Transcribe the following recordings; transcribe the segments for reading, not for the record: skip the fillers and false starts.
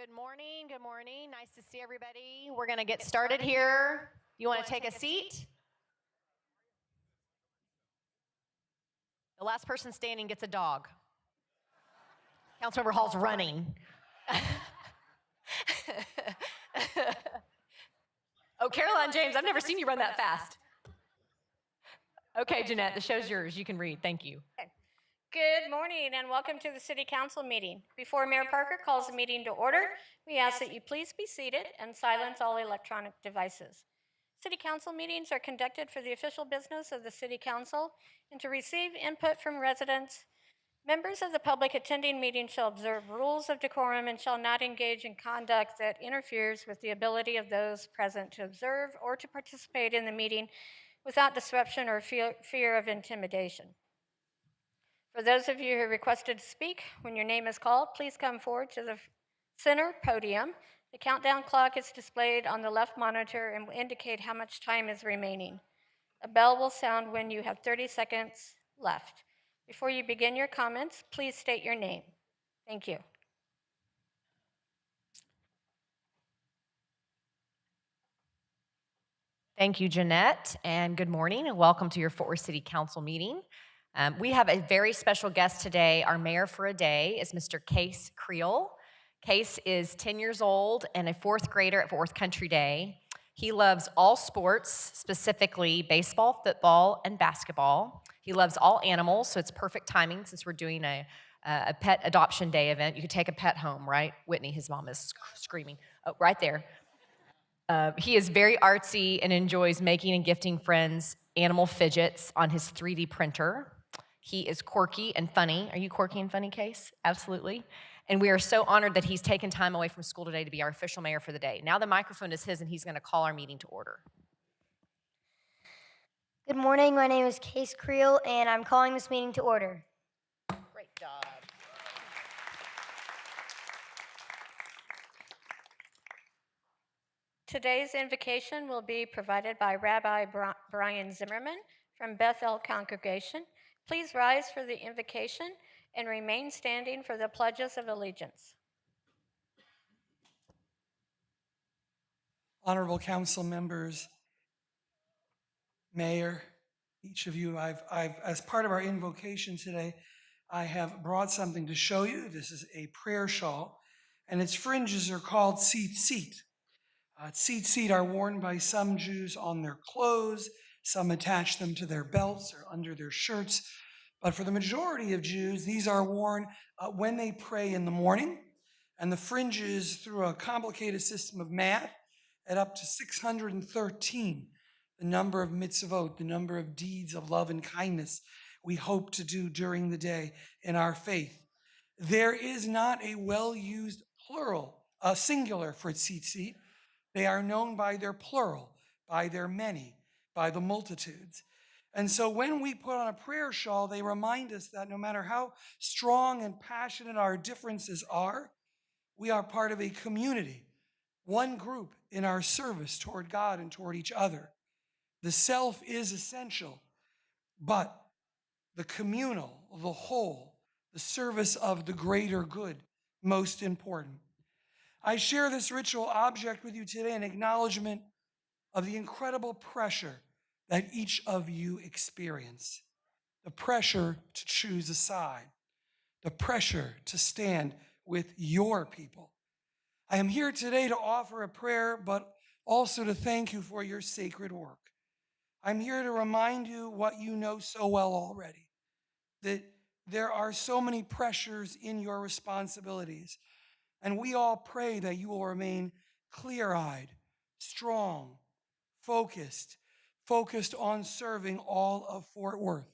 Good morning. Good morning. Nice to see everybody. We're going to get started here. You want to take a seat? The last person standing gets a dog. Councilmember Hall's running. Oh, Caroline James, I've never seen you run that fast. Okay, Jeanette, the show's yours. You can read. Thank you. Okay. Good morning and welcome to the City Council meeting. Before Mayor Parker calls the meeting to order, we ask that you please be seated and silence all electronic devices. City Council meetings are conducted for the official business of the City Council and to receive input from residents. Members of the public attending meetings shall observe rules of decorum and shall not engage in conduct that interferes with the ability of those present to observe or to participate in the meeting without disruption or fear of intimidation. For those of you who requested to speak, when your name is called, please come forward to the center podium. The countdown clock is displayed on the left monitor and will indicate how much time is remaining. A bell will sound when you have 30 seconds left. Before you begin your comments, please state your name. Thank you. Thank you, Jeanette, and good morning and welcome to your Fort Worth City Council meeting. We have a very special guest today. Our mayor for a day is Mr. Case Creel. Case is 10 years old and a fourth grader at Fort Worth Country Day. He loves all sports, specifically baseball, football, and basketball. He loves all animals, so it's perfect timing since we're doing a pet adoption day event. You could take a pet home, right? Whitney, his mom is screaming. Oh, right there. He is very artsy and enjoys making and gifting friends animal fidgets on his 3D printer. He is quirky and funny. Are you quirky and funny, Case? Absolutely. And we are so honored that he's taken time away from school today to be our official mayor for the day. Now the microphone is his and he's going to call our meeting to order. Good morning. My name is Case Creel and I'm calling this meeting to order. Great job. Today's invocation will be provided by Rabbi Brian Zimmerman from Bethel Congregation. Please rise for the invocation and remain standing for the pledges of allegiance. Honorable council members, mayor, each of you, as part of our invocation today, I have brought something to show you. This is a prayer shawl, and its fringes are called tzitzit. Tzitzit are worn by some Jews on their clothes. Some attach them to their belts or under their shirts. But for the majority of Jews, these are worn when they pray in the morning. And the fringes, through a complicated system of math, at up to 613, the number of mitzvot, the number of deeds of love and kindness we hope to do during the day in our faith. There is not a well-used singular for tzitzit. They are known by their plural, by their many, by the multitudes. And so when we put on a prayer shawl, they remind us that no matter how strong and passionate our differences are, we are part of a community, one group in our service toward God and toward each other. The self is essential, but the communal, the whole, the service of the greater good, most important. I share this ritual object with you today in acknowledgement of the incredible pressure that each of you experience. The pressure to choose a side, the pressure to stand with your people. I am here today to offer a prayer, but also to thank you for your sacred work. I'm here to remind you what you know so well already, that there are so many pressures in your responsibilities. And we all pray that you will remain clear-eyed, strong, focused on serving all of Fort Worth,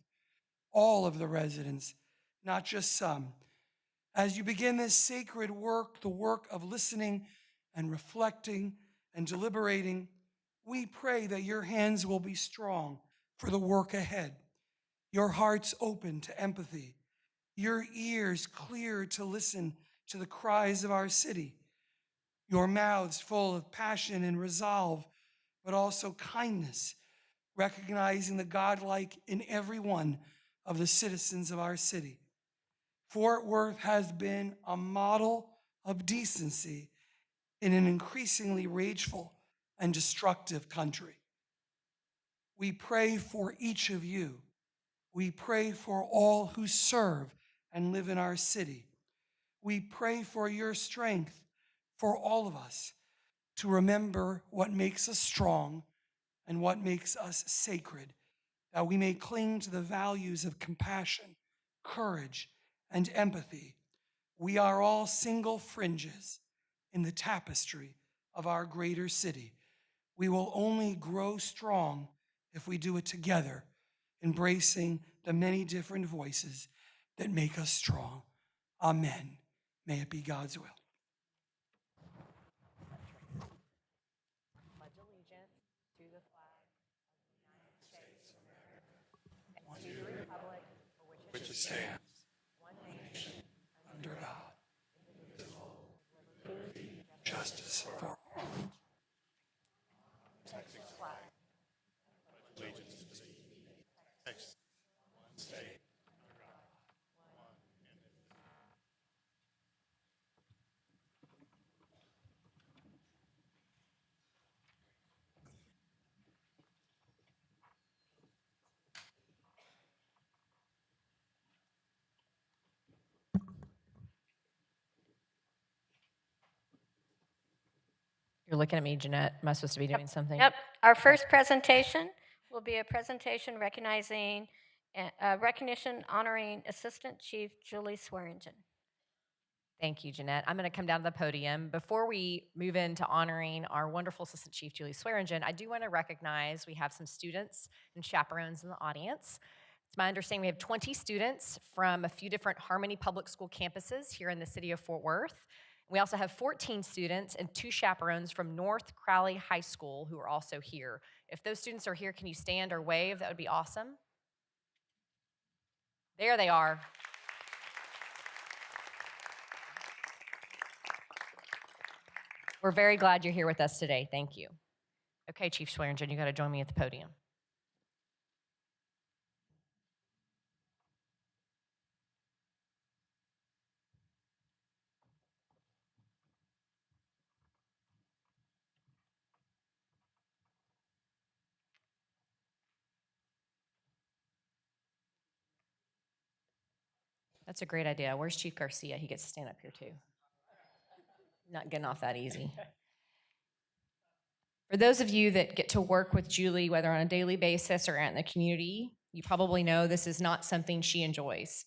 all of the residents, not just some. As you begin this sacred work, the work of listening and reflecting and deliberating, we pray that your hands will be strong for the work ahead, your hearts open to empathy, your ears clear to listen to the cries of our city, your mouths full of passion and resolve, but also kindness, recognizing the godlike in every one of the citizens of our city. Fort Worth has been a model of decency in an increasingly rageful and destructive country. We pray for each of you. We pray for all who serve and live in our city. We pray for your strength for all of us to remember what makes us strong and what makes us sacred, that we may cling to the values of compassion, courage, and empathy. We are all single fringes in the tapestry of our greater city. We will only grow strong if we do it together, embracing the many different voices that make us strong. Amen. May it be God's will. Pledge allegiance to the flag of the United States and to the republic for which it stands, one nation, Under God, justice for all. flag. You're looking at me, Jeanette. Am I supposed to be doing something? Yep. Our first presentation will be a presentation recognition honoring Assistant Chief Julie Swearingen. Thank you, Jeanette. I'm going to come down to the podium. Before we move into honoring our wonderful Assistant Chief Julie Swearingen, I do want to recognize we have some students and chaperones in the audience. It's my understanding we have 20 students from a few different Harmony Public School campuses here in the city of Fort Worth. We also have 14 students and 2 chaperones from North Crowley High School who are also here. If those students are here, can you stand or wave? That would be awesome. There they are. We're very glad you're here with us today. Thank you. Okay, Chief Swearingen, you got to join me at the podium. That's a great idea. Where's Chief Garcia? He gets to stand up here too. Not getting off that easy. For those of you that get to work with Julie, whether on a daily basis or out in the community, you probably know this is not something she enjoys.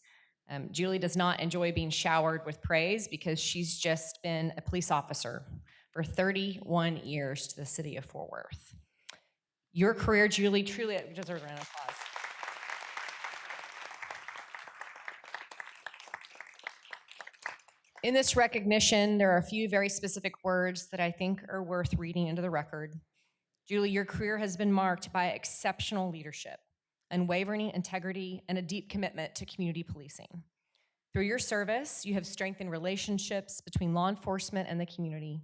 Julie does not enjoy being showered with praise because she's just been a police officer for 31 years to the city of Fort Worth. Your career, Julie, truly deserves a round of applause. In this recognition, there are a few very specific words that I think are worth reading into the record. Julie, your career has been marked by exceptional leadership, unwavering integrity, and a deep commitment to community policing. Through your service, you have strengthened relationships between law enforcement and the community,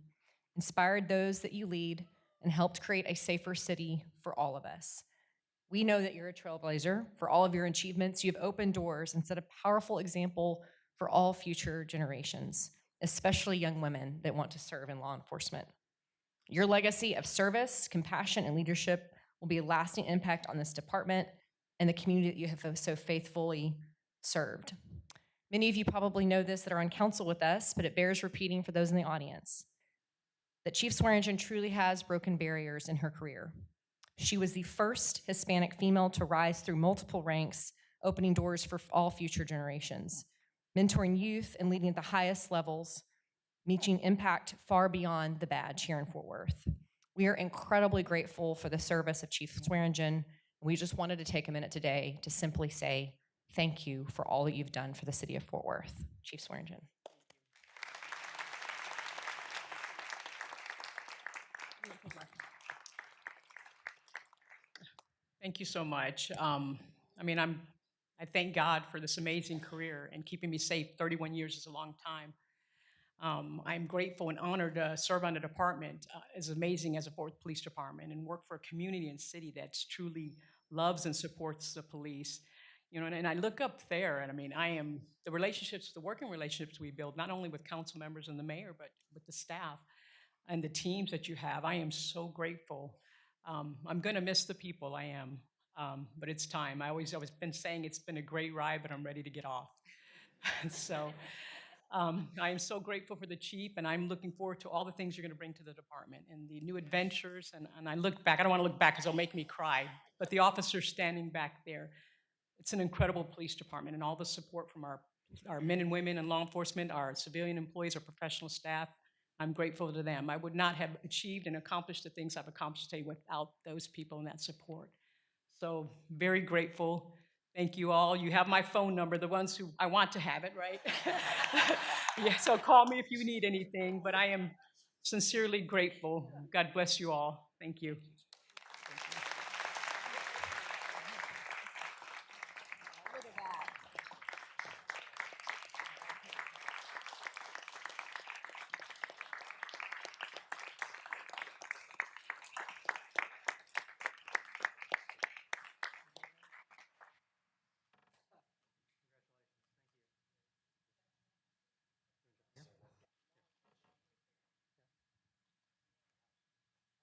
inspired those that you lead, and helped create a safer city for all of us. We know that you're a trailblazer. For all of your achievements, you have opened doors and set a powerful example for all future generations, especially young women that want to serve in law enforcement. Your legacy of service, compassion, and leadership will be a lasting impact on this department and the community that you have so faithfully served. Many of you probably know this that are on council with us, but it bears repeating for those in the audience that Chief Swearingen truly has broken barriers in her career. She was the first Hispanic female to rise through multiple ranks, opening doors for all future generations, mentoring youth and leading at the highest levels, reaching impact far beyond the badge here in Fort Worth. We are incredibly grateful for the service of Chief Swearingen. We just wanted to take a minute today to simply say thank you for all that you've done for the city of Fort Worth. Chief Swearingen. Thank you so much. I thank God for this amazing career and keeping me safe. 31 years is a long time. I'm grateful and honored to serve on a department as amazing as the Fort Worth Police Department and work for a community and city that truly loves and supports the police. You know, and I look up there, and the working relationships we build, not only with council members and the mayor, but with the staff. and the teams that you have. I am so grateful. I'm going to miss the people, I am, but it's time. I've always been saying it's been a great ride, but I'm ready to get off. So I am so grateful for the chief, and I'm looking forward to all the things you're going to bring to the department and the new adventures. And I look back, I don't want to look back because it'll make me cry, but the officers standing back there, it's an incredible police department, and all the support from our men and women in law enforcement, our civilian employees, our professional staff. I'm grateful to them. I would not have achieved and accomplished the things I've accomplished today without those people and that support. So very grateful. Thank you all. You have my phone number, the ones who I want to have it, right? Yeah, so call me if you need anything, but I am sincerely grateful. God bless you all. Thank you.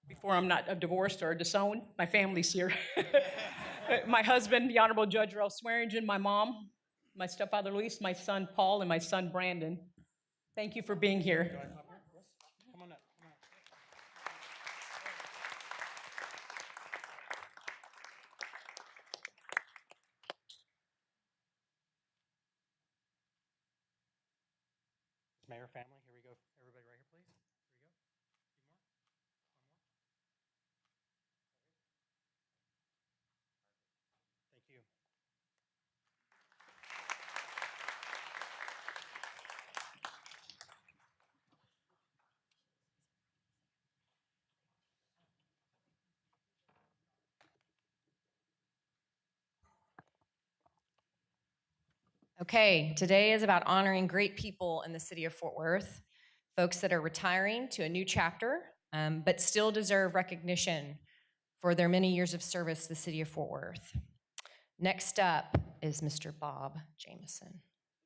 Before I'm not divorced or disowned, my family's here. My husband, the Honorable Judge Earl Swearingen, my mom, my stepfather Luis, my son Paul, and my son Brandon. Thank you for being here. Come on up. Mayor family, here we go. Everybody right here, please. Here we go. Two more. One more. Thank you. Okay, today is about honoring great people in the city of Fort Worth, folks that are retiring to a new chapter, but still deserve recognition for their many years of service to the city of Fort Worth. Next up is Mr. Bob Jameson.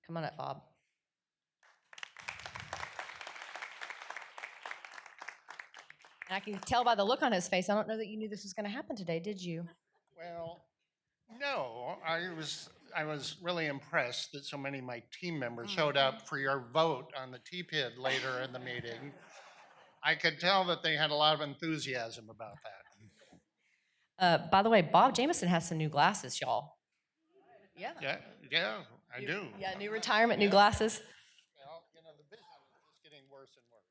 Come on up, Bob. And I can tell by the look on his face, I don't know that you knew this was going to happen today, did you? Well, no, I was really impressed that so many of my team members showed up for your vote on the TPID later in the meeting. I could tell that they had a lot of enthusiasm about that. By the way, Bob Jameson has some new glasses, y'all. Yeah. Yeah, I do. Yeah, new retirement, new glasses. Well, the vision is just getting worse and worse.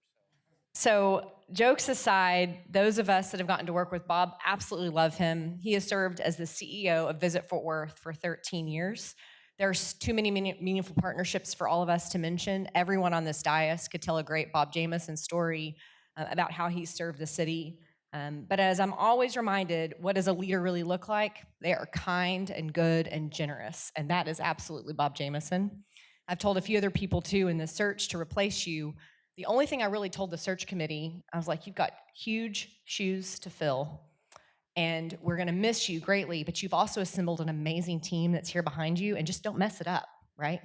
So, jokes aside, those of us that have gotten to work with Bob absolutely love him. He has served as the CEO of Visit Fort Worth for 13 years. There's too many meaningful partnerships for all of us to mention. Everyone on this dais could tell a great Bob Jameson story about how he served the city. But as I'm always reminded, what does a leader really look like? They are kind and good and generous. And that is absolutely Bob Jameson. I've told a few other people too in the search to replace you. The only thing I really told the search committee, I was like, you've got huge shoes to fill, and we're going to miss you greatly, but you've also assembled an amazing team that's here behind you, and just don't mess it up, right?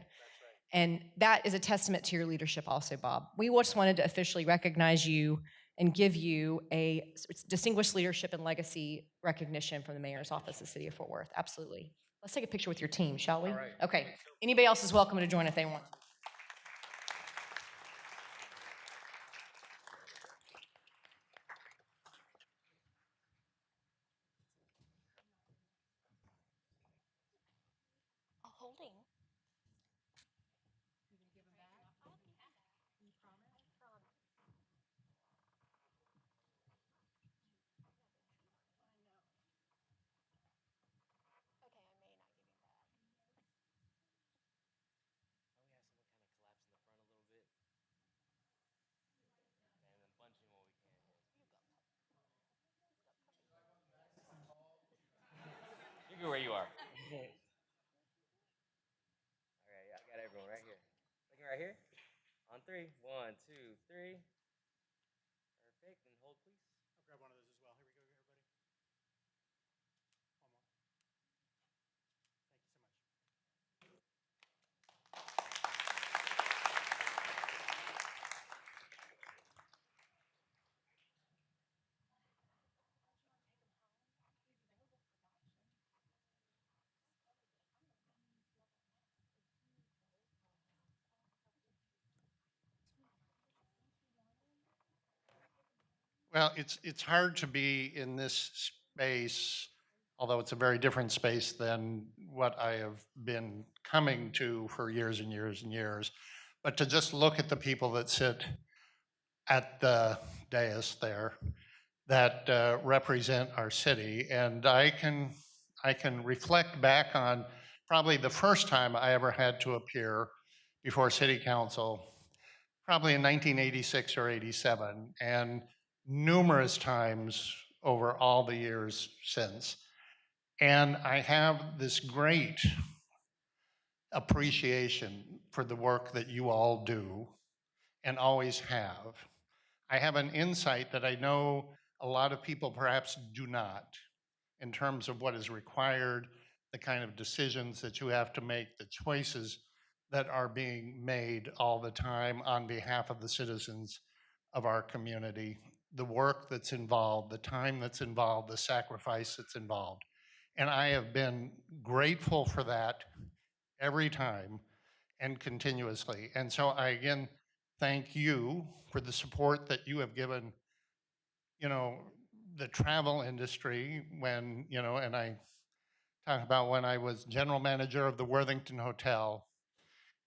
And that is a testament to your leadership also, Bob. We just wanted to officially recognize you and give you a distinguished leadership and legacy recognition from the mayor's office of the city of Fort Worth. Absolutely. Let's take a picture with your team, shall we? All right. Okay. Anybody else is welcome to join if they want. Holding. You go where you are. All right, I got everyone right here. Looking right here. On three. 1, 2, 3. Perfect. And hold, please. I'll grab one of those as well. Here we go, everybody. One more. Thank you so much. Well, it's hard to be in this space, although it's a very different space than what I have been coming to for years and years and years. But to just look at the people that sit at the dais there that represent our city, and I can reflect back on probably the first time I ever had to appear before City Council, probably in 1986 or 87, and numerous times over all the years since. And I have this great appreciation for the work that you all do and always have. I have an insight that I know a lot of people perhaps do not in terms of what is required, the kind of decisions that you have to make, the choices that are being made all the time on behalf of the citizens of our community, the work that's involved, the time that's involved, the sacrifice that's involved. And I have been grateful for that every time and continuously. And so I again thank you for the support that you have given, you know, the travel industry when, and I talk about when I was general manager of the Worthington Hotel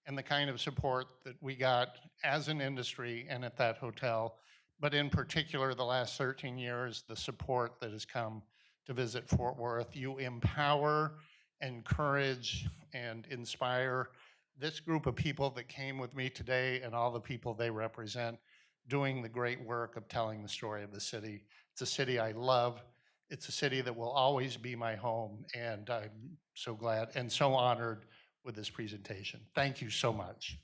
and the kind of support that we got as an industry and at that hotel, but in particular the last 13 years, the support that has come to visit Fort Worth. You empower, encourage, and inspire this group of people that came with me today and all the people they represent doing the great work of telling the story of the city. It's a city I love. It's a city that will always be my home, and I'm so glad and so honored with this presentation. Thank you so much.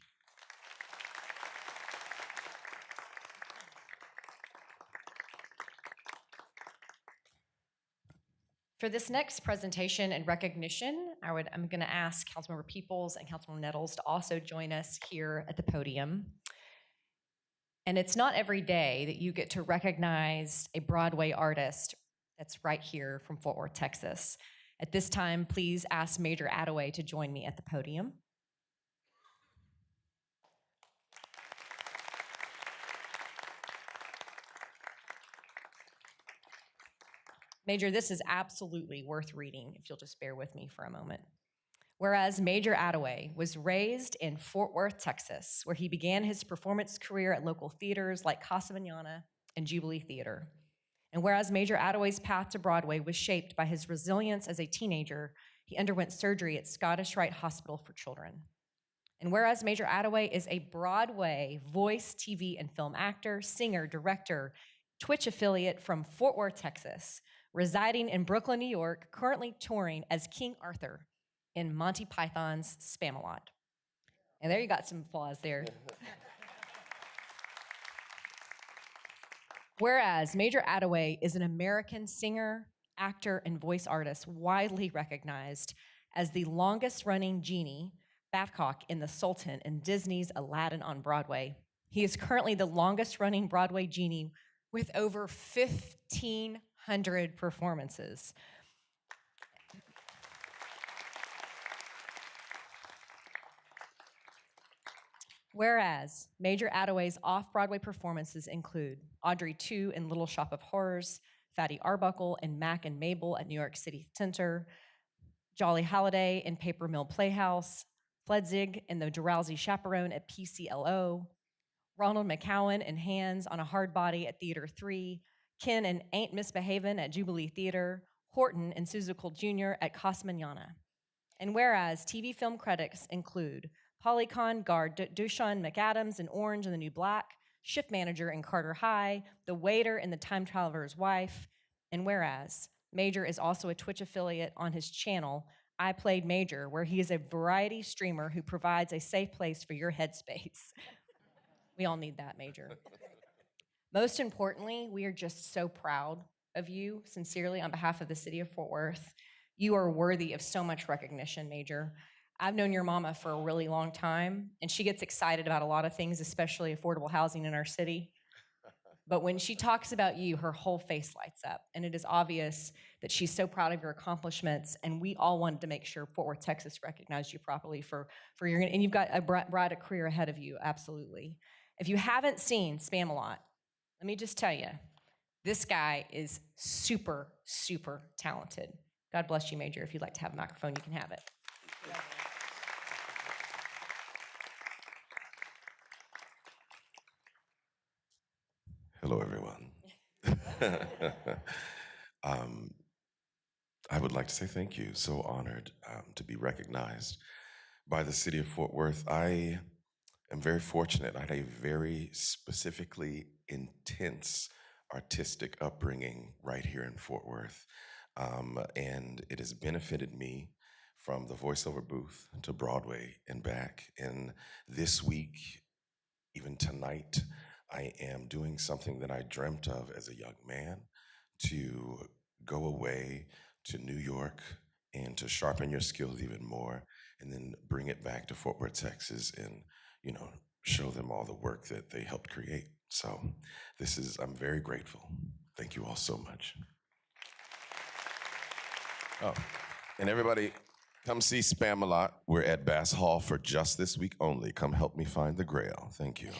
For this next presentation and recognition, I'm going to ask Councilmember Peoples and Councilmember Nettles to also join us here at the podium. And it's not every day that you get to recognize a Broadway artist that's right here from Fort Worth, Texas. At this time, please ask Major Attaway to join me at the podium. Major, this is absolutely worth reading, if you'll just bear with me for a moment. Whereas Major Attaway was raised in Fort Worth, Texas, where he began his performance career at local theaters like Casa Manana and Jubilee Theater. And whereas Major Attaway's path to Broadway was shaped by his resilience as a teenager, he underwent surgery at Scottish Rite Hospital for Children. And whereas Major Attaway is a Broadway voice, TV, and film actor, singer, director, Twitch affiliate from Fort Worth, Texas, residing in Brooklyn, New York, currently touring as King Arthur in Monty Python's Spamalot. And there you got some applause there. Whereas Major Attaway is an American singer, actor, and voice artist widely recognized as the longest-running genie, Babcock in The Sultan and Disney's Aladdin on Broadway. He is currently the longest-running Broadway genie with over 1,500 performances. Whereas Major Attaway's off-Broadway performances include Audrey II in Little Shop of Horrors, Fatty Arbuckle in Mac and Mabel at New York City Center, Jolly Holiday in Paper Mill Playhouse, Fledzig in The Drowsy Chaperone at PCLO, Ronald McCowan in Hands on a Hard Body at Theater 3, Ken and Ain't Misbehavin' at Jubilee Theater, Horton and Seussical Jr. at Casa Manana. And whereas TV film credits include Polycon, Guard Dushan McAdams in Orange and the New Black, Shift Manager in Carter High, The Waiter in The Time Traveler's Wife, and whereas Major is also a Twitch affiliate on his channel, I Played Major, where he is a variety streamer who provides a safe place for your headspace. We all need that, Major. Most importantly, we are just so proud of you, sincerely, on behalf of the city of Fort Worth. You are worthy of so much recognition, Major. I've known your mama for a really long time, and she gets excited about a lot of things, especially affordable housing in our city. But when she talks about you, her whole face lights up, and it is obvious that she's so proud of your accomplishments, and we all wanted to make sure Fort Worth, Texas recognized you properly for your, and you've got a bright career ahead of you, absolutely. If you haven't seen Spamalot, let me just tell you, This guy is super, super talented. God bless you, Major. If you'd like to have a microphone, you can have it. Hello, everyone. um, I would like to say thank you. So honored to be recognized by the city of Fort Worth. I am very fortunate. I had a very specifically intense artistic upbringing right here in Fort Worth. And it has benefited me from the voiceover booth to Broadway and back. And this week, even tonight, I am doing something that I dreamt of as a young man, to go away to New York and to sharpen your skills even more, and then bring it back to Fort Worth, Texas, and show them all the work that they helped create. So I'm very grateful. Thank you all so much. Oh, and everybody, come see Spam-A-Lot. We're at Bass Hall for just this week only. Come help me find the Grail. Thank you.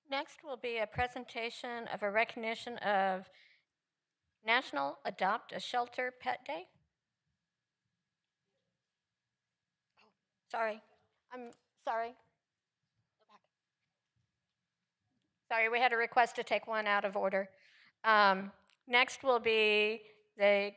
Next will be a presentation of a recognition of National Adopt a Shelter Pet Day. Sorry, I'm sorry. Go back. Sorry, we had a request to take one out of order. Next will be the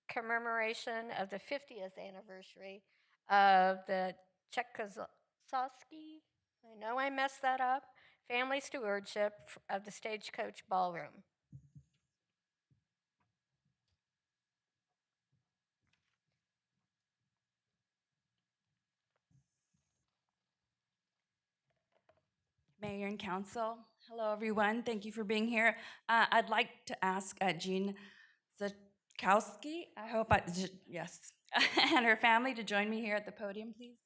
commemoration of the 50th anniversary of the Czechoslovsky, I know I messed that up, family stewardship of the Stagecoach Ballroom. Mayor and Council, hello everyone. Thank you for being here. I'd like to ask Jean Zakowski, I hope yes, and her family to join me here at the podium, please.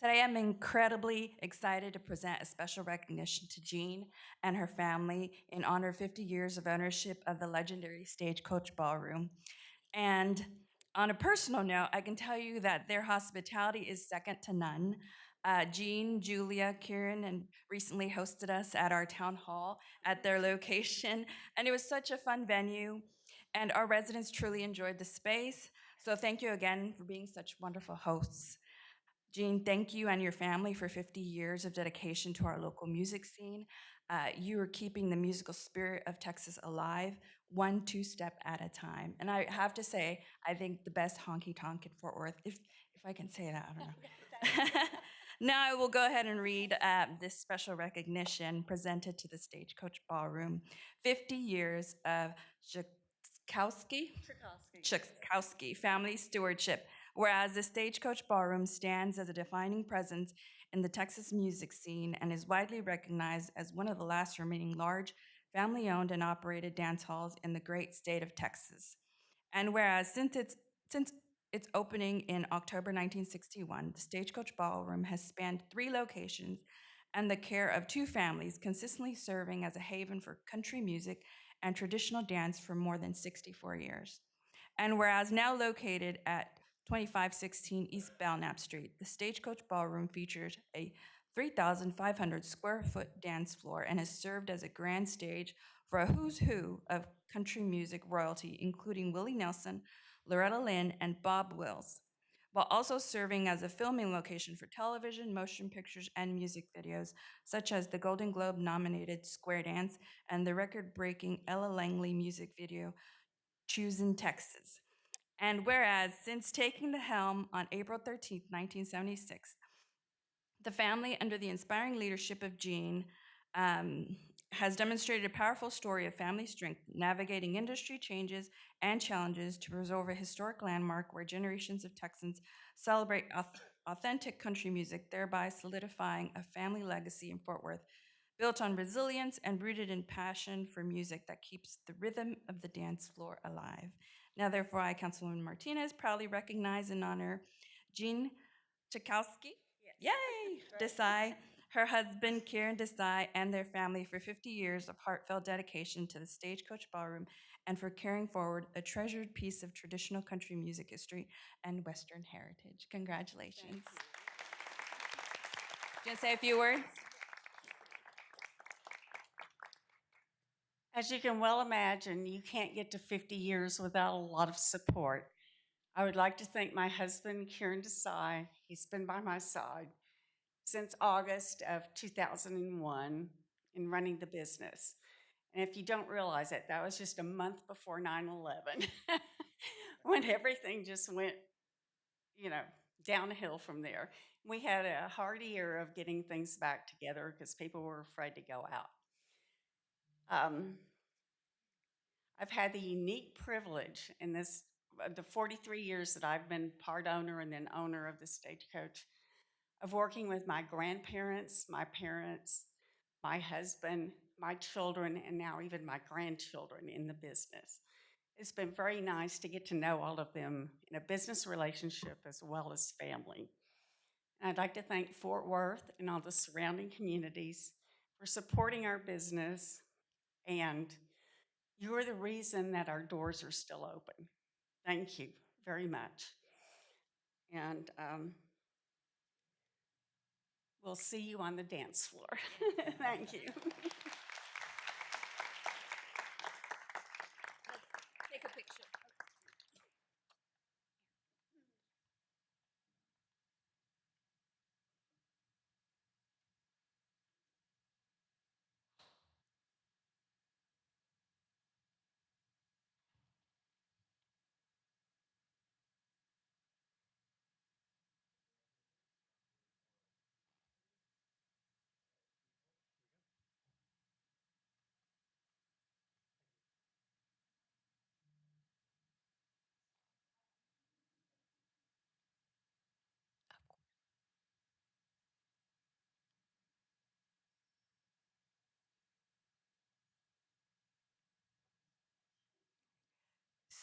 Today, I'm incredibly excited to present a special recognition to Jean and her family in honor of 50 years of ownership of the legendary Stagecoach Ballroom. And on a personal note, I can tell you that their hospitality is second to none. Jean, Julia, Kieran, and recently hosted us at our town hall at their location, and it was such a fun venue, and our residents truly enjoyed the space. So thank you again for being such wonderful hosts. Jean, thank you and your family for 50 years of dedication to our local music scene. You are keeping the musical spirit of Texas alive, one two-step at a time. And I have to say, I think the best honky tonk in Fort Worth, if I can say that, I don't know. Now I will go ahead and read this special recognition presented to the Stagecoach Ballroom. 50 years of Czechowski family stewardship. Whereas the Stagecoach Ballroom stands as a defining presence in the Texas music scene and is widely recognized as one of the last remaining large family-owned and operated dance halls in the great state of Texas. And whereas since its opening in October 1961, the Stagecoach Ballroom has spanned 3 locations and the care of 2 families, consistently serving as a haven for country music and traditional dance for more than 64 years. And whereas now located at 2516 East Belknap Street, the Stagecoach Ballroom features a 3,500 square foot dance floor and has served as a grand stage for a who's who of country music royalty, including Willie Nelson, Loretta Lynn, and Bob Wills, while also serving as a filming location for television, motion pictures, and music videos, such as the Golden Globe nominated Square Dance and the record breaking Ella Langley music video, Choosing Texas. And whereas since taking the helm on April 13th, 1976, the family, under the inspiring leadership of Jean, has demonstrated a powerful story of family strength, navigating industry changes and challenges to preserve a historic landmark where generations of Texans celebrate authentic country music, thereby solidifying a family legacy in Fort Worth, built on resilience and rooted in passion for music that keeps the rhythm of the dance floor alive. Now, therefore, I, Councilwoman Martinez, proudly recognize and honor Jean Chakowski, yay, Desai, her husband, Kieran Desai, and their family for 50 years of heartfelt dedication to the Stagecoach Ballroom and for carrying forward a treasured piece of traditional country music history and Western heritage. Congratulations. Do you want to say a few words? As you can well imagine, you can't get to 50 years without a lot of support. I would like to thank my husband, Kieran Desai. He's been by my side since August of 2001 in running the business. And if you don't realize it, that was just a month before 9/11 when everything just went, downhill from there. We had a hard year of getting things back together because people were afraid to go out. I've had the unique privilege in the 43 years that I've been part owner and then owner of the Stagecoach, of working with my grandparents, my parents, my husband, my children, and now even my grandchildren in the business. It's been very nice to get to know all of them in a business relationship as well as family. And I'd like to thank Fort Worth and all the surrounding communities for supporting our business, and you're the reason that our doors are still open. Thank you very much. And we'll see you on the dance floor. Thank you. Take a picture.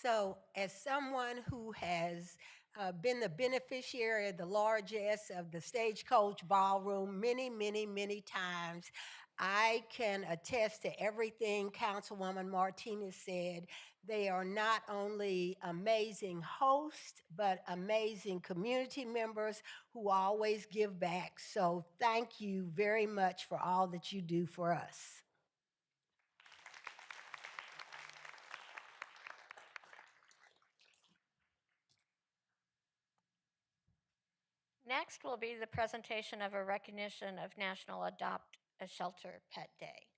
So, as someone who has been the beneficiary of the largesse of the Stagecoach Ballroom many, many, many times, I can attest to everything Councilwoman Martinez said. They are not only amazing hosts, but amazing community members who always give back. So, thank you very much for all that you do for us. Next will be the presentation of a recognition of National Adopt a Shelter Pet Day.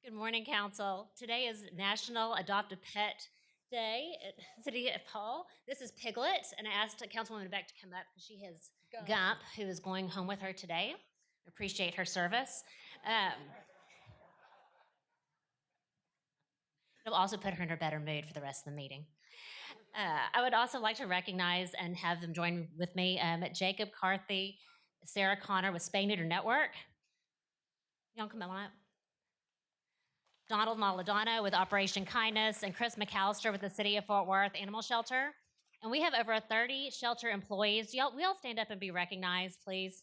Good morning, Council. Today is National Adopt a Pet Day at City Hall. This is Piglet, and I asked Councilwoman Beck to come up because she has Gump, who is going home with her today. Appreciate her service. It'll also put her in a better mood for the rest of the meeting. I would also like to recognize and have them join with me Jacob Carthy, Sarah Connor with Spay Neuter Network. Y'all come on up. Donald Maladano with Operation Kindness, and Chris McAllister with the City of Fort Worth Animal Shelter. And we have over 30 shelter employees. We all stand up and be recognized, please.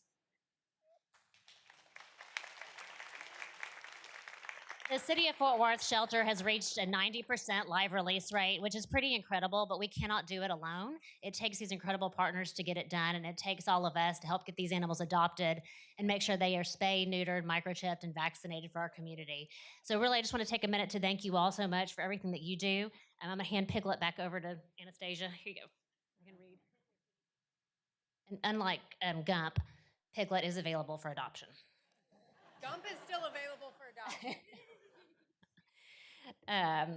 The City of Fort Worth shelter has reached a 90% live release rate, which is pretty incredible, but we cannot do it alone. It takes these incredible partners to get it done, and it takes all of us to help get these animals adopted and make sure they are spayed, neutered, microchipped, and vaccinated for our community. So really, I just want to take a minute to thank you all so much for everything that you do. I'm going to hand Piglet back over to Anastasia. Here you go. You can read. And unlike Gump, Piglet is available for adoption. Gump is still available for adoption.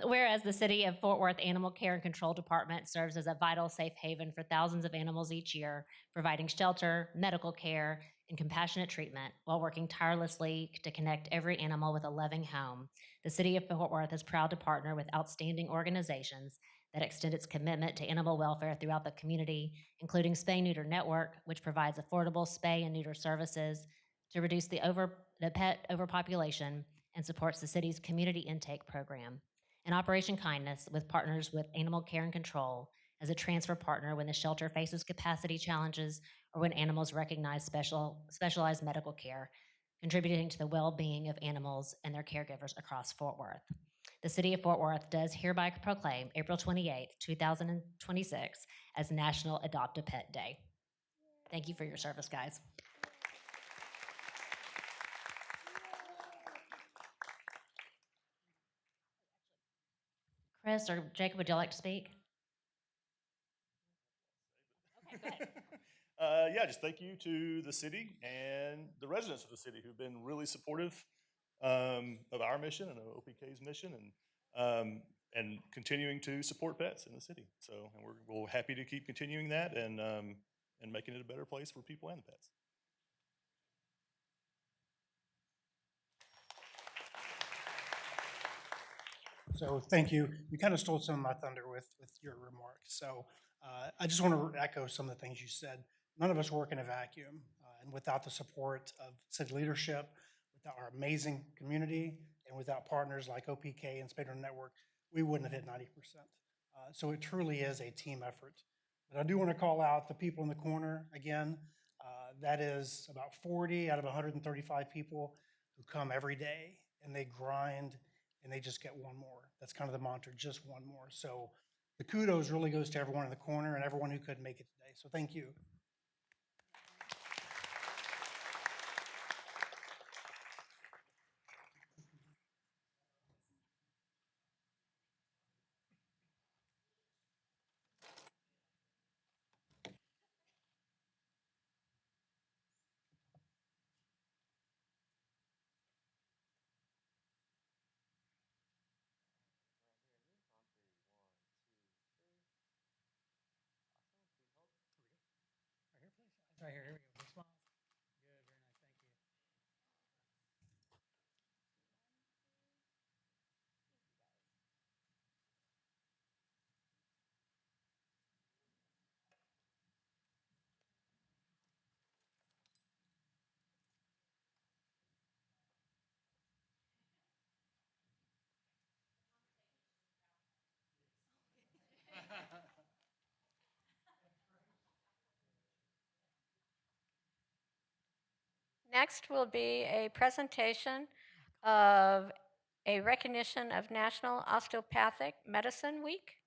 Whereas the City of Fort Worth Animal Care and Control Department serves as a vital safe haven for thousands of animals each year, providing shelter, medical care, and compassionate treatment while working tirelessly to connect every animal with a loving home. The City of Fort Worth is proud to partner with outstanding organizations that extend its commitment to animal welfare throughout the community, including Spay Neuter Network, which provides affordable spay and neuter services to reduce the pet overpopulation and supports the city's community intake program, and Operation Kindness, with partners with Animal Care and Control as a transfer partner when the shelter faces capacity challenges or when animals recognize specialized medical care, contributing to the well-being of animals and their caregivers across Fort Worth. The City of Fort Worth does hereby proclaim April 28th, 2026 as National Adopt a Pet Day. Thank you for your service, guys. Chris or Jacob, would you like to speak? Okay, go ahead. Yeah, just thank you to the city and the residents of the city who've been really supportive of our mission and of OPK's mission, and continuing to support pets in the city. So, and we're happy to keep continuing that and making it a better place for people and the pets. So thank you. You kind of stole some of my thunder with your remarks. So I just want to echo some of the things you said. None of us work in a vacuum, and without the support of city leadership, without our amazing community, and without partners like OPK and Spay Neuter Network, we wouldn't have hit 90%. So it truly is a team effort. But I do want to call out the people in the corner again. That is about 40 out of 135 people who come every day, and they grind, and they just get one more. That's kind of the mantra, just one more. So the kudos really goes to everyone in the corner and everyone who couldn't make it today. So thank you. Right here, here we go. Big smile. Good, very nice, thank you. Next will be a presentation of a recognition of National Osteopathic Medicine Week.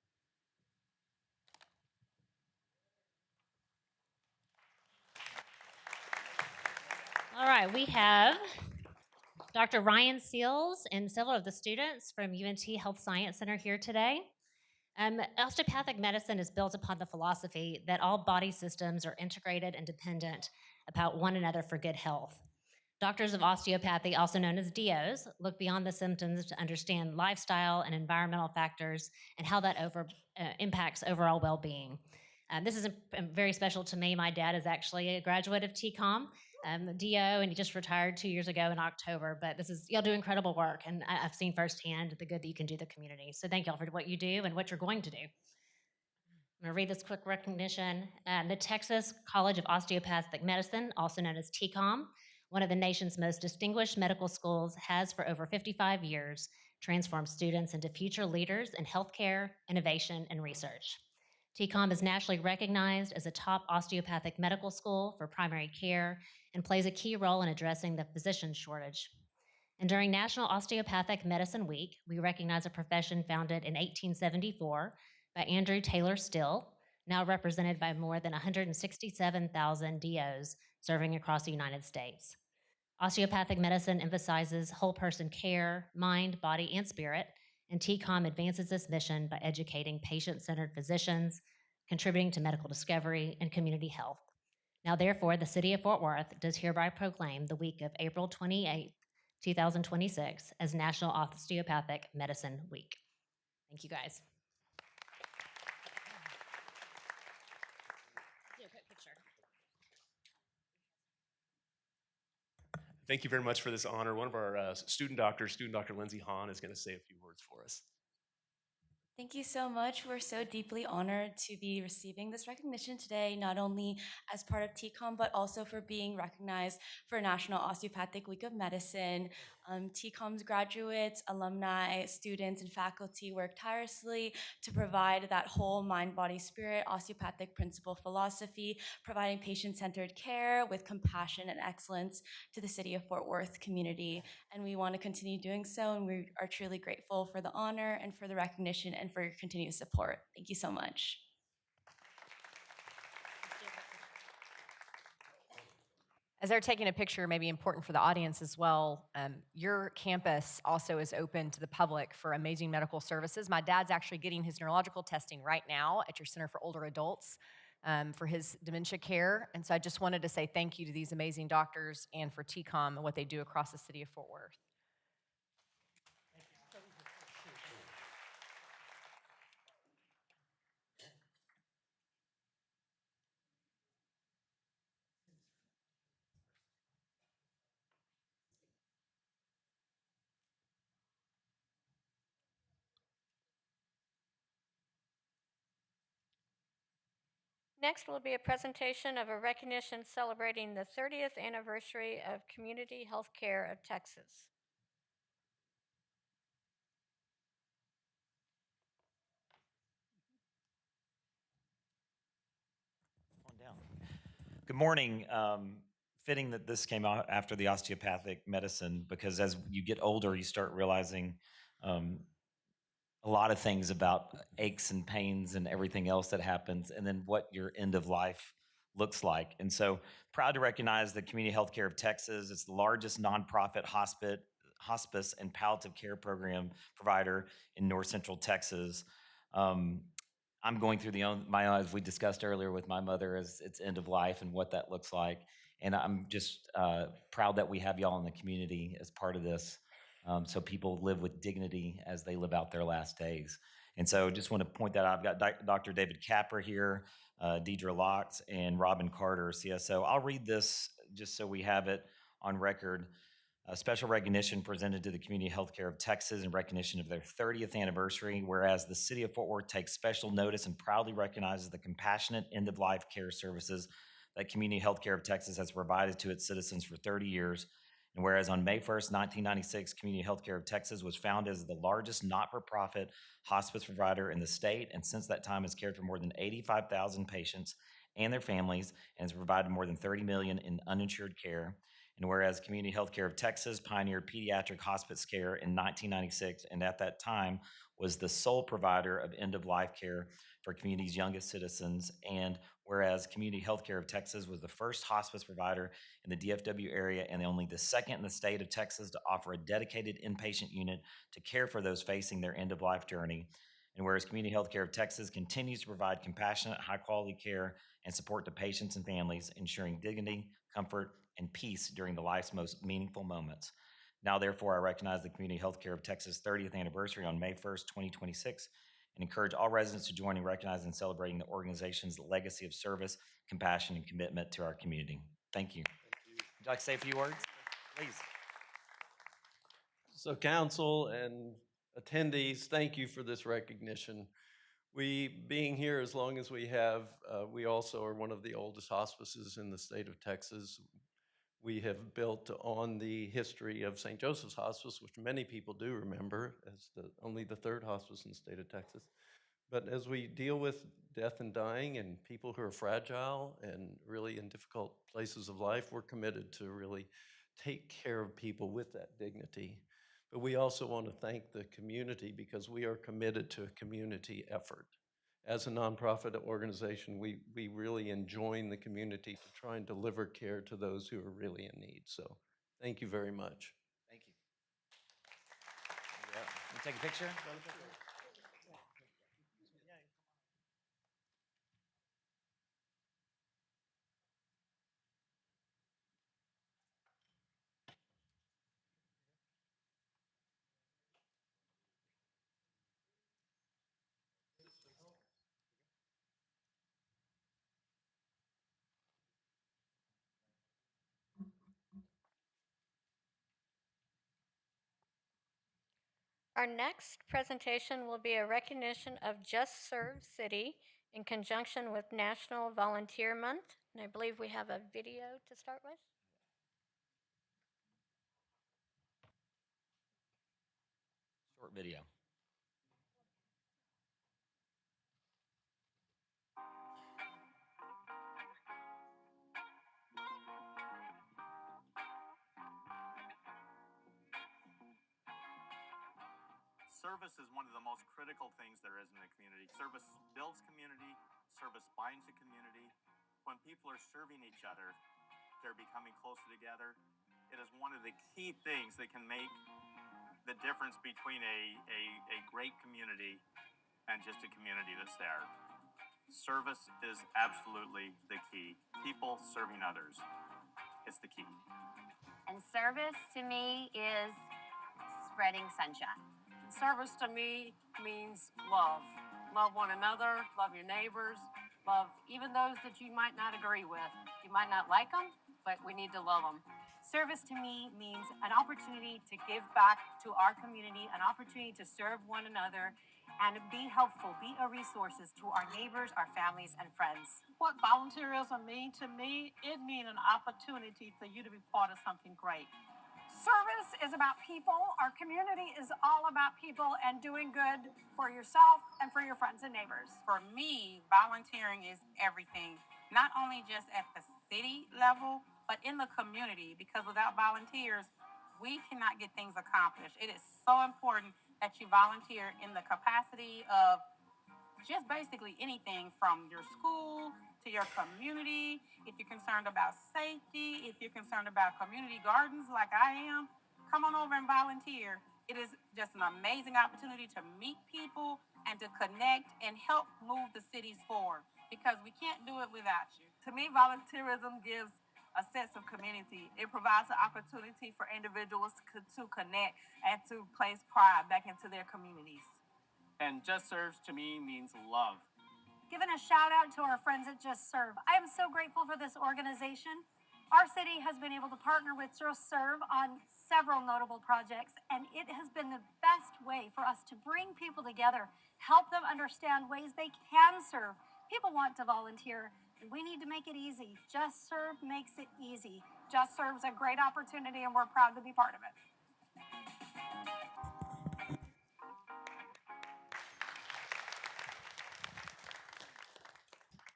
All right, we have Dr. Ryan Seals and several of the students from UNT Health Science Center here today. Osteopathic medicine is built upon the philosophy that all body systems are integrated and dependent upon one another for good health. Doctors of osteopathy, also known as DOs, look beyond the symptoms to understand lifestyle and environmental factors and how that impacts overall well being. This is very special to me. My dad is actually a graduate of TCOM, DO, and he just retired 2 years ago in October. But y'all do incredible work, and I've seen firsthand the good that you can do to the community. So thank y'all for what you do and what you're going to do. I'm going to read this quick recognition. The Texas College of Osteopathic Medicine, also known as TCOM, one of the nation's most distinguished medical schools, has for over 55 years transformed students into future leaders in healthcare, innovation, and research. TCOM is nationally recognized as a top osteopathic medical school for primary care and plays a key role in addressing the physician shortage. And during National Osteopathic Medicine Week, we recognize a profession founded in 1874 by Andrew Taylor Still, now represented by more than 167,000 DOs serving across the United States. Osteopathic medicine emphasizes whole person care, mind, body, and spirit, and TCOM advances this mission by educating patient-centered physicians, contributing to medical discovery and community health. Now, therefore, the City of Fort Worth does hereby proclaim the week of April 28th, 2026 as National Osteopathic Medicine Week. Thank you, guys. Thank you very much for this honor. One of our student doctors, Student Dr. Lindsay Hahn, is going to say a few words for us. Thank you so much. We're so deeply honored to be receiving this recognition today, not only as part of TCOM, but also for being recognized for National Osteopathic Week of Medicine. TCOM's graduates, alumni, students, and faculty work tirelessly to provide that whole mind, body, spirit, osteopathic principle philosophy, providing patient-centered care with compassion and excellence to the City of Fort Worth community. And we want to continue doing so, and we are truly grateful for the honor and for the recognition and for your continued support. Thank you so much. As they're taking a picture, it may be important for the audience as well. Your campus also is open to the public for amazing medical services. My dad's actually getting his neurological testing right now at your Center for Older Adults for his dementia care. And so I just wanted to say thank you to these amazing doctors and for TCOM and what they do across the city of Fort Worth. Next will be a presentation of a recognition celebrating the 30th anniversary of Community Healthcare of Texas. Good morning. Fitting that this came out after the osteopathic medicine, because as you get older, you start realizing a lot of things about aches and pains and everything else that happens, and then what your end of life looks like. And so proud to recognize the Community Healthcare of Texas. It's the largest nonprofit hospice and palliative care program provider in North Central Texas. I'm going through my own, as we discussed earlier with my mother, as its end of life and what that looks like. And I'm just proud that we have y'all in the community as part of this, so people live with dignity as they live out their last days. And so just want to point that out. I've got Dr. David Capper here, Deidre Locks, and Robin Carter, CSO. I'll read this just so we have it on record. A special recognition presented to the Community Healthcare of Texas in recognition of their 30th anniversary, whereas the City of Fort Worth takes special notice and proudly recognizes the compassionate end-of-life care services that Community Healthcare of Texas has provided to its citizens for 30 years. And whereas on May 1st, 1996, Community Healthcare of Texas was founded as the largest not-for-profit hospice provider in the state, and since that time has cared for more than 85,000 patients and their families, and has provided more than $30 million in uninsured care. And whereas Community Healthcare of Texas pioneered pediatric hospice care in 1996, and at that time was the sole provider of end-of-life care for community's youngest citizens. And whereas Community Healthcare of Texas was the first hospice provider in the DFW area and only the second in the state of Texas to offer a dedicated inpatient unit to care for those facing their end-of-life journey. And whereas Community Healthcare of Texas continues to provide compassionate, high-quality care and support to patients and families, ensuring dignity, comfort, and peace during the life's most meaningful moments. Now, therefore, I recognize the Community Healthcare of Texas 30th anniversary on May 1st, 2026, and encourage all residents to join in recognizing and celebrating the organization's legacy of service, compassion, and commitment to our community. Thank you. Would you like to say a few words? Please. So council and attendees, thank you for this recognition. We, being here as long as we have, we also are one of the oldest hospices in the state of Texas. We have built on the history of St. Joseph's Hospice, which many people do remember as only the third hospice in the state of Texas. But as we deal with death and dying and people who are fragile and really in difficult places of life, we're committed to really take care of people with that dignity. But we also want to thank the community because we are committed to a community effort. As a nonprofit organization, we really enjoin the community to try and deliver care to those who are really in need. So thank you very much. Thank you. Yeah. You take a picture? Our next presentation will be a recognition of Just Serve City in conjunction with National Volunteer Month. And I believe we have a video to start with. Short video. Service is one of the most critical things there is in a community. Service builds community, service binds a community. When people are serving each other, they're becoming closer together. It is one of the key things that can make the difference between a great community and just a community that's there. Service is absolutely the key. People serving others is the key. And service to me is spreading sunshine. Service to me means love. Love one another, love your neighbors, love even those that you might not agree with. You might not like them, but we need to love them. Service to me means an opportunity to give back to our community, an opportunity to serve one another, and be helpful, be a resources to our neighbors, our families, and friends. What volunteerism means to me, it means an opportunity for you to be part of something great. Service is about people. Our community is all about people and doing good for yourself and for your friends and neighbors. For me, volunteering is everything, not only just at the city level, but in the community, because without volunteers, we cannot get things accomplished. It is so important that you volunteer in the capacity of just basically anything from your school to your community. If you're concerned about safety, if you're concerned about community gardens like I am, come on over and volunteer. It is just an amazing opportunity to meet people and to connect and help move the cities forward, because we can't do it without you. To me, volunteerism gives a sense of community. It provides an opportunity for individuals to connect and to place pride back into their communities. And Just Serves to me means love. Giving a shout out to our friends at Just Serve. I am so grateful for this organization. Our city has been able to partner with Just Serve on several notable projects, and it has been the best way for us to bring people together, help them understand ways they can serve. People want to volunteer, and we need to make it easy. Just Serve makes it easy. Just Serve's a great opportunity, and we're proud to be part of it.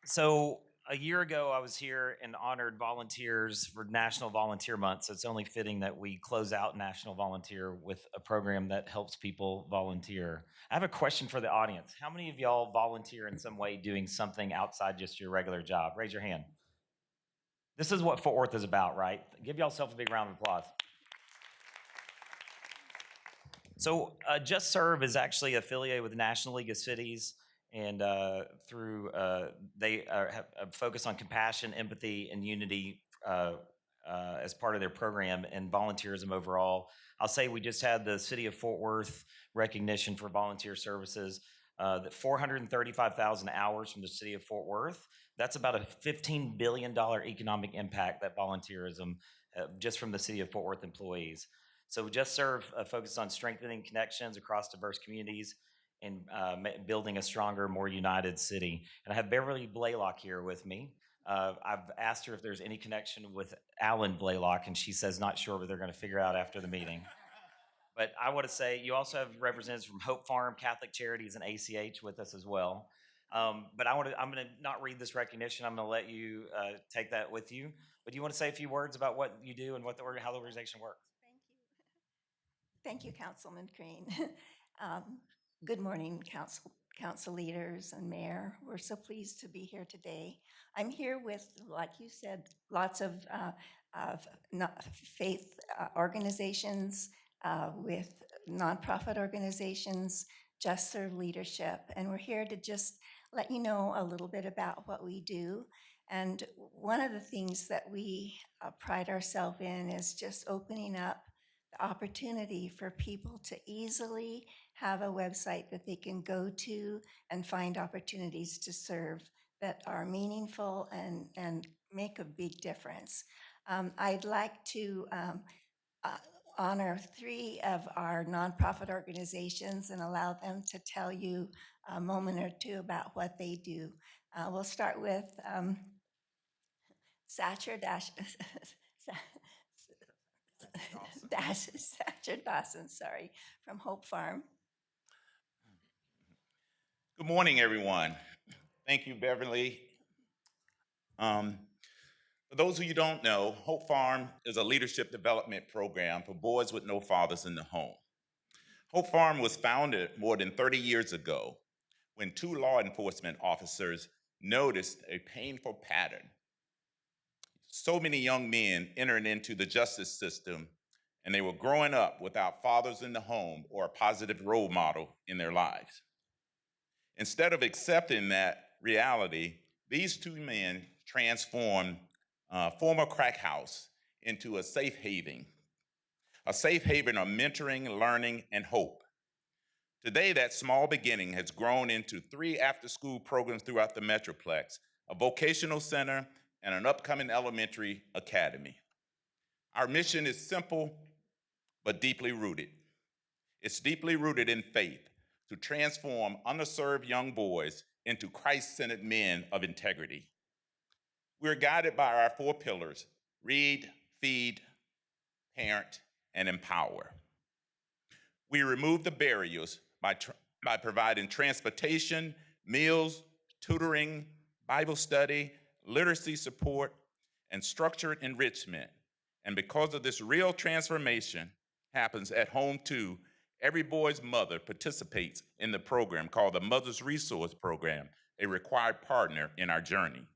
So a year ago, I was here and honored volunteers for National Volunteer Month. So it's only fitting that we close out National Volunteer with a program that helps people volunteer. I have a question for the audience. How many of y'all volunteer in some way doing something outside just your regular job? Raise your hand. This is what Fort Worth is about, right? Give yourself a big round of applause. So Just Serve is actually affiliated with the National League of Cities, and they have a focus on compassion, empathy, and unity as part of their program and volunteerism overall. I'll say we just had the City of Fort Worth recognition for volunteer services. That 435,000 hours from the City of Fort Worth. That's about a $15 billion economic impact, that volunteerism, just from the City of Fort Worth employees. So Just Serve focuses on strengthening connections across diverse communities and building a stronger, more united city. And I have Beverly Blaylock here with me. I've asked her if there's any connection with Alan Blaylock, and she says not sure, but they're going to figure out after the meeting. But I want to say you also have representatives from Hope Farm, Catholic Charities, and ACH with us as well. But I'm going to not read this recognition. I'm going to let you take that with you. But do you want to say a few words about what you do and how the organization works? Thank you, Councilman Crean. Good morning, council leaders and mayor. We're so pleased to be here today. I'm here with, like you said, lots of faith organizations, with nonprofit organizations, Just Serve leadership, and we're here to just let you know a little bit about what we do. And one of the things that we pride ourselves in is just opening up the opportunity for people to easily have a website that they can go to and find opportunities to serve that are meaningful and make a big difference. I'd like to honor 3 of our nonprofit organizations and allow them to tell you a moment or two about what they do. We'll start with Satcher Dawson, sorry, from Hope Farm. Good morning, everyone. Thank you, Beverly. For those of you who don't know, Hope Farm is a leadership development program for boys with no fathers in the home. Hope Farm was founded more than 30 years ago when 2 law enforcement officers noticed a painful pattern. So many young men entering into the justice system, and they were growing up without fathers in the home or a positive role model in their lives. Instead of accepting that reality, these 2 men transformed former crack house into a safe haven of mentoring, learning, and hope. Today, that small beginning has grown into 3 after-school programs throughout the Metroplex, a vocational center, and an upcoming elementary academy. Our mission is simple, but deeply rooted. It's deeply rooted in faith to transform underserved young boys into Christ-centered men of integrity. We're guided by our 4 pillars: read, feed, parent, and empower. We remove the barriers by providing transportation, meals, tutoring, Bible study, literacy support, and structured enrichment. And because of this real transformation happens at home too, every boy's mother participates in the program called the Mother's Resource Program, a required partner in our journey.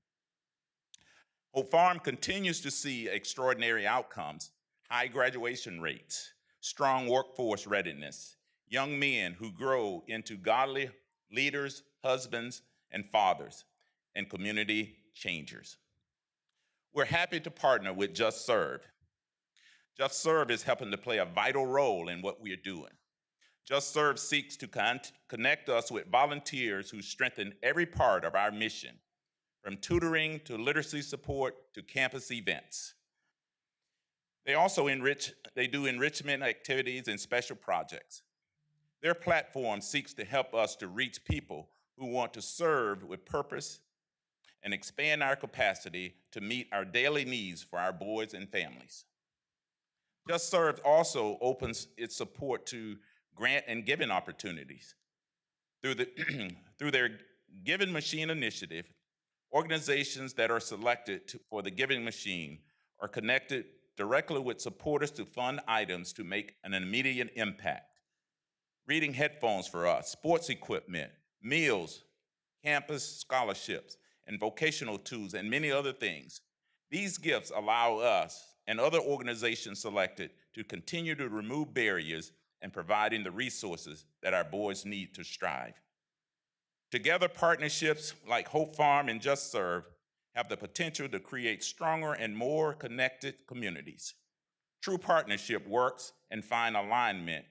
Hope Farm continues to see extraordinary outcomes: high graduation rates, strong workforce readiness, young men who grow into godly leaders, husbands, and fathers, and community changers. We're happy to partner with Just Serve. Just Serve is helping to play a vital role in what we are doing. Just Serve seeks to connect us with volunteers who strengthen every part of our mission, from tutoring to literacy support to campus events. They also do enrichment activities and special projects. Their platform seeks to help us to reach people who want to serve with purpose and expand our capacity to meet our daily needs for our boys and families. Just Serve also opens its support to grant and giving opportunities. Through their Giving Machine initiative, organizations that are selected for the Giving Machine are connected directly with supporters to fund items to make an immediate impact. Reading headphones for us, sports equipment, meals, campus scholarships, and vocational tools, and many other things. These gifts allow us and other organizations selected to continue to remove barriers and providing the resources that our boys need to strive. Together, partnerships like Hope Farm and Just Serve have the potential to create stronger and more connected communities. True partnership works and find alignment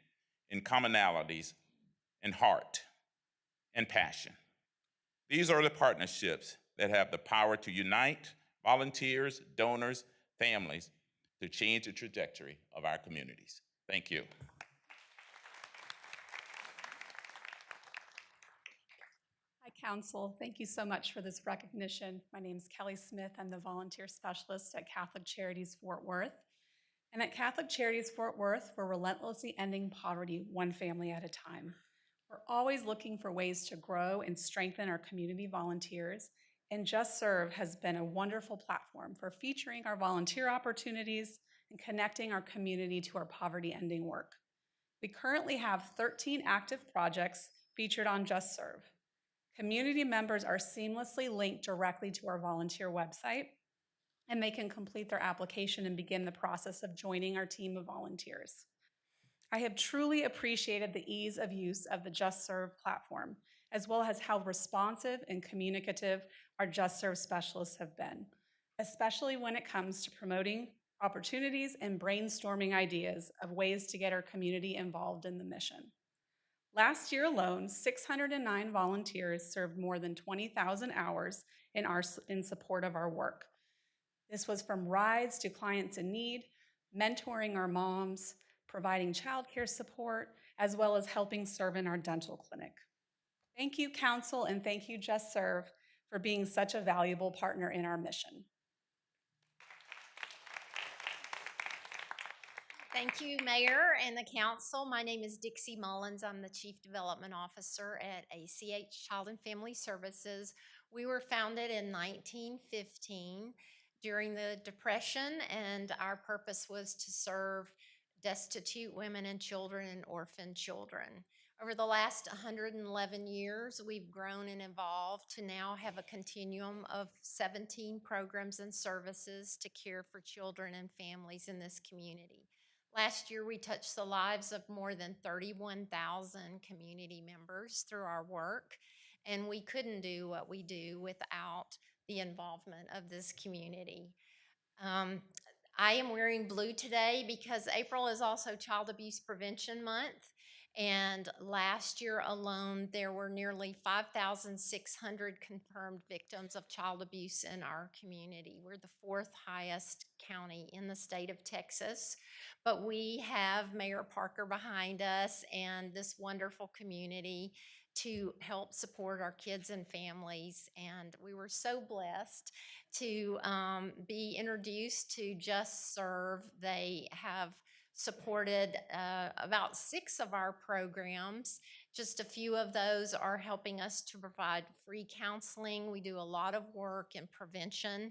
in commonalities and heart and passion. These are the partnerships that have the power to unite volunteers, donors, families to change the trajectory of our communities. Thank you. Hi, Council. Thank you so much for this recognition. My name is Kelly Smith. I'm the volunteer specialist at Catholic Charities Fort Worth. And at Catholic Charities Fort Worth, we're relentlessly ending poverty one family at a time. We're always looking for ways to grow and strengthen our community volunteers, and Just Serve has been a wonderful platform for featuring our volunteer opportunities and connecting our community to our poverty-ending work. We currently have 13 active projects featured on Just Serve. Community members are seamlessly linked directly to our volunteer website, and they can complete their application and begin the process of joining our team of volunteers. I have truly appreciated the ease of use of the Just Serve platform, as well as how responsive and communicative our Just Serve specialists have been, especially when it comes to promoting opportunities and brainstorming ideas of ways to get our community involved in the mission. Last year alone, 609 volunteers served more than 20,000 hours in support of our work. This was from rides to clients in need, mentoring our moms, providing childcare support, as well as helping serve in our dental clinic. Thank you, Council, and thank you, Just Serve, for being such a valuable partner in our mission. Thank you, Mayor and the Council. My name is Dixie Mullins. I'm the Chief Development Officer at ACH Child and Family Services. We were founded in 1915 during the Depression, and our purpose was to serve destitute women and children and orphan children. Over the last 111 years, we've grown and evolved to now have a continuum of 17 programs and services to care for children and families in this community. Last year, we touched the lives of more than 31,000 community members through our work, and we couldn't do what we do without the involvement of this community. I am wearing blue today because April is also Child Abuse Prevention Month, and last year alone, there were nearly 5,600 confirmed victims of child abuse in our community. We're the fourth highest county in the state of Texas, but we have Mayor Parker behind us and this wonderful community to help support our kids and families. And we were so blessed to be introduced to Just Serve. They have supported about 6 of our programs. Just a few of those are helping us to provide free counseling. We do a lot of work in prevention,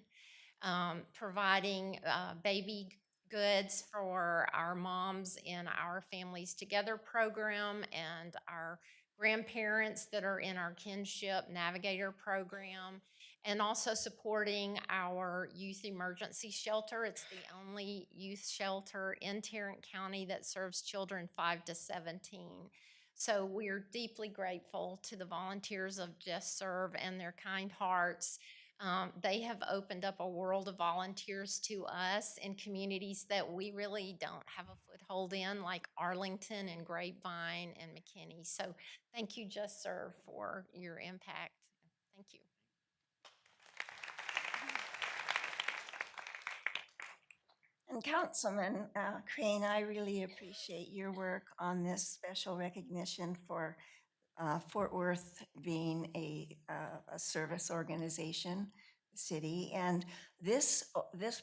providing baby goods for our moms in our Families Together program and our grandparents that are in our Kinship Navigator program, and also supporting our youth emergency shelter. It's the only youth shelter in Tarrant County that serves children 5 to 17. So we're deeply grateful to the volunteers of Just Serve and their kind hearts. They have opened up a world of volunteers to us in communities that we really don't have a foothold in, like Arlington and Grapevine and McKinney. So thank you, Just Serve, for your impact. Thank you. And Councilman Crane, I really appreciate your work on this special recognition for Fort Worth being a service organization city. And this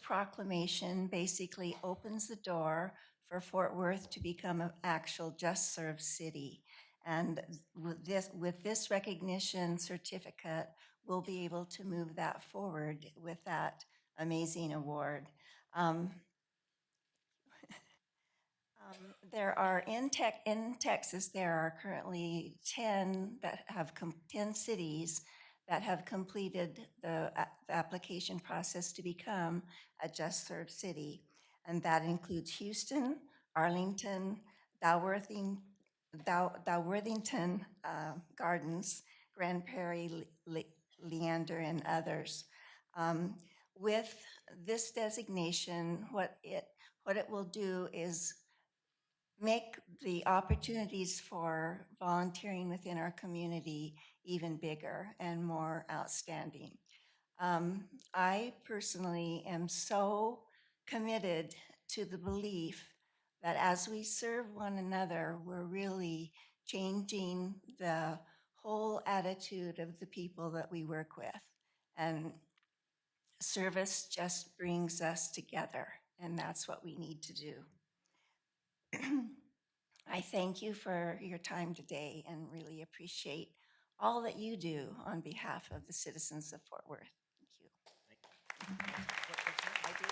proclamation basically opens the door for Fort Worth to become an actual Just Serve city. And with this recognition certificate, we'll be able to move that forward with that amazing award. There are in Texas, there are currently 10 cities that have completed the application process to become a Just Serve city. And that includes Houston, Arlington, Dalworthington Gardens, Grand Prairie, Leander, and others. With this designation, what it will do is make the opportunities for volunteering within our community even bigger and more outstanding. I personally am so committed to the belief that as we serve one another, we're really changing the whole attitude of the people that we work with. And service just brings us together, and that's what we need to do. I thank you for your time today and really appreciate all that you do on behalf of the citizens of Fort Worth. Thank you. I do.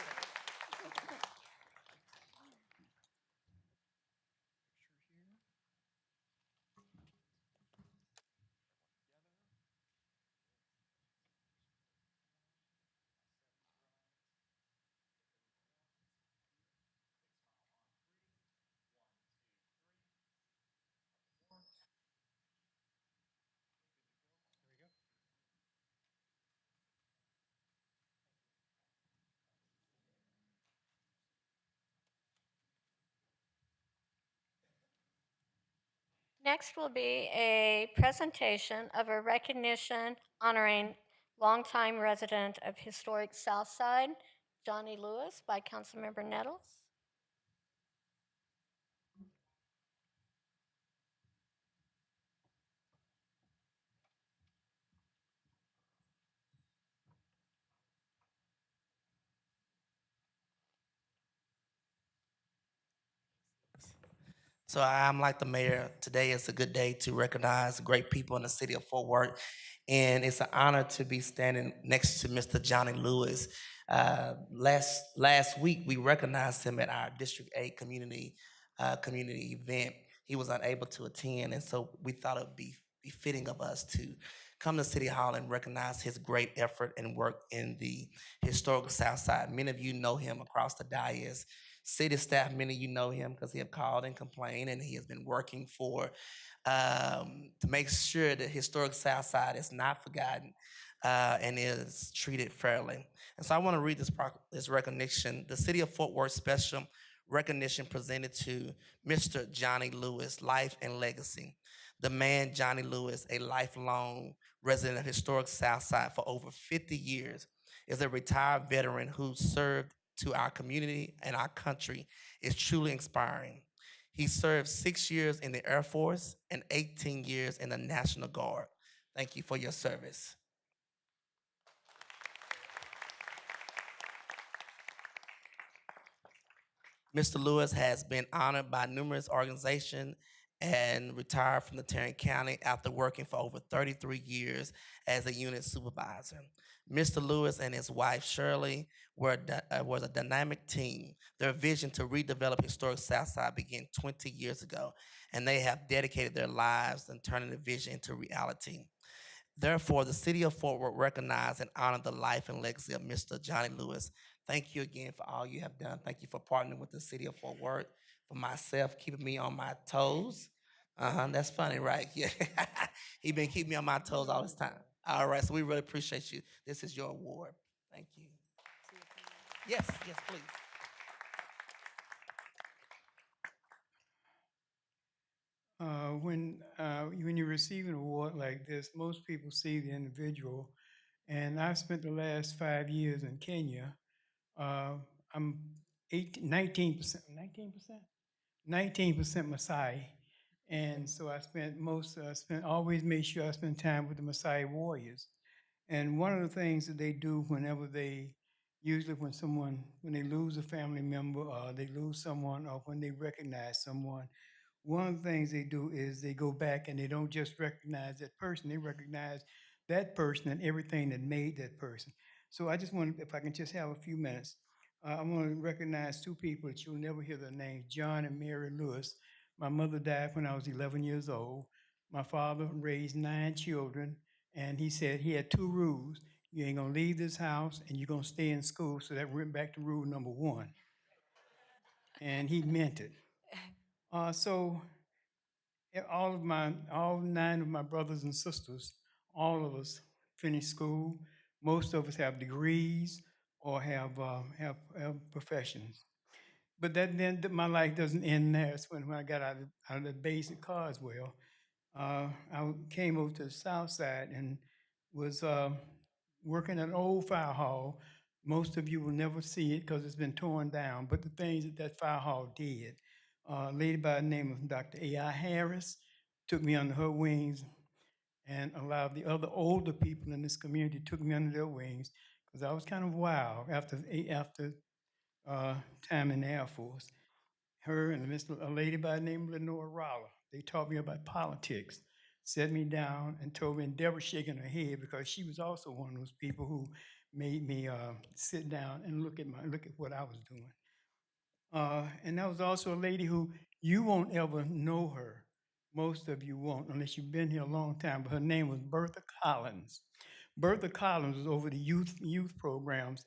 Next will be a presentation of a recognition honoring longtime resident of historic Southside, Johnny Lewis, by Councilmember Nettles. So I'm like the mayor. Today is a good day to recognize great people in the city of Fort Worth. And it's an honor to be standing next to Mr. Johnny Lewis. Last week, we recognized him at our District 8 community event. He was unable to attend, and so we thought it would be befitting of us to come to City Hall and recognize his great effort and work in the historical South Side. Many of you know him across the dais. City staff, many of you know him because he have called and complained, and he has been working to make sure that historic South Side is not forgotten and is treated fairly. And so I want to read this recognition. The City of Fort Worth special recognition presented to Mr. Johnny Lewis, life and legacy. The man, Johnny Lewis, a lifelong resident of historic South Side for over 50 years, is a retired veteran who served to our community and our country, is truly inspiring. He served 6 years in the Air Force and 18 years in the National Guard. Thank you for your service. Mr. Lewis has been honored by numerous organizations and retired from the Tarrant County after working for over 33 years as a unit supervisor. Mr. Lewis and his wife Shirley was a dynamic team. Their vision to redevelop historic Southside began 20 years ago, and they have dedicated their lives in turning the vision into reality. Therefore, the City of Fort Worth recognizes and honors the life and legacy of Mr. Johnny Lewis. Thank you again for all you have done. Thank you for partnering with the City of Fort Worth. For myself, keeping me on my toes. That's funny, right? Yeah. He been keeping me on my toes all this time. All right, so we really appreciate you. This is your award. Thank you. Yes, please. When you receive an award like this, most people see the individual. And I've spent the last 5 years in Kenya. I'm 19% Maasai. And so I always made sure I spent time with the Maasai warriors. And one of the things that they do whenever usually when they lose a family member or they lose someone or when they recognize someone, one of the things they do is they go back and they don't just recognize that person, they recognize that person and everything that made that person. So I just want, if I can just have a few minutes, I'm going to recognize two people that you'll never hear their names, John and Mary Lewis. My mother died when I was 11 years old. My father raised 9 children, and he said he had 2 rules. You ain't going to leave this house, and you're going to stay in school. So that went back to rule number 1. And he meant it. So all 9 of my brothers and sisters, all of us finished school. Most of us have degrees or have professions. But my life doesn't end there. It's when I got out of the basic Carswell. I came over to the south side and was working at an old fire hall. Most of you will never see it because it's been torn down, but the things that fire hall did. A lady by the name of Dr. A.I. Harris took me under her wings and allowed the other older people in this community took me under their wings because I was kind of wild after time in the Air Force. Her and a lady by the name of Lenore Roller, they taught me about politics, set me down and told me, and Deborah shaking her head because she was also one of those people who made me sit down and look at what I was doing. And that was also a lady who you won't ever know her. Most of you won't unless you've been here a long time, but her name was Bertha Collins. Bertha Collins was over the youth programs,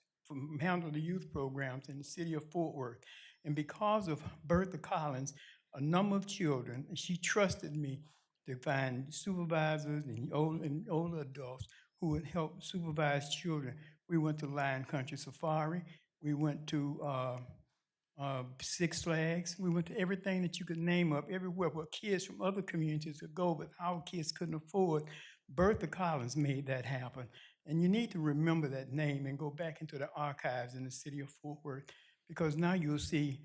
handled the youth programs in the city of Fort Worth. And because of Bertha Collins, a number of children, she trusted me to find supervisors and older adults who would help supervise children. We went to Lion Country Safari. We went to Six Flags. We went to everything that you could name up, everywhere where kids from other communities would go, but our kids couldn't afford. Bertha Collins made that happen. And you need to remember that name and go back into the archives in the city of Fort Worth, because now you'll see,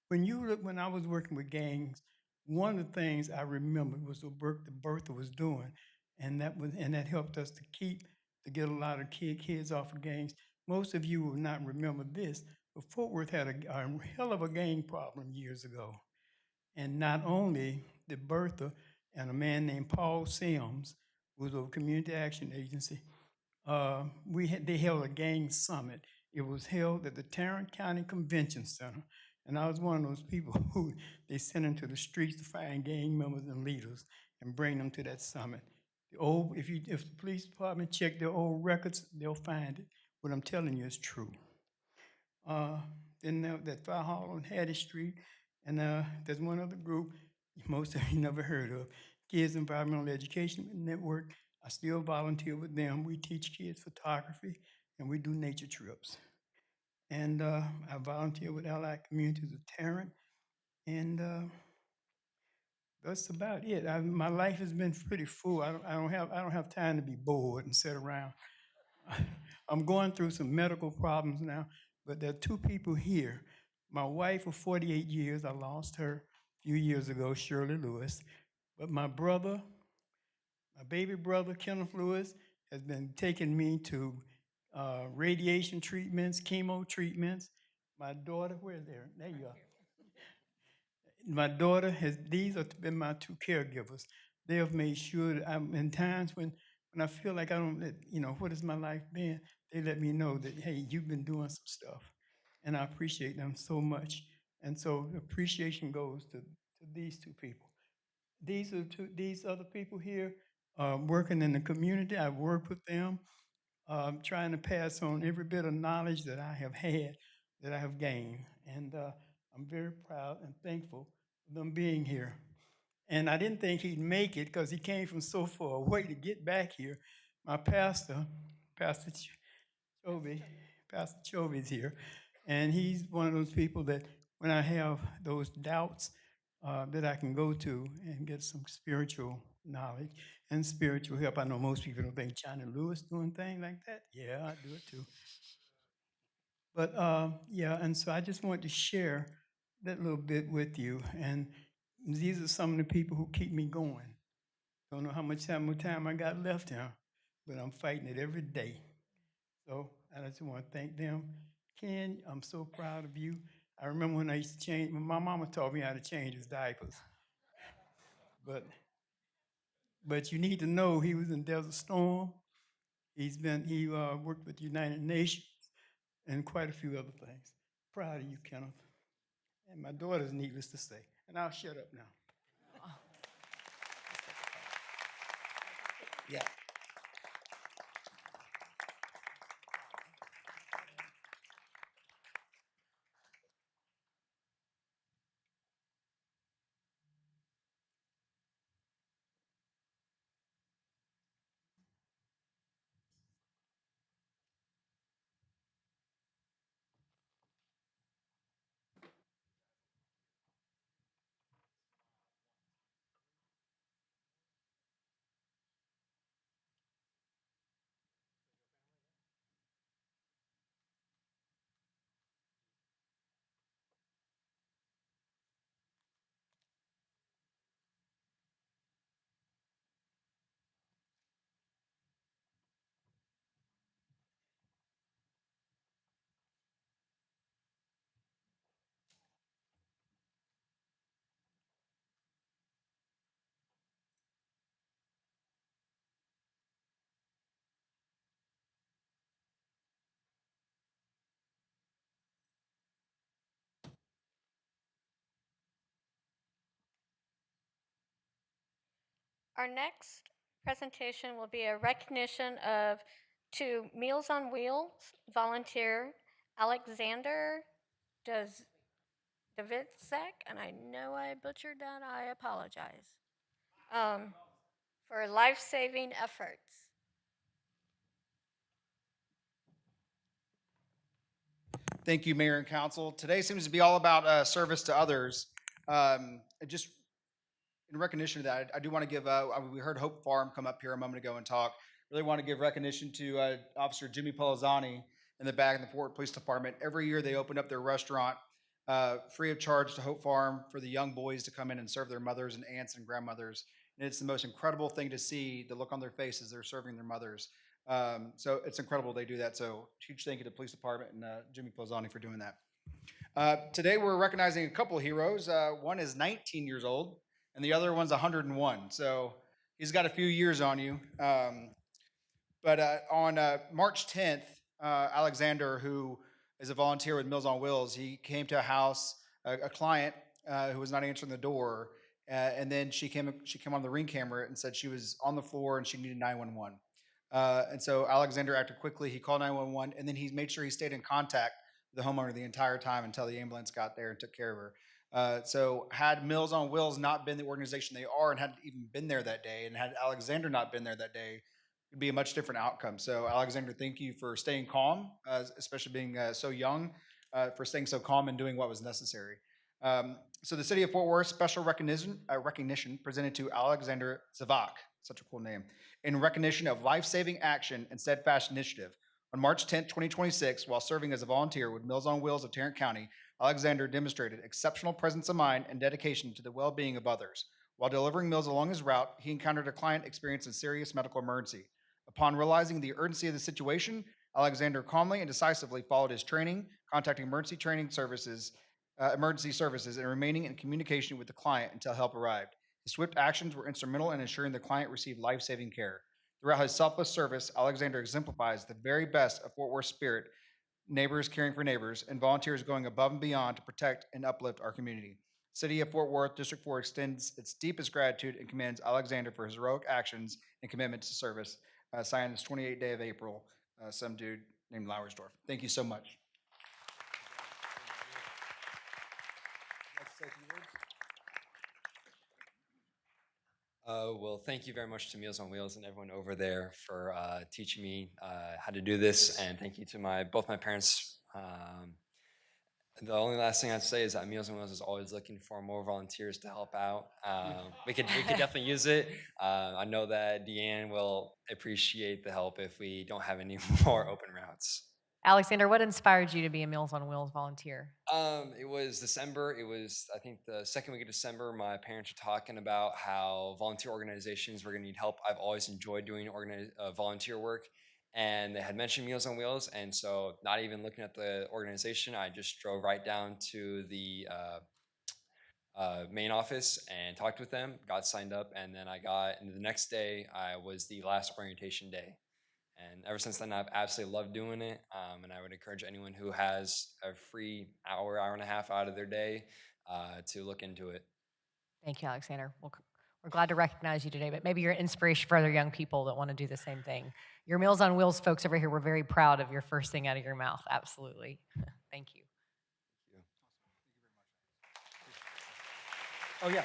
when I was working with gangs, one of the things I remembered was the work that Bertha was doing, and that helped us to get a lot of kids off of gangs. Most of you will not remember this, but Fort Worth had a hell of a gang problem years ago. And not only did Bertha and a man named Paul Sims, who was of Community Action Agency, they held a gang summit. It was held at the Tarrant County Convention Center. And I was one of those people who they sent into the streets to find gang members and leaders and bring them to that summit. If the police department check their old records, they'll find it. What I'm telling you is true. Then that fire hall on Hattie Street, and there's one other group most of you never heard of, Kids Environmental Education Network. I still volunteer with them. We teach kids photography, and we do nature trips. And I volunteer with Allied Communities of Tarrant, and that's about it. My life has been pretty full. I don't have time to be bored and sit around. I'm going through some medical problems now, but there are 2 people here. My wife of 48 years, I lost her a few years ago, Shirley Lewis. But my baby brother, Kenneth Lewis, has been taking me to radiation treatments, chemo treatments. My daughter, where's there? There you are. My daughter these have been my 2 caregivers. They have made sure that in times when I feel like I don't what has my life been, they let me know that, hey, you've been doing some stuff. And I appreciate them so much. And so appreciation goes to these 2 people. These other people here working in the community, I've worked with them, trying to pass on every bit of knowledge that I have had, that I have gained. And I'm very proud and thankful for them being here. And I didn't think he'd make it because he came from so far away to get back here. My pastor, Pastor Chovey's here. And he's one of those people that when I have those doubts, that I can go to and get some spiritual knowledge and spiritual help. I know most people don't think Johnny Lewis doing things like that. Yeah, I do it too. But yeah, and so I just wanted to share that little bit with you. And these are some of the people who keep me going. Don't know how much more time I got left here, but I'm fighting it every day. So I just want to thank them. Ken, I'm so proud of you. I remember when I used to change, my mama taught me how to change his diapers. But you need to know he was in Desert Storm. He worked with the United Nations and quite a few other things. Proud of you, Kenneth. And my daughter's needless to say. And I'll shut up now. Yeah. Our next presentation will be a recognition of to Meals on Wheels volunteer Alexander Davidsek, and I know I butchered that. I apologize. For life-saving efforts. Thank you, Mayor and Council. Today seems to be all about service to others. Just in recognition of that, I do want to give, we heard Hope Farm come up here a moment ago and talk. Really want to give recognition to Officer Jimmy Pelazani in the back of the Fort Worth Police Department. Every year they open up their restaurant free of charge to Hope Farm for the young boys to come in and serve their mothers and aunts and grandmothers. And it's the most incredible thing to see, the look on their faces they're serving their mothers. So it's incredible they do that. So huge thank you to the police department and Jimmy Pelazani for doing that. Today we're recognizing a couple of heroes. One is 19 years old and the other one's 101. So he's got a few years on you. But on March 10th, Alexander, who is a volunteer with Meals on Wheels, he came to a house, a client who was not answering the door, and then she came on the Ring camera and said she was on the floor and she needed 911. And so Alexander acted quickly. He called 911, and then he made sure he stayed in contact with the homeowner the entire time until the ambulance got there and took care of her. So had Meals on Wheels not been the organization they are and hadn't even been there that day, and had Alexander not been there that day, it'd be a much different outcome. So Alexander, thank you for staying calm, especially being so young, for staying so calm and doing what was necessary. So the City of Fort Worth special recognition presented to Alexander Zavak, such a cool name, in recognition of life-saving action and steadfast initiative. On March 10, 2026, while serving as a volunteer with Meals on Wheels of Tarrant County, Alexander demonstrated exceptional presence of mind and dedication to the well-being of others. While delivering meals along his route, he encountered a client experiencing a serious medical emergency. Upon realizing the urgency of the situation, Alexander calmly and decisively followed his training, contacting emergency services, and remaining in communication with the client until help arrived. His swift actions were instrumental in ensuring the client received life-saving care. Throughout his selfless service, Alexander exemplifies the very best of Fort Worth spirit, neighbors caring for neighbors, and volunteers going above and beyond to protect and uplift our community. City of Fort Worth, District 4 extends its deepest gratitude and commends Alexander for his heroic actions and commitment to service. Signed this 28th day of April, some dude named Lauersdorf. Thank you so much. Well, thank you very much to Meals on Wheels and everyone over there for teaching me how to do this, and thank you to both my parents. The only last thing I'd say is that Meals on Wheels is always looking for more volunteers to help out. We could definitely use it. I know that Deanne will appreciate the help if we don't have any more open routes. Alexander, what inspired you to be a Meals on Wheels volunteer? It was December. It was, I think, the second week of December. My parents were talking about how volunteer organizations were going to need help. I've always enjoyed doing volunteer work, and they had mentioned Meals on Wheels. And so, not even looking at the organization, I just drove right down to the main office and talked with them, got signed up, and then and the next day, I was the last orientation day. And ever since then, I've absolutely loved doing it. And I would encourage anyone who has a free hour and a half out of their day to look into it. Thank you, Alexander. Well, we're glad to recognize you today, but maybe you're an inspiration for other young people that want to do the same thing. Your Meals on Wheels folks over here were very proud of your first thing out of your mouth. Absolutely. Thank you. Oh, yeah.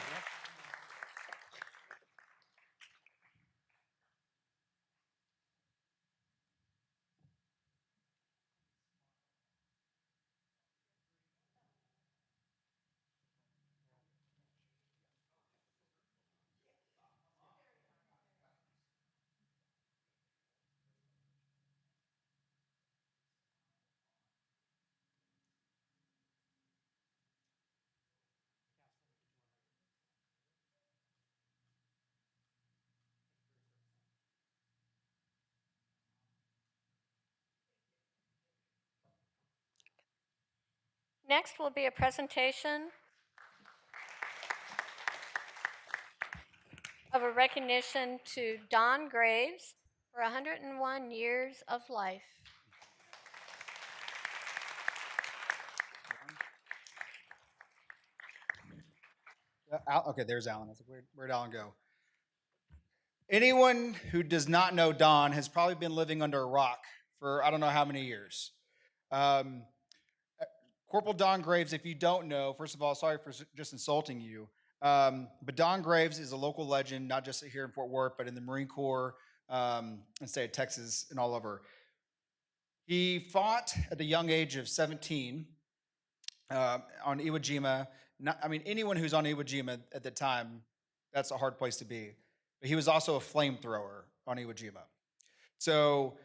Next will be a presentation of a recognition to Don Graves for 101 years of life. Okay, there's Alan. I was like, where'd Alan go? Anyone who does not know Don has probably been living under a rock for I don't know how many years. Um, Corporal Don Graves, if you don't know, first of all, sorry for just insulting you. But Don Graves is a local legend, not just here in Fort Worth, but in the Marine Corps and state of Texas and all over. He fought at the young age of 17 on Iwo Jima. Anyone who's on Iwo Jima at the time, that's a hard place to be. But he was also a flamethrower on Iwo Jima. So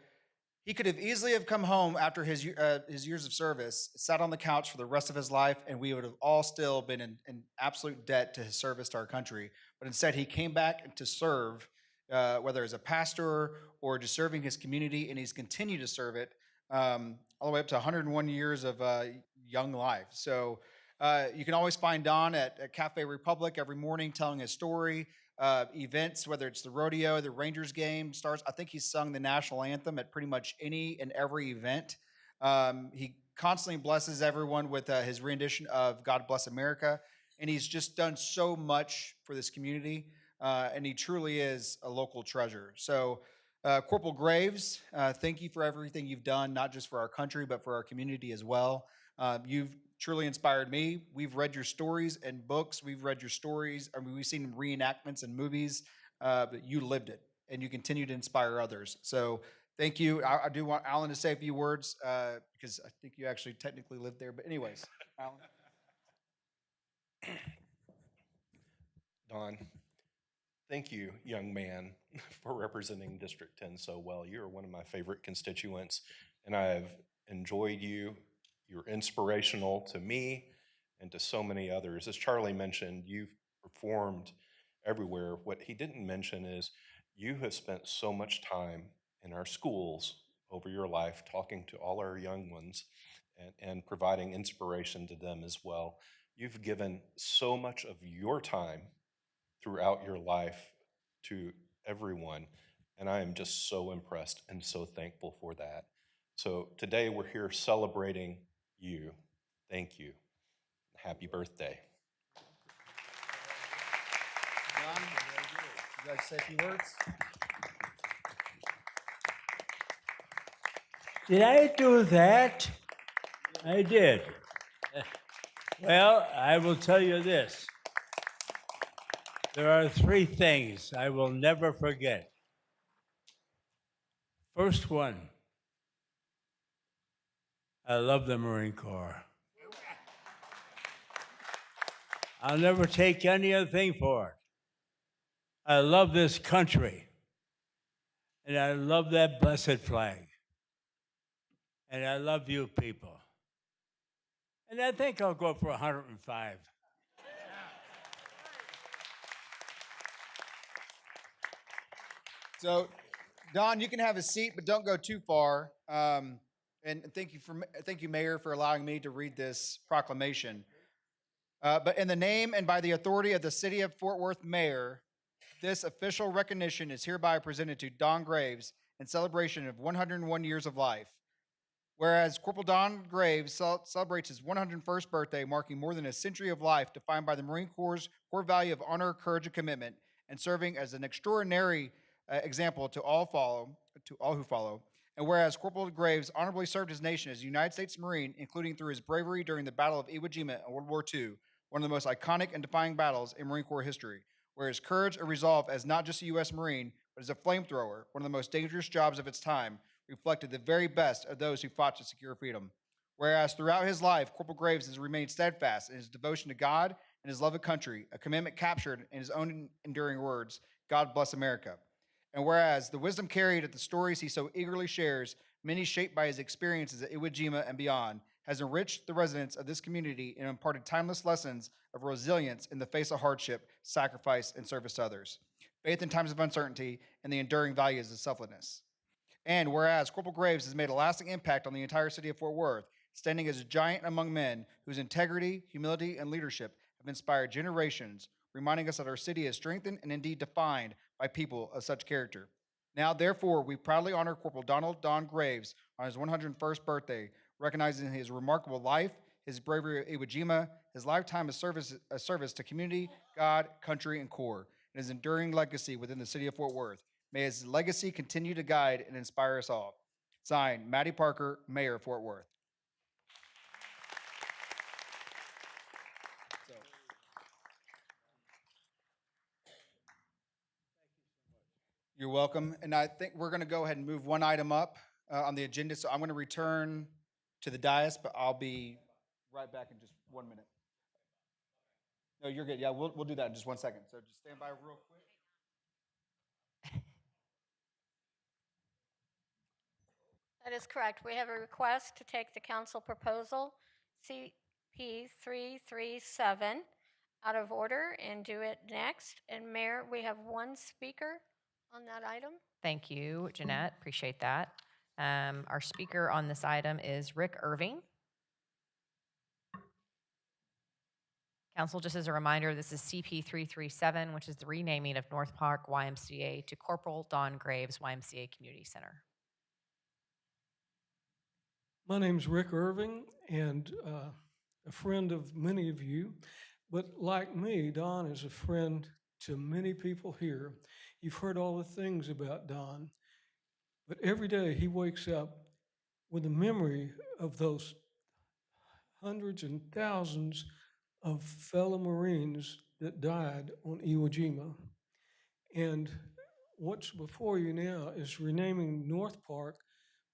he could have easily have come home after his years of service, sat on the couch for the rest of his life, and we would have all still been in absolute debt to his service to our country. But instead, he came back to serve, whether as a pastor or just serving his community, and he's continued to serve it all the way up to 101 years of young life. So you can always find Don at Cafe Republic every morning telling his story. Events, whether it's the rodeo, the Rangers game, stars. I think he's sung the national anthem at pretty much any and every event. He constantly blesses everyone with his rendition of God Bless America. And he's just done so much for this community. And he truly is a local treasure. So, Corporal Graves, thank you for everything you've done, not just for our country, but for our community as well. You've truly inspired me. We've read your stories and books. We've read your stories. We've seen reenactments and movies, but you lived it, and you continue to inspire others. So thank you. I do want Alan to say a few words because I think you actually technically lived there. But anyways, Alan. Don, thank you, young man, for representing District 10 so well. You're one of my favorite constituents, and I have enjoyed you. You're inspirational to me and to so many others. As Charlie mentioned, you've performed everywhere. What he didn't mention is you have spent so much time in our schools over your life talking to all our young ones and providing inspiration to them as well. You've given so much of your time throughout your life to everyone, and I am just so impressed and so thankful for that. So today we're here celebrating you. Thank you. Happy birthday. John, would you like to say a few words? Did I do that? I did. Well, I will tell you this. There are 3 things I will never forget. First one, I love the Marine Corps. I'll never take any other thing for it. I love this country. And I love that blessed flag. And I love you people. And I think I'll go for 105. So, Don, you can have a seat, but don't go too far. And thank you, Mayor, for allowing me to read this proclamation. But in the name and by the authority of the City of Fort Worth Mayor, this official recognition is hereby presented to Don Graves in celebration of 101 years of life. Whereas Corporal Don Graves celebrates his 101st birthday, marking more than a century of life defined by the Marine Corps' core value of honor, courage, and commitment, and serving as an extraordinary example to all who follow. And whereas Corporal Graves honorably served his nation as a United States Marine, including through his bravery during the Battle of Iwo Jima in World War II, one of the most iconic and defining battles in Marine Corps history, where his courage and resolve as not just a U.S. Marine, but as a flamethrower, one of the most dangerous jobs of its time, reflected the very best of those who fought to secure freedom. Whereas throughout his life, Corporal Graves has remained steadfast in his devotion to God and his love of country, a commitment captured in his own enduring words, God bless America. And whereas the wisdom carried at the stories he so eagerly shares, many shaped by his experiences at Iwo Jima and beyond, has enriched the residents of this community and imparted timeless lessons of resilience in the face of hardship, sacrifice, and service to others, faith in times of uncertainty, and the enduring values of selflessness. And whereas Corporal Graves has made a lasting impact on the entire city of Fort Worth, standing as a giant among men whose integrity, humility, and leadership have inspired generations, reminding us that our city is strengthened and indeed defined by people of such character. Now, therefore, we proudly honor Corporal Donald Don Graves on his 101st birthday, recognizing his remarkable life, his bravery at Iwo Jima, his lifetime of service to community, God, country, and Corps, and and his enduring legacy within the city of Fort Worth. May his legacy continue to guide and inspire us all. Signed, Matty Parker, Mayor of Fort Worth. So, you're welcome. And I think we're going to go ahead and move one item up on the agenda. So I'm going to return to the dais, but I'll be right back in just 1 minute. No, you're good. Yeah, we'll do that in just 1 second. So just stand by real quick. That is correct. We have a request to take the council proposal CP 337 out of order and do it next. And Mayor, we have one speaker on that item. Thank you, Jeanette. Appreciate that. Our speaker on this item is Rick Irving. Council, just as a reminder, this is CP 337, which is the renaming of North Park YMCA to Corporal Don Graves YMCA Community Center. My name's Rick Irving, and a friend of many of you. But like me, Don is a friend to many people here. You've heard all the things about Don, but every day he wakes up with a memory of those hundreds and thousands of fellow Marines that died on Iwo Jima. And what's before you now is renaming North Park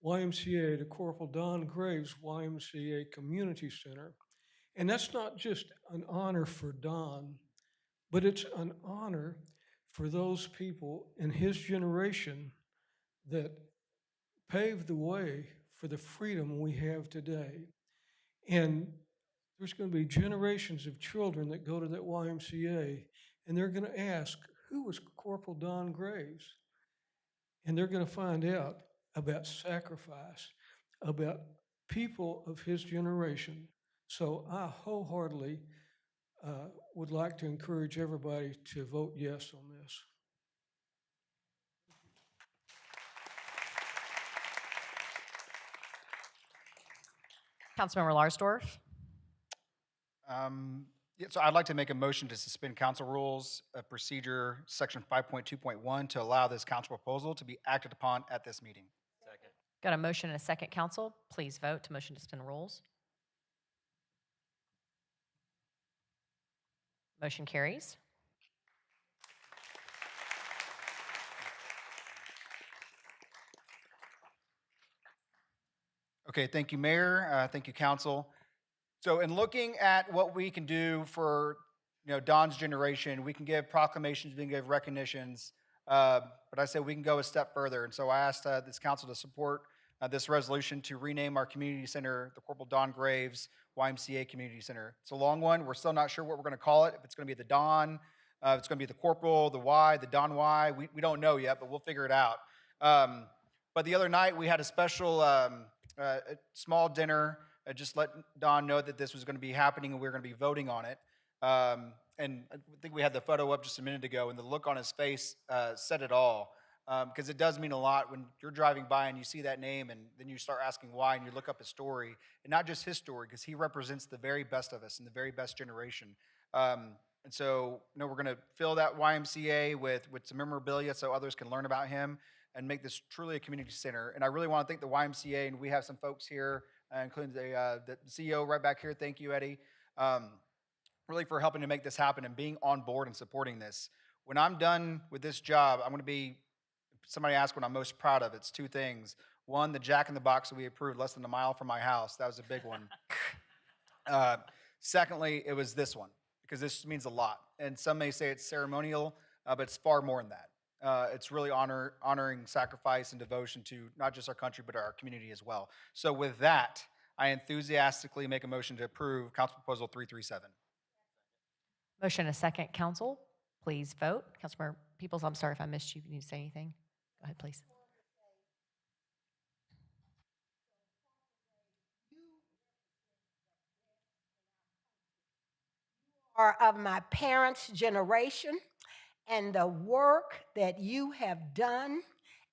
YMCA to Corporal Don Graves YMCA Community Center. And that's not just an honor for Don, but it's an honor for those people in his generation that paved the way for the freedom we have today. And there's going to be generations of children that go to that YMCA, and they're going to ask, who was Corporal Don Graves? And they're going to find out about sacrifice, about people of his generation. So I wholeheartedly would like to encourage everybody to vote yes on this. Councilmember Larsdorf. Yeah, so I'd like to make a motion to suspend council rules of procedure section 5.2.1 to allow this council proposal to be acted upon at this meeting. Second. Got a motion and a second, Council. Please vote to motion to suspend rules. Motion carries. Okay, thank you, Mayor. Thank you, Council. So in looking at what we can do for Don's generation, we can give proclamations, we can give recognitions, but I said we can go a step further. And so I asked this council to support this resolution to rename our community center the Corporal Don Graves YMCA Community Center. It's a long one. We're still not sure what we're going to call it. If it's going to be the Don, if it's going to be the Corporal, the Y, the Don Y. We don't know yet, but we'll figure it out. But the other night we had a special a small dinner. Just let Don know that this was going to be happening and we were going to be voting on it. And I think we had the photo up just a minute ago, and the look on his face said it all. Because it does mean a lot when you're driving by and you see that name, and then you start asking why, and you look up his story, and not just his story, because he represents the very best of us and the very best generation. And so, we're going to fill that YMCA with some memorabilia so others can learn about him and make this truly a community center. And I really want to thank the YMCA, and we have some folks here, including the CEO right back here. Thank you, Eddie, really for helping to make this happen and being on board and supporting this. When I'm done with this job, I'm going to be, somebody asked what I'm most proud of. It's two things. One, the Jack in the Box that we approved less than a mile from my house. That was a big one. Secondly, it was this one, because this means a lot. And some may say it's ceremonial, but it's far more than that. It's really honoring sacrifice and devotion to not just our country, but our community as well. So with that, I enthusiastically make a motion to approve Council Proposal 337. Motion and a second, Council. Please vote. Councilmember Peoples, I'm sorry if I missed you. If you need to say anything, go ahead, please. Are of my parents' generation, and the work that you have done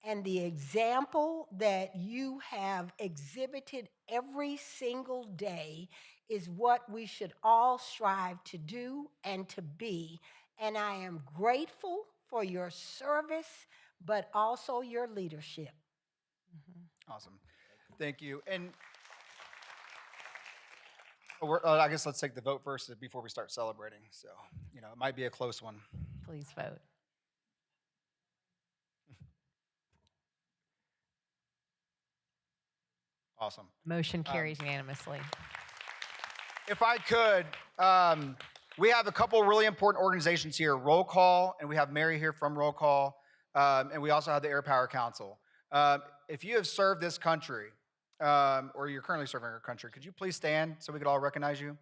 and the example that you have exhibited every single day is what we should all strive to do and to be. and I am grateful for your service, but also your leadership. Awesome. Thank you. And I guess let's take the vote first before we start celebrating. So, it might be a close one. Please vote. Awesome. Motion carries unanimously. If I could, we have a couple really important organizations here, Roll Call, and we have Mary here from Roll Call, and we also have the Air Power Council. If you have served this country, or you're currently serving our country, could you please stand so we could all recognize you?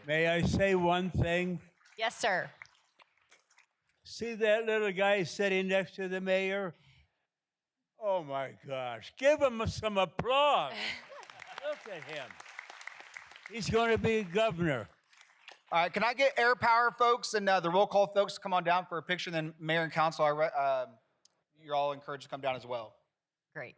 May I say one thing? Yes, sir. See that little guy sitting next to the mayor? Oh my gosh, give him some applause. Look at him. He's going to be governor. All right, can I get Air Power folks and the Roll Call folks to come on down for a picture, then Mayor and Council, you're all encouraged to come down as well. Great.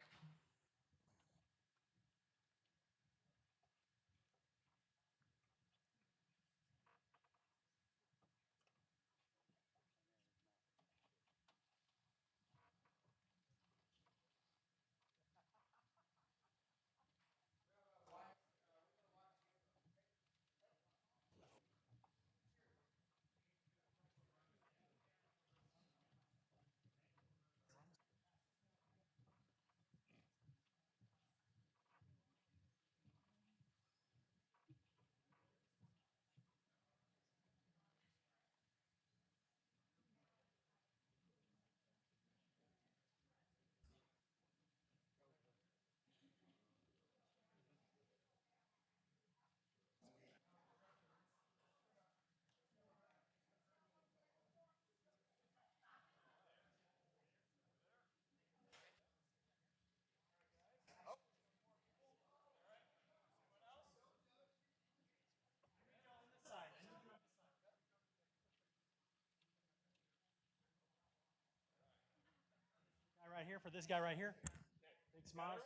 Right here for this guy right here. Big smiles.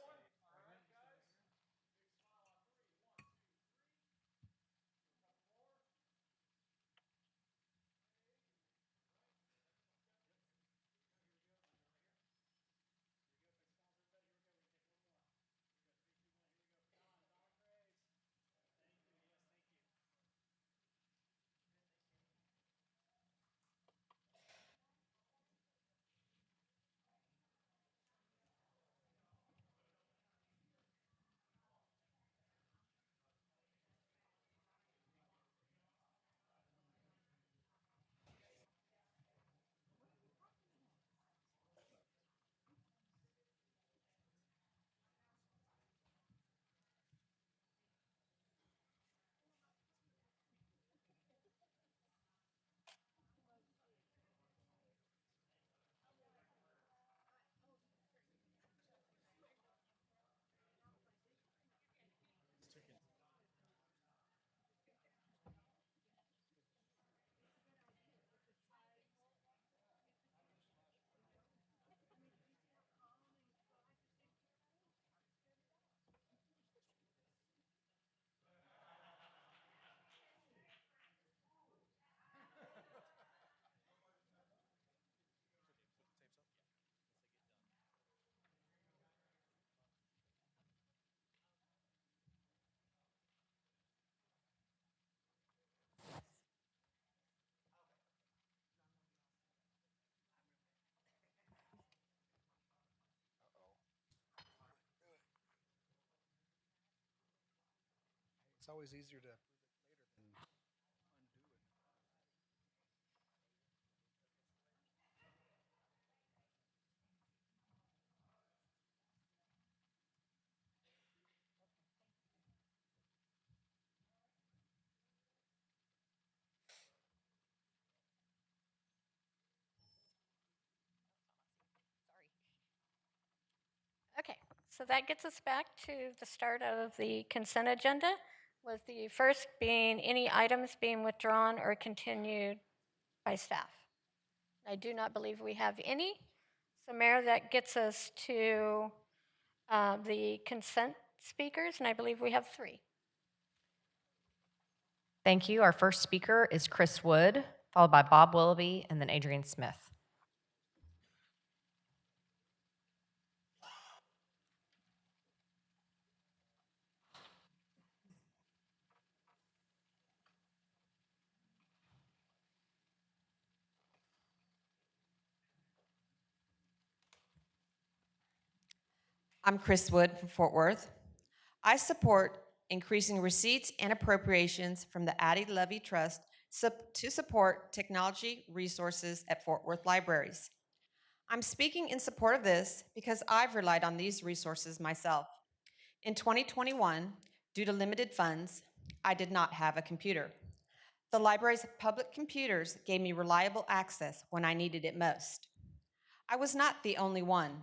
It's always easier to prove it later than undo it. Okay, so that gets us back to the start of the consent agenda, with the first being any items being withdrawn or continued by staff. I do not believe we have any. So Mayor, that gets us to the consent speakers, and I believe we have 3. Thank you. Our first speaker is Chris Wood, followed by Bob Willoughby, and then Adrian Smith. I'm Chris Wood from Fort Worth. I support increasing receipts and appropriations from the Addie Levy Trust to support technology resources at Fort Worth libraries. I'm speaking in support of this because I've relied on these resources myself. In 2021, due to limited funds, I did not have a computer. The library's public computers gave me reliable access when I needed it most. I was not the only one.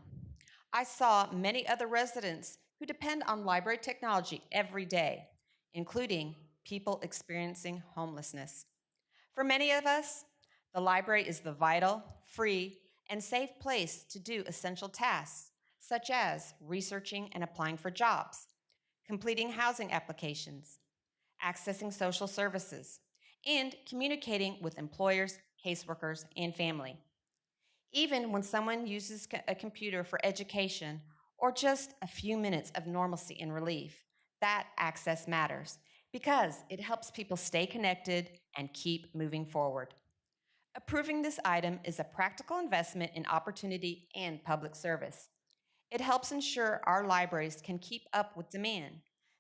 I saw many other residents who depend on library technology every day, including people experiencing homelessness. For many of us, the library is the vital, free, and safe place to do essential tasks, such as researching and applying for jobs, completing housing applications, accessing social services, and communicating with employers, caseworkers, and family. Even when someone uses a computer for education or just a few minutes of normalcy and relief, that access matters because it helps people stay connected and keep moving forward. Approving this item is a practical investment in opportunity and public service. It helps ensure our libraries can keep up with demand,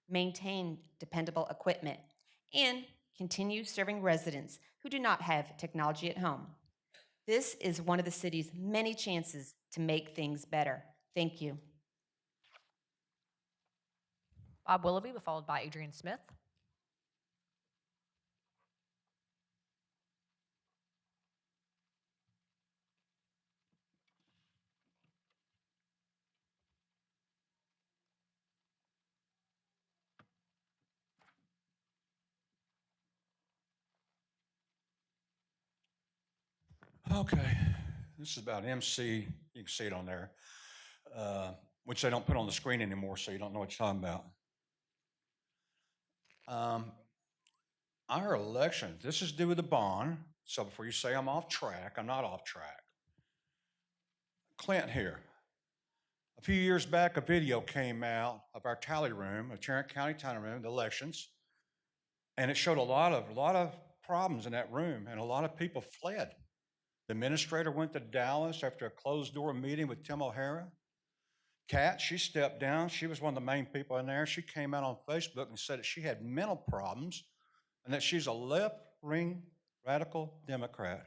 maintain dependable equipment, and continue serving residents who do not have technology at home. This is one of the city's many chances to make things better. Thank you. Bob Willoughby, followed by Adrian Smith. Okay, this is about MC. You can see it on there, which they don't put on the screen anymore, so you don't know what you're talking about. Our election, this is due with the bond. So before you say I'm off track, I'm not off track. Clint here. A few years back, a video came out of our tally room, a Tarrant County tally room, the elections, and it showed a lot of problems in that room, and a lot of people fled. The administrator went to Dallas after a closed-door meeting with Tim O'Hara. Kat, she stepped down. She was one of the main people in there. She came out on Facebook and said that she had mental problems and that she's a left-wing radical Democrat.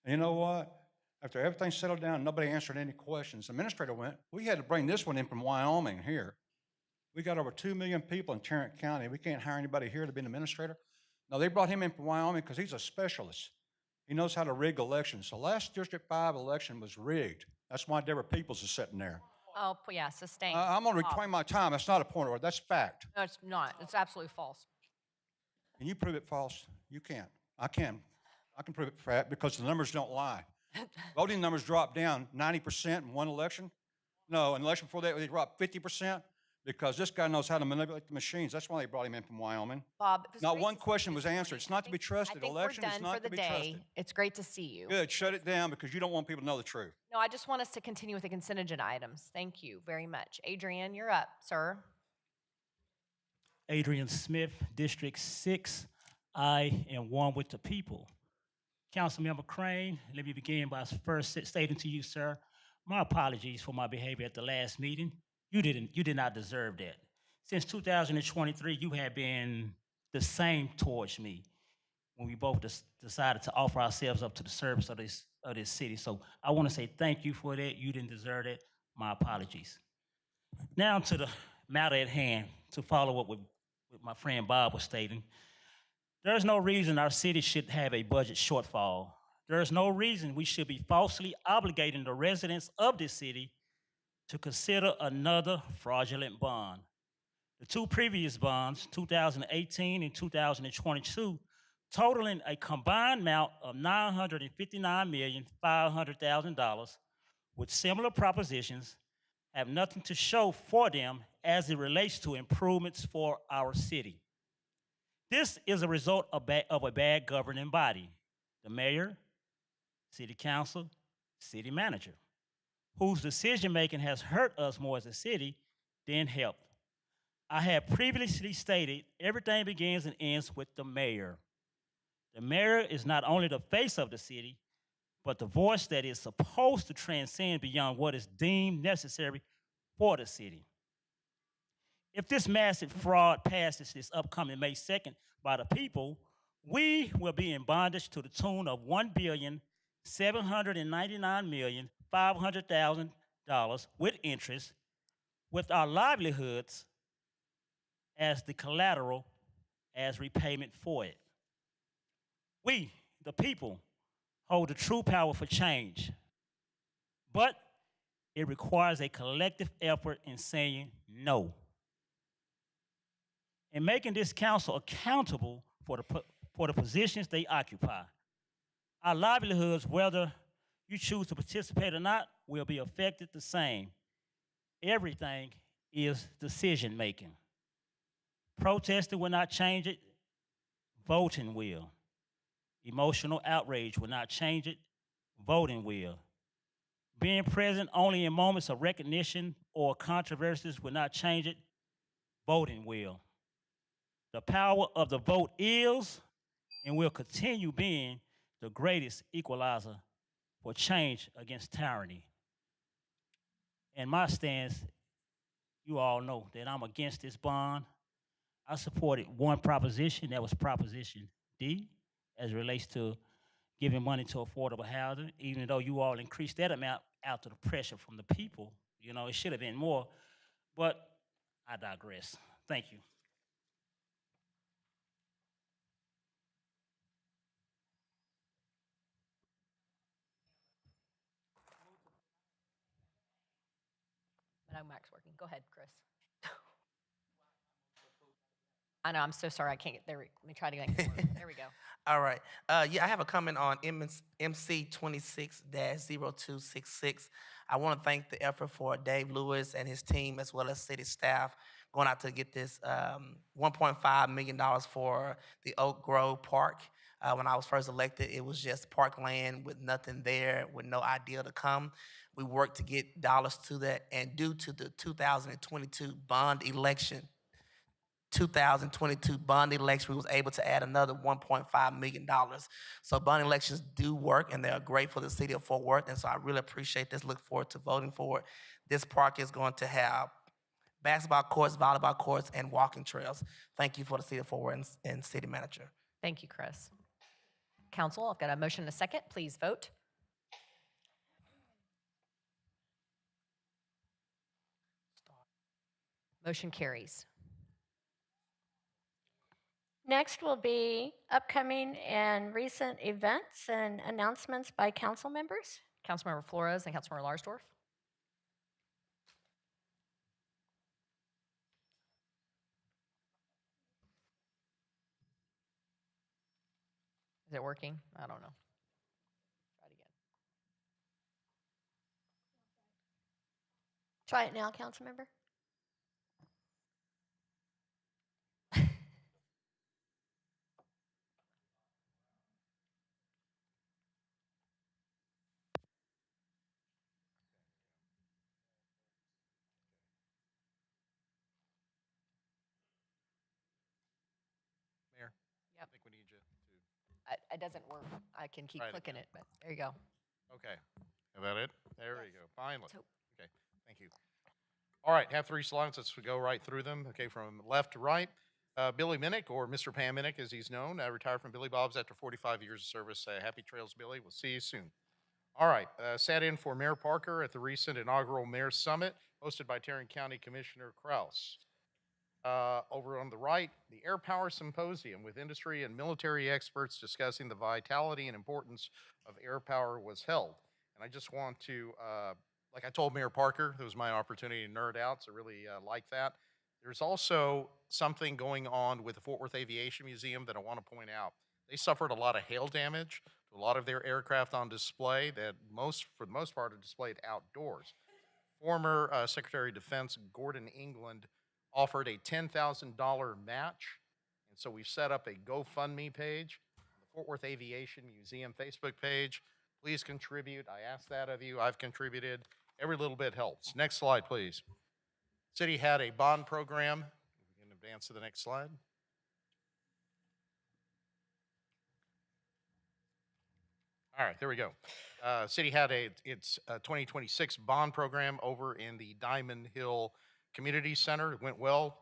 And you know what? After everything settled down, nobody answered any questions. The administrator went, we had to bring this one in from Wyoming here. We got over 2 million people in Tarrant County. We can't hire anybody here to be an administrator. No, they brought him in from Wyoming because he's a specialist. He knows how to rig elections. The last District 5 election was rigged. That's why Deborah Peoples is sitting there. Oh, yeah, sustained. I'm going to reclaim my time. That's not a point of order. That's fact. No, it's not. It's absolutely false. Can you prove it false? You can't. I can. I can prove it fact because the numbers don't lie. Voting numbers dropped down 90% in one election. No, an election before that, they dropped 50% because this guy knows how to manipulate the machines. That's why they brought him in from Wyoming. Bob, not one question was answered. It's not to be trusted. I think Election we're is done not for the to be day. trusted. It's great to see you. Good. Shut it down because you don't want people to know the truth. No, I just want us to continue with the consent agenda items. Thank you very much. Adrian, you're up, sir. Adrian Smith, District 6. I am one with the people. Councilmember Crane, let me begin by first stating to you, sir, my apologies for my behavior at the last meeting. You did not deserve that. Since 2023, you have been the same towards me when we both decided to offer ourselves up to the service of this city. So I want to say thank you for that. You didn't deserve it. My apologies. Now to the matter at hand, to follow up with my friend Bob was stating. There's no reason our city should have a budget shortfall. There's no reason we should be falsely obligating the residents of this city to consider another fraudulent bond. The two previous bonds, 2018 and 2022, totaling a combined amount of $959,500,000 with similar propositions, have nothing to show for them as it relates to improvements for our city. This is a result of a bad governing body, the mayor, city council, city manager, whose decision-making has hurt us more as a city than helped. I have previously stated everything begins and ends with the mayor. The mayor is not only the face of the city, but the voice that is supposed to transcend beyond what is deemed necessary for the city. If this massive fraud passes this upcoming May 2nd by the people, we will be in bondage to the tune of $1,799,500,000 with interest, with our livelihoods as the collateral as repayment for it. We, the people, hold the true power for change, but it requires a collective effort in saying no. In making this council accountable for the positions they occupy. Our livelihoods, whether you choose to participate or not, will be affected the same. Everything is decision making. Protesting will not change it, voting will. Emotional outrage will not change it, voting will. Being present only in moments of recognition or controversies will not change it, voting will. The power of the vote is and will continue being the greatest equalizer for change against tyranny. And my stance, you all know that I'm against this bond. I supported one proposition, that was Proposition D, as it relates to giving money to affordable housing, even though you all increased that amount out of the pressure from the people. You know, it should have been more, but I digress. Thank you. I know Mac's working. Go ahead, Chris. I know, I'm so sorry, I can't get there. Let me try to get there we go. All right. Yeah, I have a comment on MC 26-0266. I want to thank the effort for Dave Lewis and his team, as well as city staff, going out to get this $1.5 million for the Oak Grove Park. When I was first elected, it was just parkland with nothing there, with no idea to come. We worked to get dollars to that, and due to the 2022 bond election, we was able to add another $1.5 million. So bond elections do work, and they're great for the city of Fort Worth, and so I really appreciate this. Look forward to voting for it. This park is going to have basketball courts, volleyball courts, and walking trails. Thank you for the city of Fort Worth and city manager. Thank you, Chris. Council, I've got a motion and a second. Please vote. Motion carries. Next will be upcoming and recent events and announcements by council members. Councilmember Flores and Councilmember Larsdorf. Is it working? I don't know. Try it again. Try it now, council member. Mayor? Yep. I think we need you to. It doesn't work. I can keep Try it clicking again. it, but there you go. Okay. Is that it? There we Yes. go. Finally. So- Okay. Thank you. All right. Have 3 slides. Let's go right through them. Okay. From left to right. Billy Minnick, or Mr. Pam Minnick as he's known, retired from Billy Bob's after 45 years of service. Happy trails, Billy. We'll see you soon. All right. Sat in for Mayor Parker at the recent inaugural Mayor Summit hosted by Tarrant County Commissioner Kraus. Over on the right, the Air Power Symposium with industry and military experts discussing the vitality and importance of air power was held. And I just want to, like I told Mayor Parker, it was my opportunity to nerd out, so I really like that. There's also something going on with the Fort Worth Aviation Museum that I want to point out. They suffered a lot of hail damage to a lot of their aircraft on display that for the most part are displayed outdoors. former Secretary of Defense Gordon England offered a $10,000 match. And so we've set up a GoFundMe page on the Fort Worth Aviation Museum Facebook page. Please contribute. I ask that of you. I've contributed. Every little bit helps. Next slide, please. City had a bond program. We can advance to the next slide. All right, there we go. City had its 2026 bond program over in the Diamond Hill Community Center. It went well.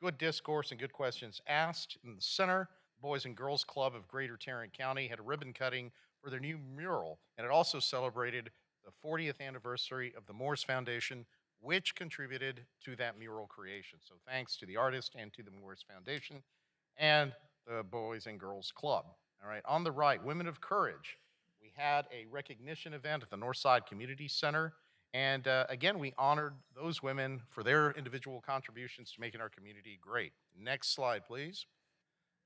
Good discourse and good questions asked. In the center, Boys and Girls Club of Greater Tarrant County had a ribbon cutting for their new mural, and it also celebrated the 40th anniversary of the Moores Foundation, which contributed to that mural creation. So thanks to the artist and to the Moores Foundation and the Boys and Girls Club. All right, on the right, Women of Courage. We had a recognition event at the Northside Community Center. And again, we honored those women for their individual contributions to making our community great. Next slide, please.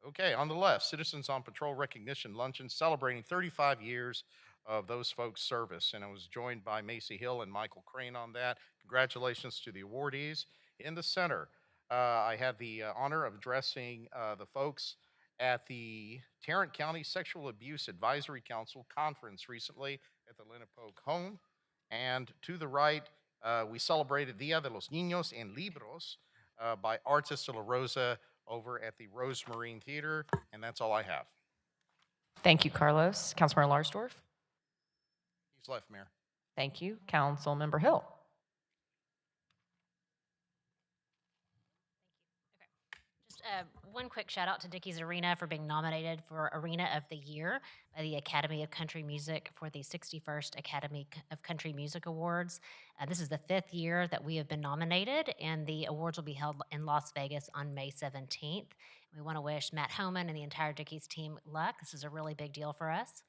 Okay, on the left, Citizens on Patrol Recognition Luncheon celebrating 35 years of those folks' service. And I was joined by Macy Hill and Michael Crane on that. Congratulations to the awardees. In the center, I had the honor of addressing the folks at the Tarrant County Sexual Abuse Advisory Council conference recently at the Lenapoke home. And to the right, we celebrated Dia de los Niños en Libros by Artis de la Rosa over at the Rose Marine Theater. And that's all I have. Thank you, Carlos. Councilmember Larsdorf. He's left, Mayor. Thank you, Councilmember Hill. Just one quick shout out to Dickies Arena for being nominated for Arena of the Year by the Academy of Country Music for the 61st Academy of Country Music Awards. This is the 5th year that we have been nominated, and the awards will be held in Las Vegas on May 17th. We want to wish Matt Homan and the entire Dickies team luck. This is a really big deal for us.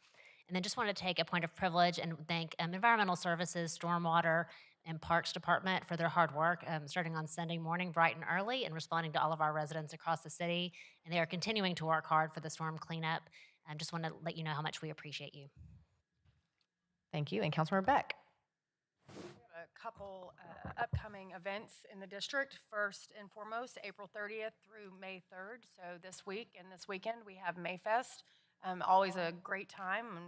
And then just want to take a point of privilege and thank Environmental Services, Stormwater, and Parks Department for their hard work, starting on Sunday morning bright and early and responding to all of our residents across the city. And they are continuing to work hard for the storm cleanup. I just want to let you know how much we appreciate you. Thank you. And Councilmember Beck. A couple upcoming events in the district. First and foremost, April 30th through May 3rd. So this week and this weekend, we have Mayfest. Always a great time, and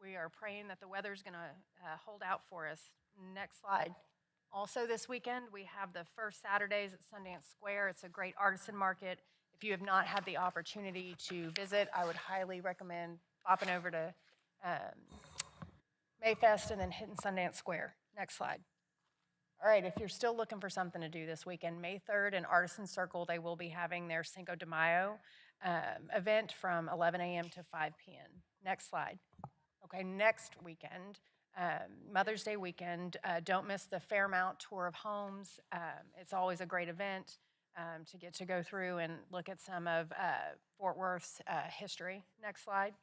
we are praying that the weather's going to hold out for us. Next slide. Also this weekend, we have the first Saturdays at Sundance Square. It's a great artisan market. If you have not had the opportunity to visit, I would highly recommend popping over to Mayfest and then hitting Sundance Square. Next slide. All right, if you're still looking for something to do this weekend, May 3rd in Artisan Circle, they will be having their Cinco de Mayo event from 11 a.m. to 5 p.m. Next slide. Okay, next weekend, Mother's Day weekend, don't miss the Fairmount Tour of Homes. It's always a great event to get to go through and look at some of Fort Worth's history. Next slide.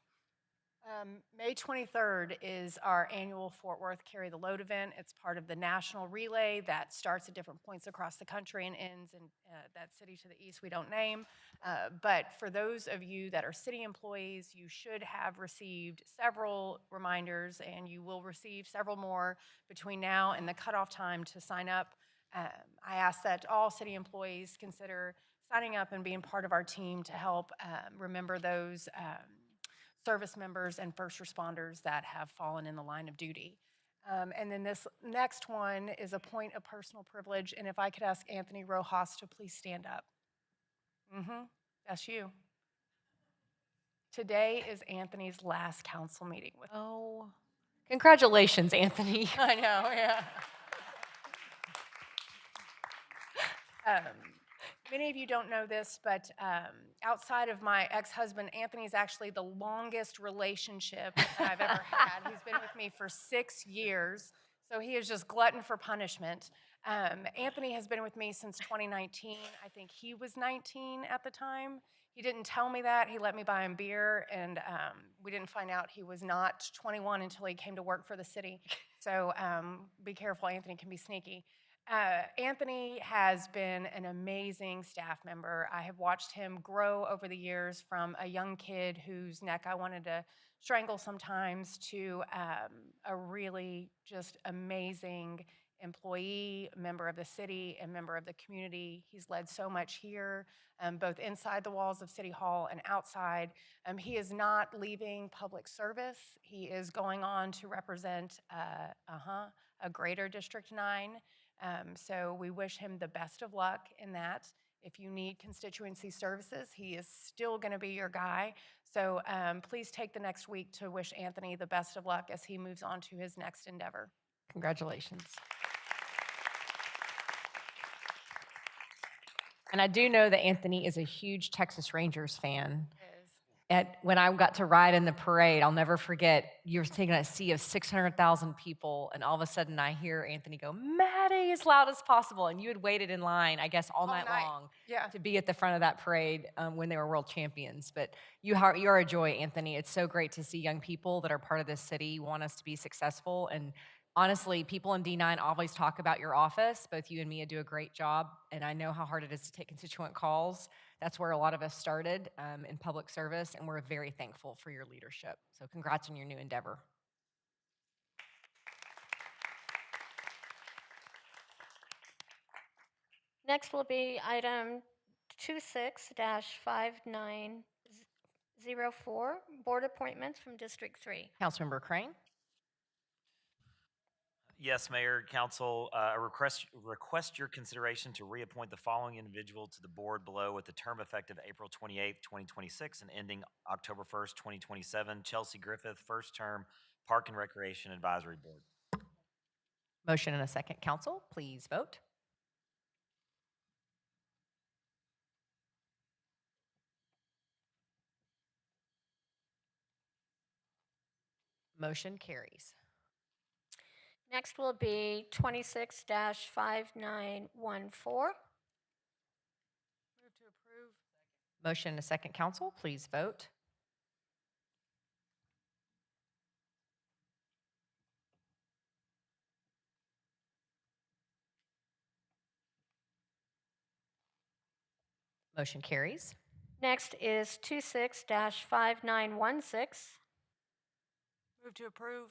May 23rd is our annual Fort Worth Carry the Load event. It's part of the national relay that starts at different points across the country and ends in that city to the east we don't name. But for those of you that are city employees, you should have received several reminders, and you will receive several more between now and the cutoff time to sign up. I ask that all city employees consider signing up and being part of our team to help remember those service members and first responders that have fallen in the line of duty. And then this next one is a point of personal privilege, and if I could ask Anthony Rojas to please stand up. That's you. Today is Anthony's last council meeting with. Oh, congratulations, Anthony. I know, yeah. Many of you don't know this, but outside of my ex-husband, Anthony is actually the longest relationship that I've ever had. He's been with me for 6 years, so he is just glutton for punishment. Anthony has been with me since 2019. I think he was 19 at the time. He didn't tell me that. He let me buy him beer, and we didn't find out he was not 21 until he came to work for the city. So be careful, Anthony can be sneaky. Anthony has been an amazing staff member. I have watched him grow over the years from a young kid whose neck I wanted to strangle sometimes to a really just amazing employee, member of the city, and member of the community. He's led so much here, both inside the walls of City Hall and outside. He is not leaving public service. He is going on to represent a greater District 9. So we wish him the best of luck in that. If you need constituency services, he is still going to be your guy. So please take the next week to wish Anthony the best of luck as he moves on to his next endeavor. Congratulations. And I do know that Anthony is a huge Texas Rangers fan. When I got to ride in the parade, I'll never forget, you were taking a sea of 600,000 people, and all of a sudden I hear Anthony go, "Maddie," as loud as possible. And you had waited in line, I guess, all night long to be at the front of that parade when they were world champions. But you're a joy, Anthony. It's so great to see young people that are part of this city want us to be successful. And honestly, people in D9 always talk about your office. Both you and Mia do a great job, and I know how hard it is to take constituent calls. That's where a lot of us started in public service, and we're very thankful for your leadership. So congrats on your new endeavor. Next will be item 26-5904, board appointments from District 3. Councilmember Crane. Yes, Mayor, Council, request your consideration to reappoint the following individual to the board below with the term effective April 28th, 2026 and ending October 1st, 2027. Chelsea Griffith, first term, Park and Recreation Advisory Board. Motion and a second. Council, please vote. Motion carries. Next will be 26-5914. Motion and a second. Council, please vote. Motion carries. Next is 26-5916. Move to approve.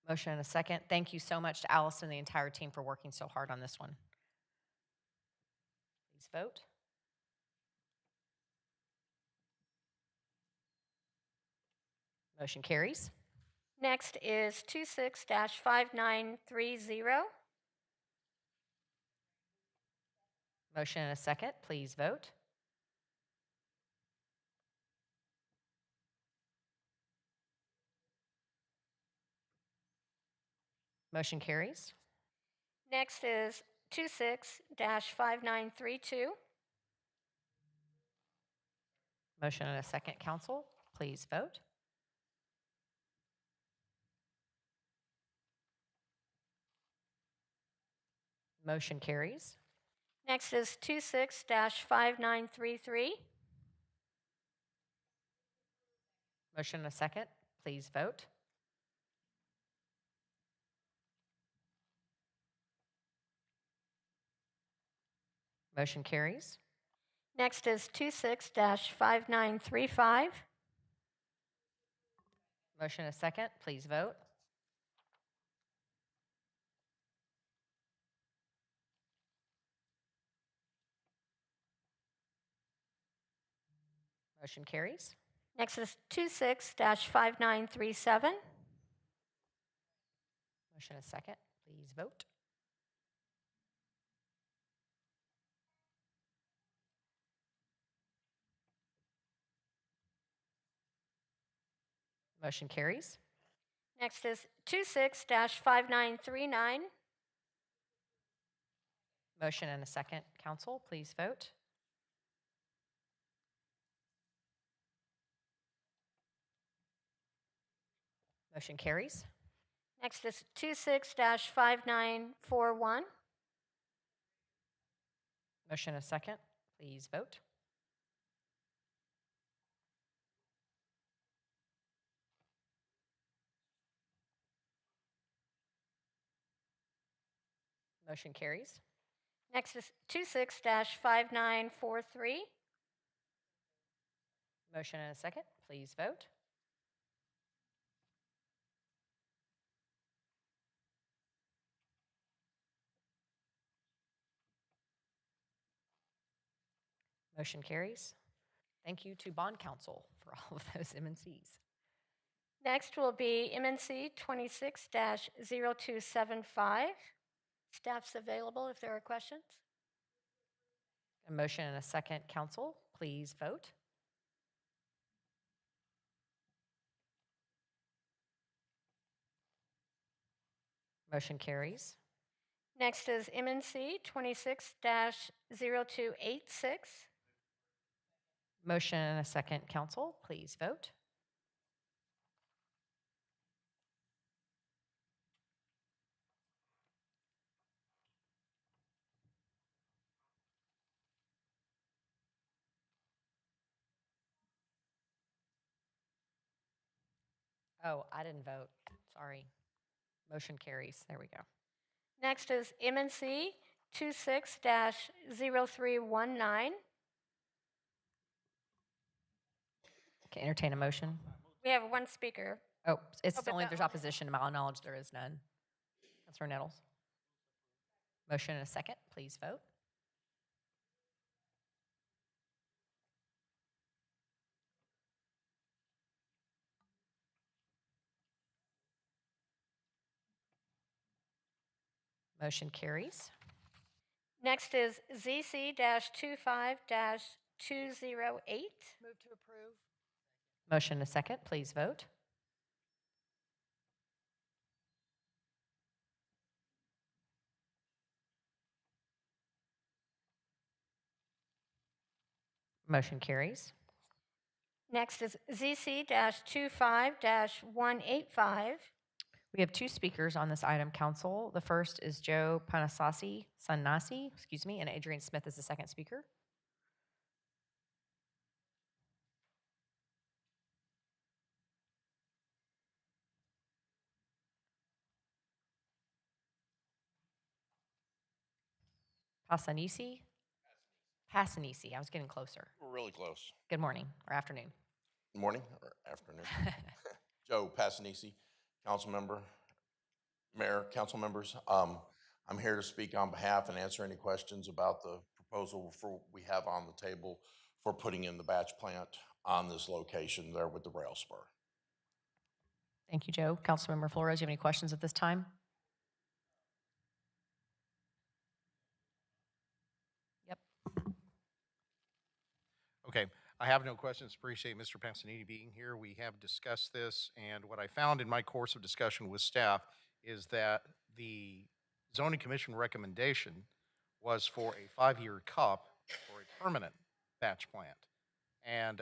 Motion and a second. Thank you so much to Allison and the entire team for working so hard on this one. Please vote. Motion carries. Next is 26-5930. Motion and a second. Please vote. Motion carries. Next is 26-5932. Motion and a second. Council, please vote. Motion carries. Next is 26-5933. Motion and a second. Please vote. Motion carries. Next is 26-5935. Motion and a second. Please vote. Motion carries. Next is 26-5937. Motion and a second. Please vote. Motion carries. Next is 26-5939. Motion and a second. Council, please vote. Motion carries. Next is 26-5941. Motion and a second. Please vote. Motion carries. Next is 26-5943. Motion and a second. Please vote. Motion carries. Thank you to Bond Council for all of those MNCs. Next will be MNC 26-0275. Staff's available if there are questions. A motion and a second, council. Please vote. Motion carries. Next is MNC 26-0286. Motion and a second, council. Please vote. Oh, I didn't vote. Sorry. Motion carries. There we go. Next is MNC 26-0319. Okay, entertain a motion. We have one speaker. Oh, it's but only if that- there's opposition. To my knowledge, there is none. Councilor Nettles. Motion and a second. Please vote. Motion carries. Next is ZC-25-208. Move to approve. Motion and a second. Please vote. Motion carries. Next is ZC-25-185. We have two speakers on this item, council. The first is Joe Panasasi, and Adrian Smith is the second speaker. Passanisi? Passanisi. I was getting closer. We're really close. Good morning or afternoon. Morning or afternoon. Joe Passanisi, council member, mayor, council members. I'm here to speak on behalf and answer any questions about the proposal we have on the table for putting in the batch plant on this location there with the rail spur. Thank you, Joe. Councilmember Flores, you have any questions at this time? Yep. Okay, I have no questions. Appreciate Mr. Passanini being here. We have discussed this, and what I found in my course of discussion with staff is that the zoning commission recommendation was for a 5-year CUP for a permanent batch plant. And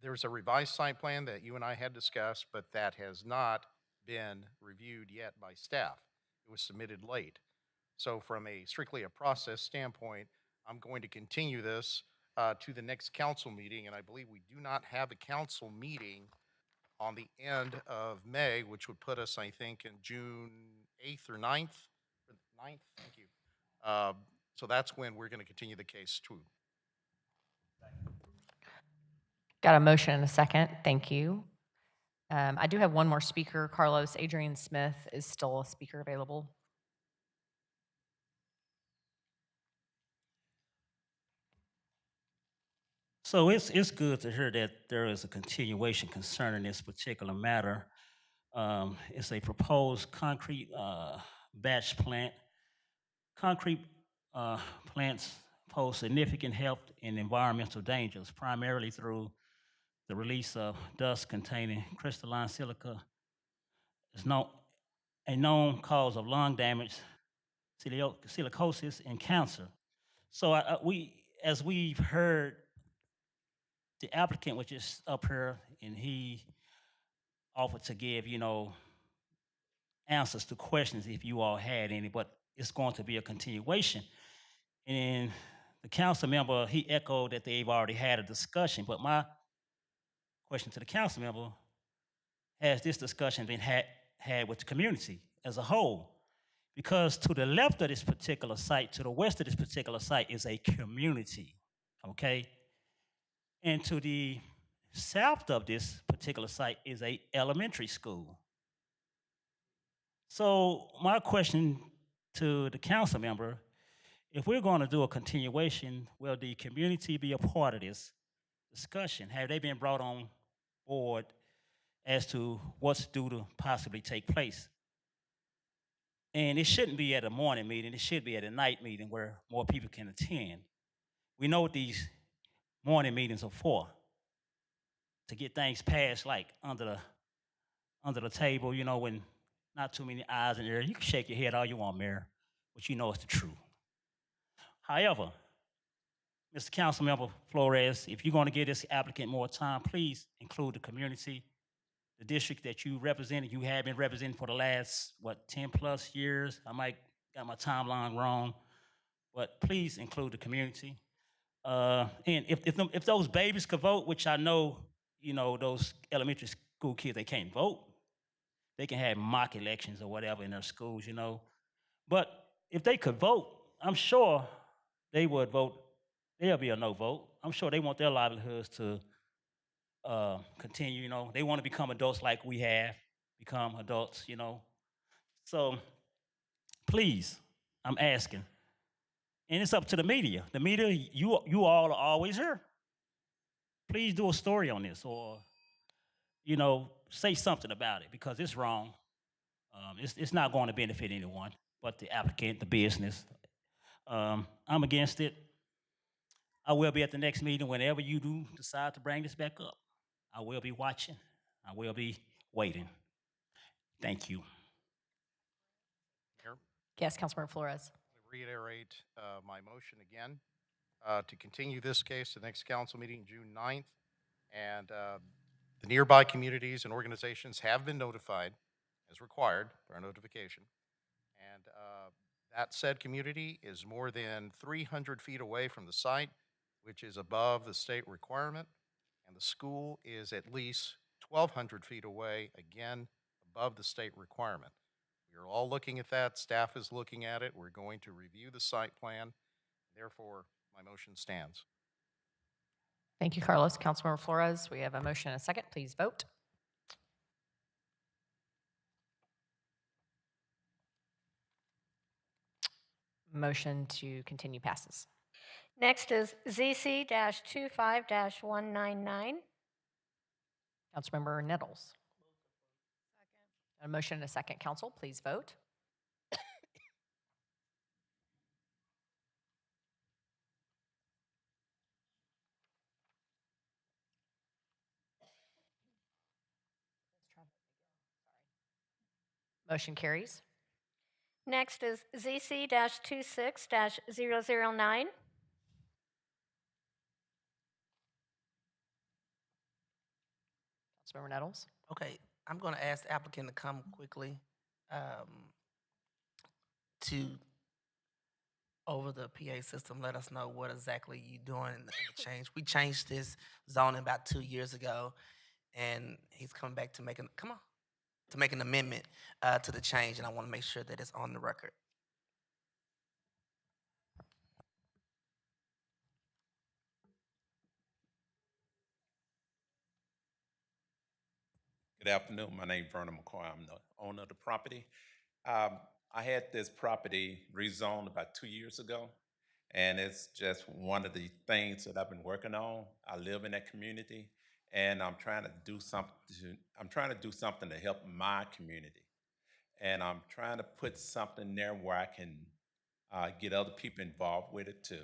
there's a revised site plan that you and I had discussed, but that has not been reviewed yet by staff. It was submitted late. So from a strictly a process standpoint, I'm going to continue this to the next council meeting, and I believe we do not have a council meeting on the end of May, which would put us, I think, in June 8th or 9th. Or 9th, thank you. So that's when we're going to continue the case too. Got a motion and a second. Thank you. I do have one more speaker. Carlos, Adrian Smith is still a speaker available. So it's good to hear that there is a continuation concerning this particular matter. It's a proposed concrete batch plant. Concrete plants pose significant health and environmental dangers, primarily through the release of dust containing crystalline silica. It's a known cause of lung damage, silicosis, and cancer. So as we've heard, the applicant was just up here and he offered to give, answers to questions if you all had any, but it's going to be a continuation. And the council member, he echoed that they've already had a discussion, but my question to the council member, has this discussion been had with the community as a whole? Because to the left of this particular site, to the west of this particular site is a community, okay? And to the south of this particular site is a elementary school. So my question to the council member if we're going to do a continuation, will the community be a part of this discussion? Have they been brought on board as to what's due to possibly take place? And it shouldn't be at a morning meeting. It should be at a night meeting where more people can attend. We know what these morning meetings are for, to get things passed like under the table, you know, when not too many eyes in there. You can shake your head all you want, Mayor, but you know it's the truth. However, Mr. Councilmember Flores, if you're going to give this applicant more time, please include the community, the district that you represented. You have been representing for the last, 10 plus years. I might got my timeline wrong, but please include the community. And if those babies could vote, which I know, you know, those elementary school kids, they can't vote. They can have mock elections or whatever in their schools, you know. But if they could vote, I'm sure they would vote. There'll be a no vote. I'm sure they want their livelihoods to continue, you know. They want to become adults like we have become adults, you know. So please, I'm asking. And it's up to the media. The media, you all are always here. Please do a story on this, or, you know, say something about it, because it's wrong. It's not going to benefit anyone but the applicant, the business. I'm against it. I will be at the next meeting whenever you do decide to bring this back up. I will be watching. I will be waiting. Thank you. Mayor, Yes, Councilmember Flores. I reiterate my motion again to continue this case to the next council meeting, June 9th. And the nearby communities and organizations have been notified as required for our notification. And that said community is more than 300 feet away from the site, which is above the state requirement. And the school is at least 1,200 feet away, again, above the state requirement. We are all looking at that. Staff is looking at it. We're going to review the site plan. Therefore, my motion stands. Thank you, Carlos. Councilmember Flores, we have a motion and a second. Please vote. Motion to continue passes. Next is ZC-25-199. Councilmember Nettles. A motion and a second. Council, please vote. Motion carries. Next is ZC-26-009. Councilmember Nettles. Okay, I'm going to ask the applicant to come quickly to, over the PA system, let us know what exactly you're doing in the change. We changed this zoning about 2 years ago, and he's coming back to make an amendment to the change, and I want to make sure that it's on the record. Good afternoon. My name is Vernon McCoy. I'm the owner of the property. I had this property rezoned about 2 years ago, and it's just one of the things that I've been working on. I live in that community, and I'm trying to do something. I'm trying to do something to help my community, and I'm trying to put something there where I can get other people involved with it to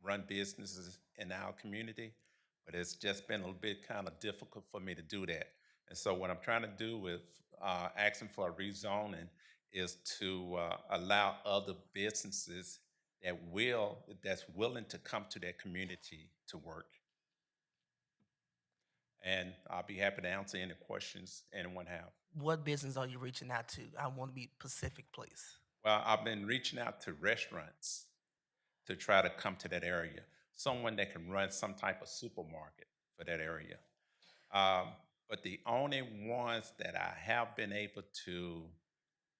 run businesses in our community. But it's just been a little bit kind of difficult for me to do that. And so what I'm trying to do with asking for a rezoning is to allow other businesses that's willing to come to that community to work. And I'll be happy to answer any questions anyone have. What business are you reaching out to? I want to be specific, please. Well, I've been reaching out to restaurants to try to come to that area. Someone that can run some type of supermarket for that area. But the only ones that I have been able to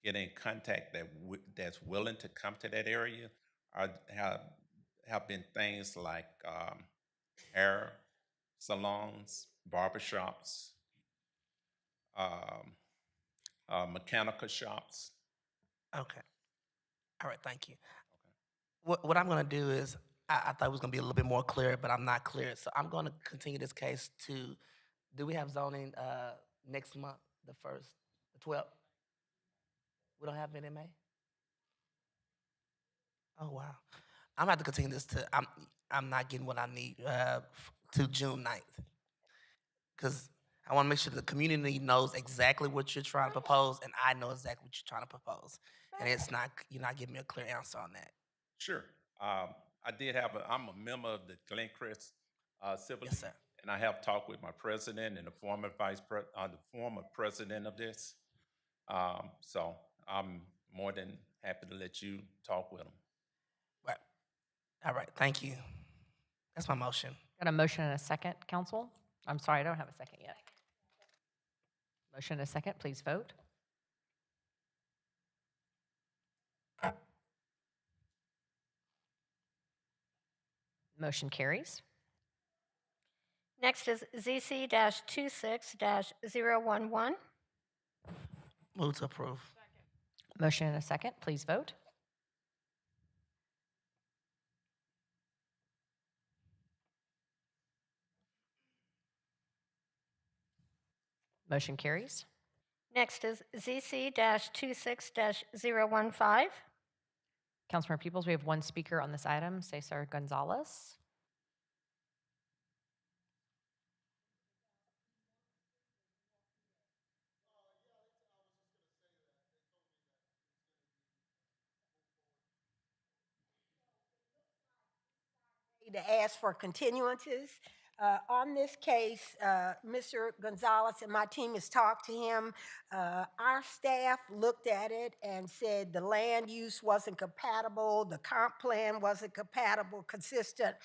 get in contact that's willing to come to that area have been things like hair salons, barbershops, mechanical shops. Okay. All right, thank you. What I'm gonna do is, I thought it was gonna be a little bit more clear, but I'm not clear. So I'm gonna continue this case to, do we have zoning, next month, the 1st, the 12th? We don't have it in May? Oh, wow. I'm gonna have to continue this to, I'm not getting what I need, to June 9th. Because I wanna make sure the community knows exactly what you're trying to propose, and I know exactly what you're trying to propose. And it's not, you're not giving me a clear answer on that. Sure. I did have I'm a member of the Glencrest Civil Yes, League, sir. and I have talked with my president and the former president of this. So I'm more than happy to let you talk with them. Right. All right, thank you. That's my motion. Got a motion and a second, council? I'm sorry, I don't have a second yet. Motion and a second, please vote. Motion carries. Next is ZC-26-011. Move to approve. Motion and a second, please vote. Motion carries. Next is ZC-26-015. Councilmember Peoples, we have one speaker on this item, Cesar Gonzalez. To ask for continuances. On this case, Mr. Gonzalez and my team has talked to him. Our staff looked at it and said the land use wasn't compatible, the comp plan wasn't compatible, consistent,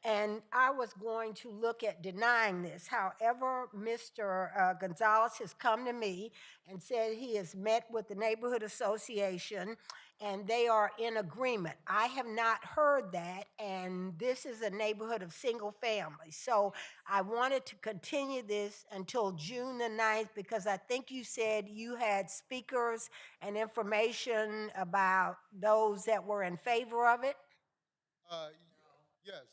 and I was going to look at denying this. However, Mr. Gonzalez has come to me and said he has met with the neighborhood association and they are in agreement. I have not heard that, and this is a neighborhood of single family. So I wanted to continue this until June the 9th because I think you said you had speakers and information about those that were in favor of it. Yes.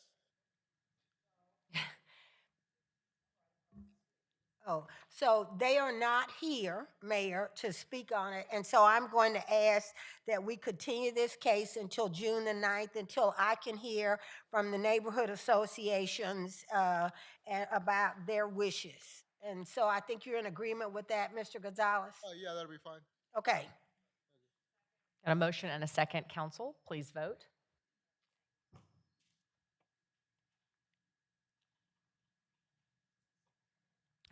Oh, so they are not here, Mayor, to speak on it. And so I'm going to ask that we continue this case until June the 9th, until I can hear from the neighborhood associations about their wishes. And so I think you're in agreement with that, Mr. Gonzalez? Yeah, that'll be fine. Okay. Got a motion and a second, council. Please vote.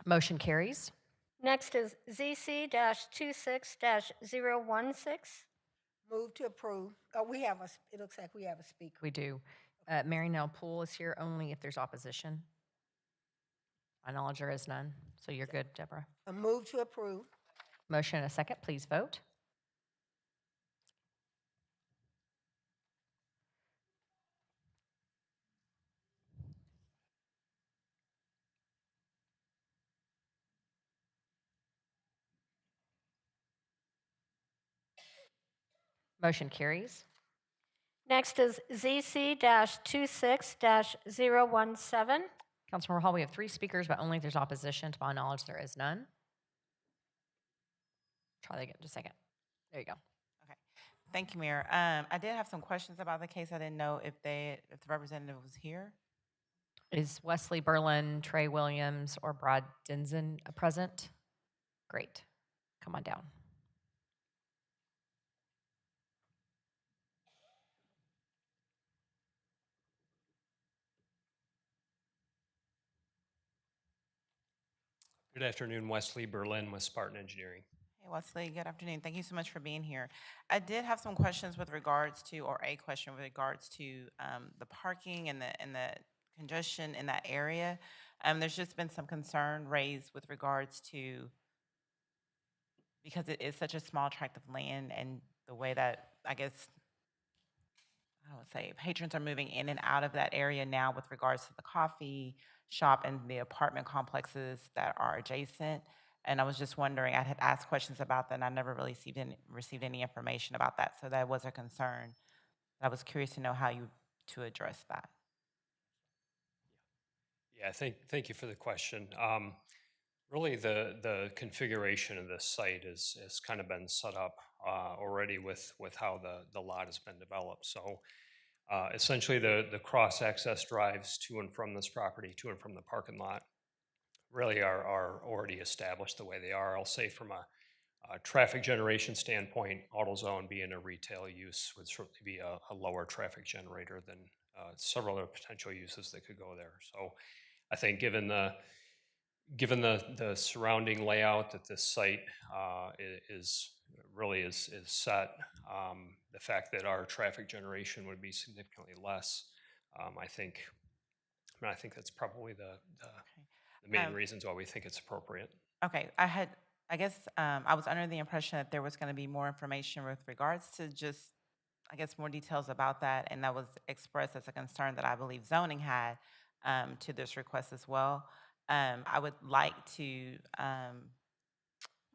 Motion carries. Next is ZC-26-016. Move to approve. It looks like we have a speaker. We do. Mary Nell Poole is here only if there's opposition. My knowledge there is none. So you're good, Deborah. A move to approve. Motion and a second. Please vote. Motion carries. Next is ZC-26-017. Councilmember Hall, we have 3 speakers, but only if there's opposition. To my knowledge, there is none. Try that again, just a second. There you go. Okay. Thank you, Mayor. I did have some questions about the case. I didn't know if the representative was here. Is Wesley Berlin, Trey Williams, or Brad Denson present? Great. Come on down. Good afternoon, Wesley Berlin with Spartan Engineering. Hey, Wesley, good afternoon. Thank you so much for being here. I did have some questions with regards to, or a question with regards to the parking and the congestion in that area. There's just been some concern raised with regards to, because it is such a small tract of land and the way that, I guess, I would say patrons are moving in and out of that area now with regards to the coffee shop and the apartment complexes that are adjacent. And I was just wondering, I had asked questions about that and I never really received any information about that. So that was a concern I was curious to know how to address that. Yeah, thank you for the question. Really, the configuration of this site has kind of been set up already with how the lot has been developed. So essentially, the cross-access drives to and from this property, to and from the parking lot, really are already established the way they are. I'll say from a traffic generation standpoint, AutoZone being a retail use would certainly be a lower traffic generator than several other potential uses that could go there. So I think given the surrounding layout that this site is really is set, the fact that our traffic generation would be significantly less, I think that's probably the main Um, reasons why we think it's appropriate. Okay, I guess, I was under the impression that there was going to be more information with regards to just, I guess, more details about that, and that was expressed as a concern that I believe zoning had to this request as well. I would like to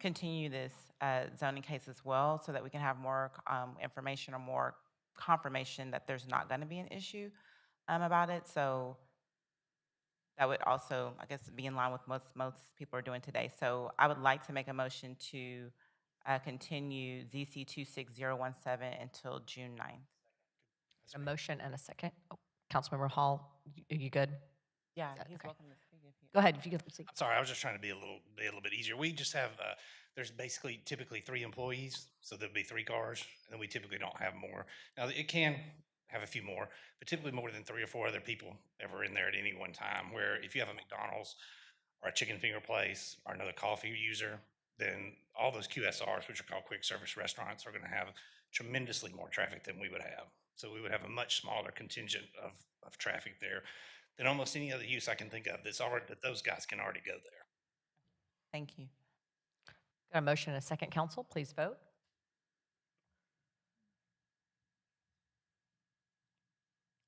continue this zoning case as well so that we can have more information or more confirmation that there's not going to be an issue about it. So that would also, I guess, be in line with most people are doing today. So I would like to make a motion to continue ZC 26017 until June 9th. A motion and a second. Oh, Councilmember Hall, are you good? Yeah, that he's okay? welcome to speak if you. Go ahead, if you could speak. I'm sorry, I was just trying to be a little bit easier. We just have, there's basically typically 3 employees, so there'll be 3 cars, and then we typically don't have more. Now, it can have a few more, but typically more than 3 or 4 other people ever in there at any one time, where if you have a McDonald's or a chicken finger place or another coffee user, then all those QSRs, which are called quick service restaurants, are gonna have tremendously more traffic than we would have. So we would have a much smaller contingent of traffic there than almost any other use I can think of that those guys can already go there. Thank you. Got a motion and a second, council, please vote.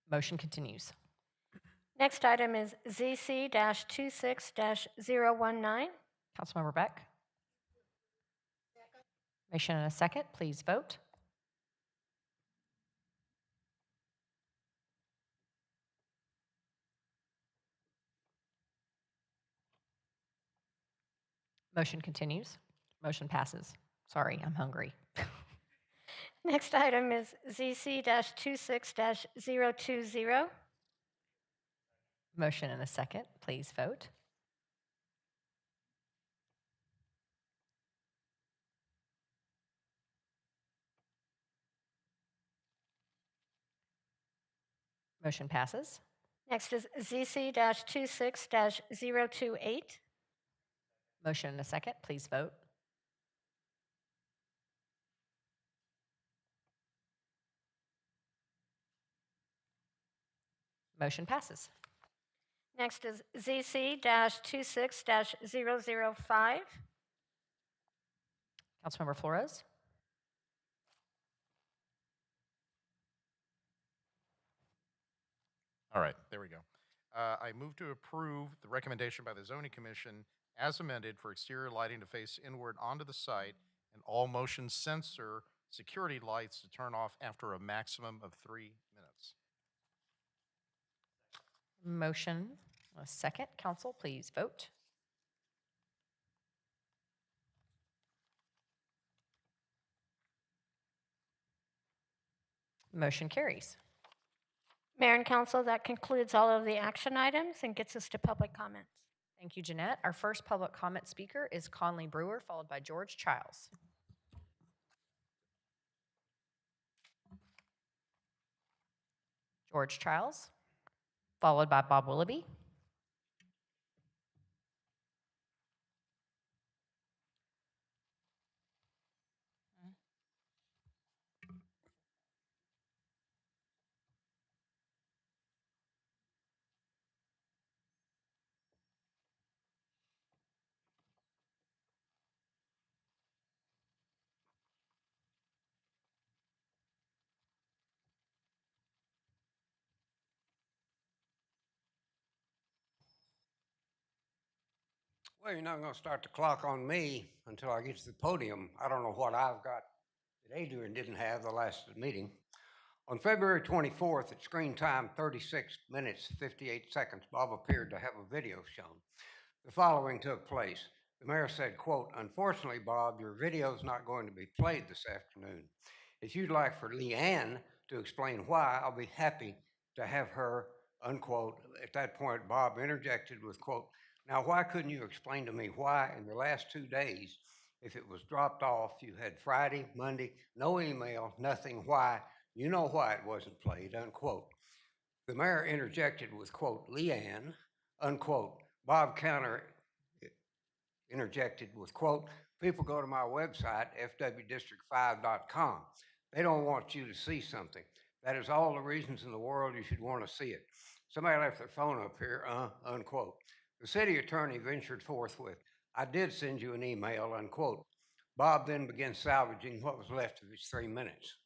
Motion continues. Next item is ZC-26-019. Councilmember Beck. Motion and a second, please vote. Motion continues. Motion passes. Sorry, I'm hungry. Next item is ZC-26-020. Motion and a second, please vote. Motion passes. Next is ZC-26-028. Motion and a second, please vote. Motion passes. Next is ZC-26-005. Councilmember Flores. All right, there we go. I move to approve the recommendation by the zoning commission as amended for exterior lighting to face inward onto the site and all motion sensor security lights to turn off after a maximum of 3 minutes. Motion, a second. Council, please vote. Motion carries. Mayor and council, that concludes all of the action items and gets us to public comments. Thank you, Jeanette. Our first public comment speaker is Conley Brewer, followed by George Childs. George Childs, followed by Bob Willoughby. Well, you're not going to start the clock on me until I get to the podium. I don't know what I've got that Adrian didn't have the last meeting. On February 24th, at screen time 36 minutes 58 seconds, Bob appeared to have a video shown. The following took place. The mayor said, quote, "Unfortunately, Bob, your video is not going to be played this afternoon. If you'd like for Leanne to explain why, I'll be happy to have her," unquote. At that point, Bob interjected with, quote, "Now, why couldn't you explain to me why in the last 2 days, if it was dropped off, you had Friday, Monday, no email, nothing, why? You know why it wasn't played," unquote. The mayor interjected with, quote, "Leanne," unquote. Bob counter interjected with, quote, "People go to my website, fwdistrict5.com. They don't want you to see something. That is all the reasons in the world you should want to see it. Somebody left their phone up here, unquote. The city attorney ventured forth with, "I did send you an email," unquote. Bob then began salvaging what was left of his 3 minutes.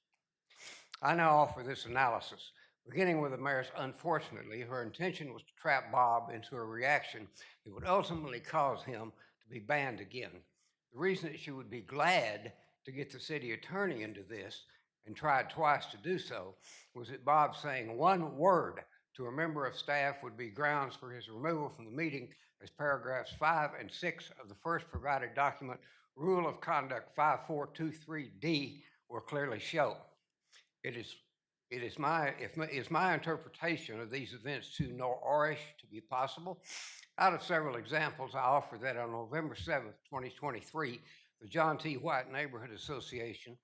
I now offer this analysis. Beginning with the mayor's "unfortunately," her intention was to trap Bob into a reaction that would ultimately cause him to be banned again. The reason that she would be glad to get the city attorney into this and tried twice to do so was that Bob saying one word to a member of staff would be grounds for his removal from the meeting, as paragraphs 5 and 6 of the first provided document, Rule of Conduct 5423D, will clearly show. It is my interpretation of these events too noirish to be possible. Out of several examples, I offer that on November 7th, 2023, the John T. White Neighborhood Association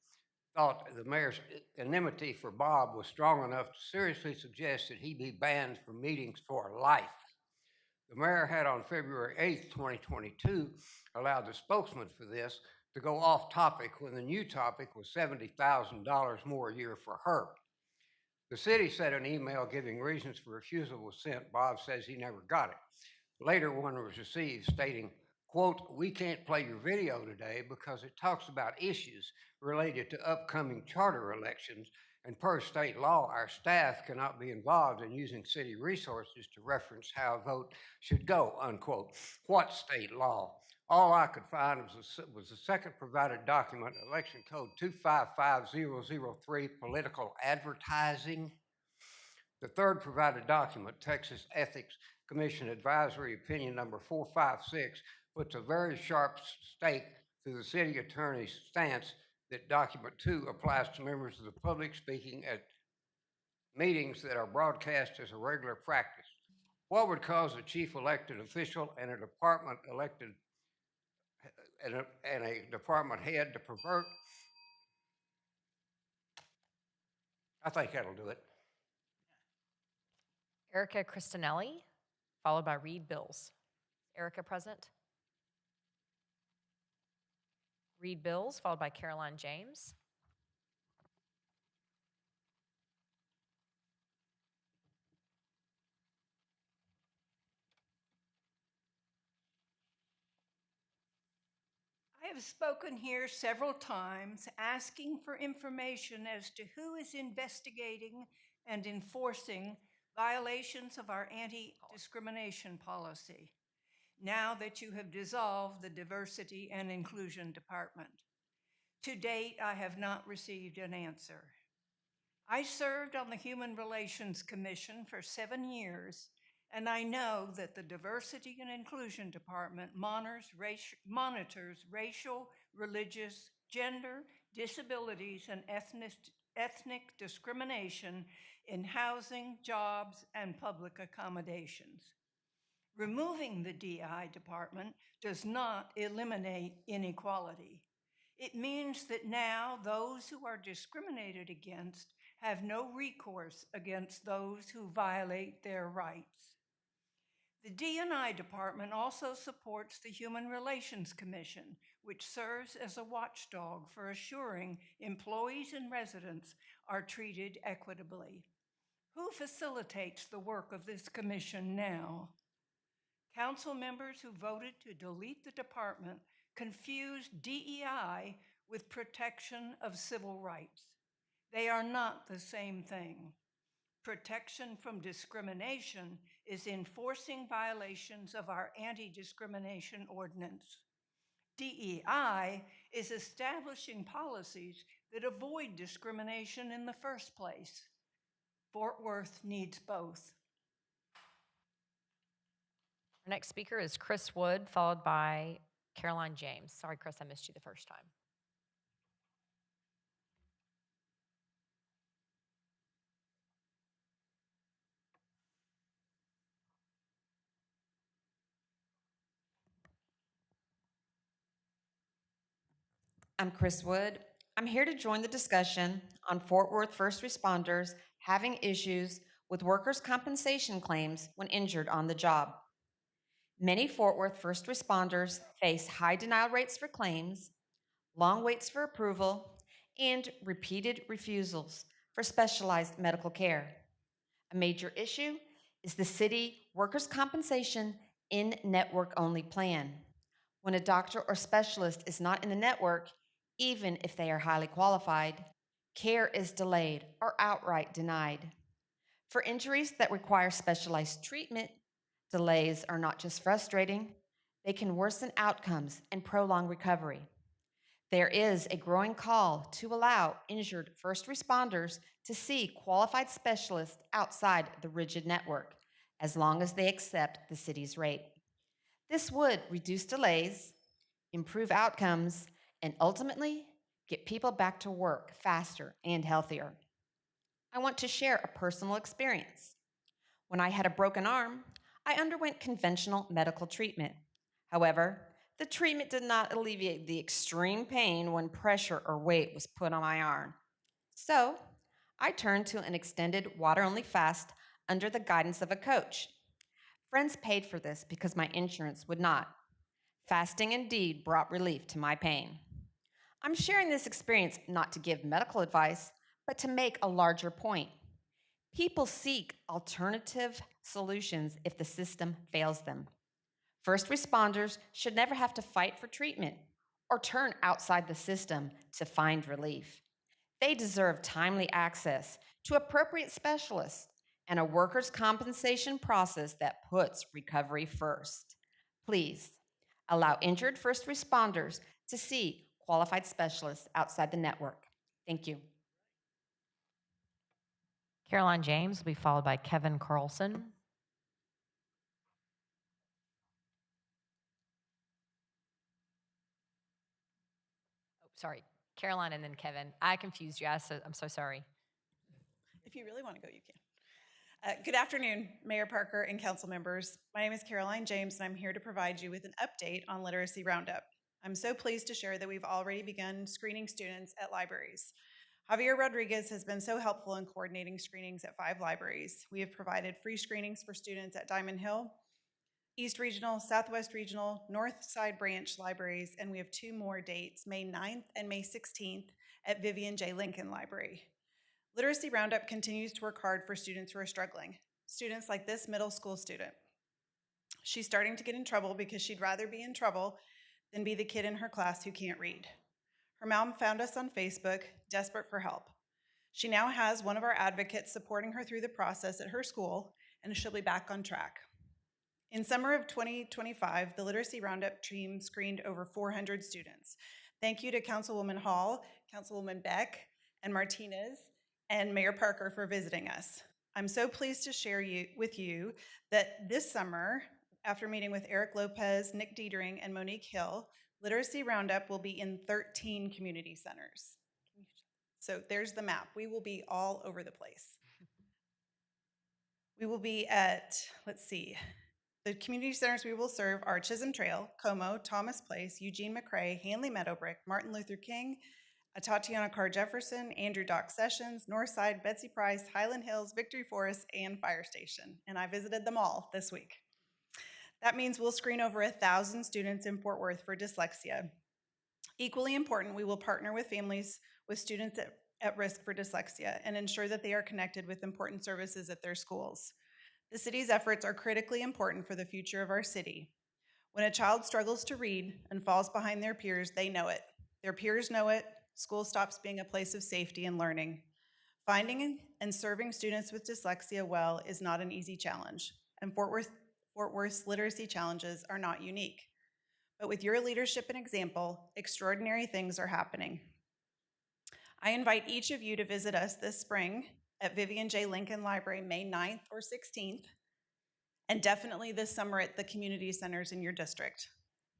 thought the mayor's enmity for Bob was strong enough to seriously suggest that he be banned from meetings for life. The mayor had on February 8th, 2022, allowed the spokesman for this to go off topic when the new topic was $70,000 more a year for her. The city sent an email giving reasons for refusal was sent. Bob says he never got it. Later, one was received stating, quote, "We can't play your video today because it talks about issues related to upcoming charter elections, and per state law, our staff cannot be involved in using city resources to reference how a vote should go," unquote. What state law? All I could find was the second provided document, Election Code 255003, Political Advertising. The third provided document, Texas Ethics Commission Advisory Opinion number 456, puts a very sharp stake through the city attorney's stance that document 2 applies to members of the public speaking at meetings that are broadcast as a regular practice. What would cause a chief elected official and a department elected and a department head to pervert? I think that'll do it. Erica Christinelli, followed by Reed Bills. Erica present. Reed Bills, followed by Caroline James. I have spoken here several times asking for information as to who is investigating and enforcing violations of our anti-discrimination policy, now that you have dissolved the Diversity and Inclusion Department. To date, I have not received an answer. I served on the Human Relations Commission for 7 years, and I know that the Diversity and Inclusion Department monitors racial, religious, gender, disabilities, and ethnic discrimination in housing, jobs, and public accommodations. Removing the DI department does not eliminate inequality. It means that now those who are discriminated against have no recourse against those who violate their rights. The D&I department also supports the Human Relations Commission, which serves as a watchdog for assuring employees and residents are treated equitably. Who facilitates the work of this commission now? Council members who voted to delete the department confused DEI with protection of civil rights. They are not the same thing. Protection from discrimination is enforcing violations of our anti-discrimination ordinance. DEI is establishing policies that avoid discrimination in the first place. Fort Worth needs both. Our next speaker is Chris Wood, followed by Caroline James. Sorry, Chris, I missed you the first time. I'm Chris Wood. I'm here to join the discussion on Fort Worth first responders having issues with workers' compensation claims when injured on the job. Many Fort Worth first responders face high denial rates for claims, long waits for approval, and repeated refusals for specialized medical care. A major issue is the city workers' compensation in-network only plan. When a doctor or specialist is not in the network, even if they are highly qualified, care is delayed or outright denied. For injuries that require specialized treatment, delays are not just frustrating, they can worsen outcomes and prolong recovery. There is a growing call to allow injured first responders to see qualified specialists outside the rigid network, as long as they accept the city's rate. This would reduce delays, improve outcomes, and ultimately get people back to work faster and healthier. I want to share a personal experience. When I had a broken arm, I underwent conventional medical treatment. However, the treatment did not alleviate the extreme pain when pressure or weight was put on my arm. So, I turned to an extended water-only fast under the guidance of a coach. Friends paid for this because my insurance would not. Fasting indeed brought relief to my pain. I'm sharing this experience not to give medical advice, but to make a larger point. People seek alternative solutions if the system fails them. First responders should never have to fight for treatment or turn outside the system to find relief. They deserve timely access to appropriate specialists and a workers' compensation process that puts recovery first. Please allow injured first responders to see qualified specialists outside the network. Thank you. Caroline James will be followed by Kevin Carlson. Oh, sorry, Caroline and then Kevin. I confused you. I'm so sorry. If you really want to go, you can. Good afternoon, Mayor Parker and council members. My name is Caroline James, and I'm here to provide you with an update on Literacy Roundup. I'm so pleased to share that we've already begun screening students at libraries. Javier Rodriguez has been so helpful in coordinating screenings at 5 libraries. We have provided free screenings for students at Diamond Hill, East Regional, Southwest Regional, North Side Branch libraries, and we have 2 more dates, May 9th and May 16th at Vivian J. Lincoln Library. Literacy Roundup continues to work hard for students who are struggling. Students like this middle school student. She's starting to get in trouble because she'd rather be in trouble than be the kid in her class who can't read. Her mom found us on Facebook, desperate for help. She now has one of our advocates supporting her through the process at her school, and she'll be back on track. In summer of 2025, the Literacy Roundup team screened over 400 students. Thank you to Councilwoman Hall, Councilwoman Beck, and Martinez, and Mayor Parker for visiting us. I'm so pleased to share with you that this summer, after meeting with Eric Lopez, Nick Dietering, and Monique Hill, Literacy Roundup will be in 13 community centers. So there's the map. We will be all over the place. We will be at, let's see, the community centers we will serve are Chisholm Trail, Como, Thomas Place, Eugene McRae, Hanley Meadowbrook, Martin Luther King, Tatiana Carr Jefferson, Andrew Doc Sessions, Northside, Betsy Price, Highland Hills, Victory Forest, and Fire Station. And I visited them all this week. That means we'll screen over 1,000 students in Fort Worth for dyslexia. Equally important, we will partner with families with students at risk for dyslexia and ensure that they are connected with important services at their schools. The city's efforts are critically important for the future of our city. When a child struggles to read and falls behind their peers, they know it. Their peers know it. School stops being a place of safety and learning. Finding and serving students with dyslexia well is not an easy challenge, and Fort Worth's literacy challenges are not unique. But with your leadership and example, extraordinary things are happening. I invite each of you to visit us this spring at Vivian J. Lincoln Library, May 9th or 16th, and definitely this summer at the community centers in your district.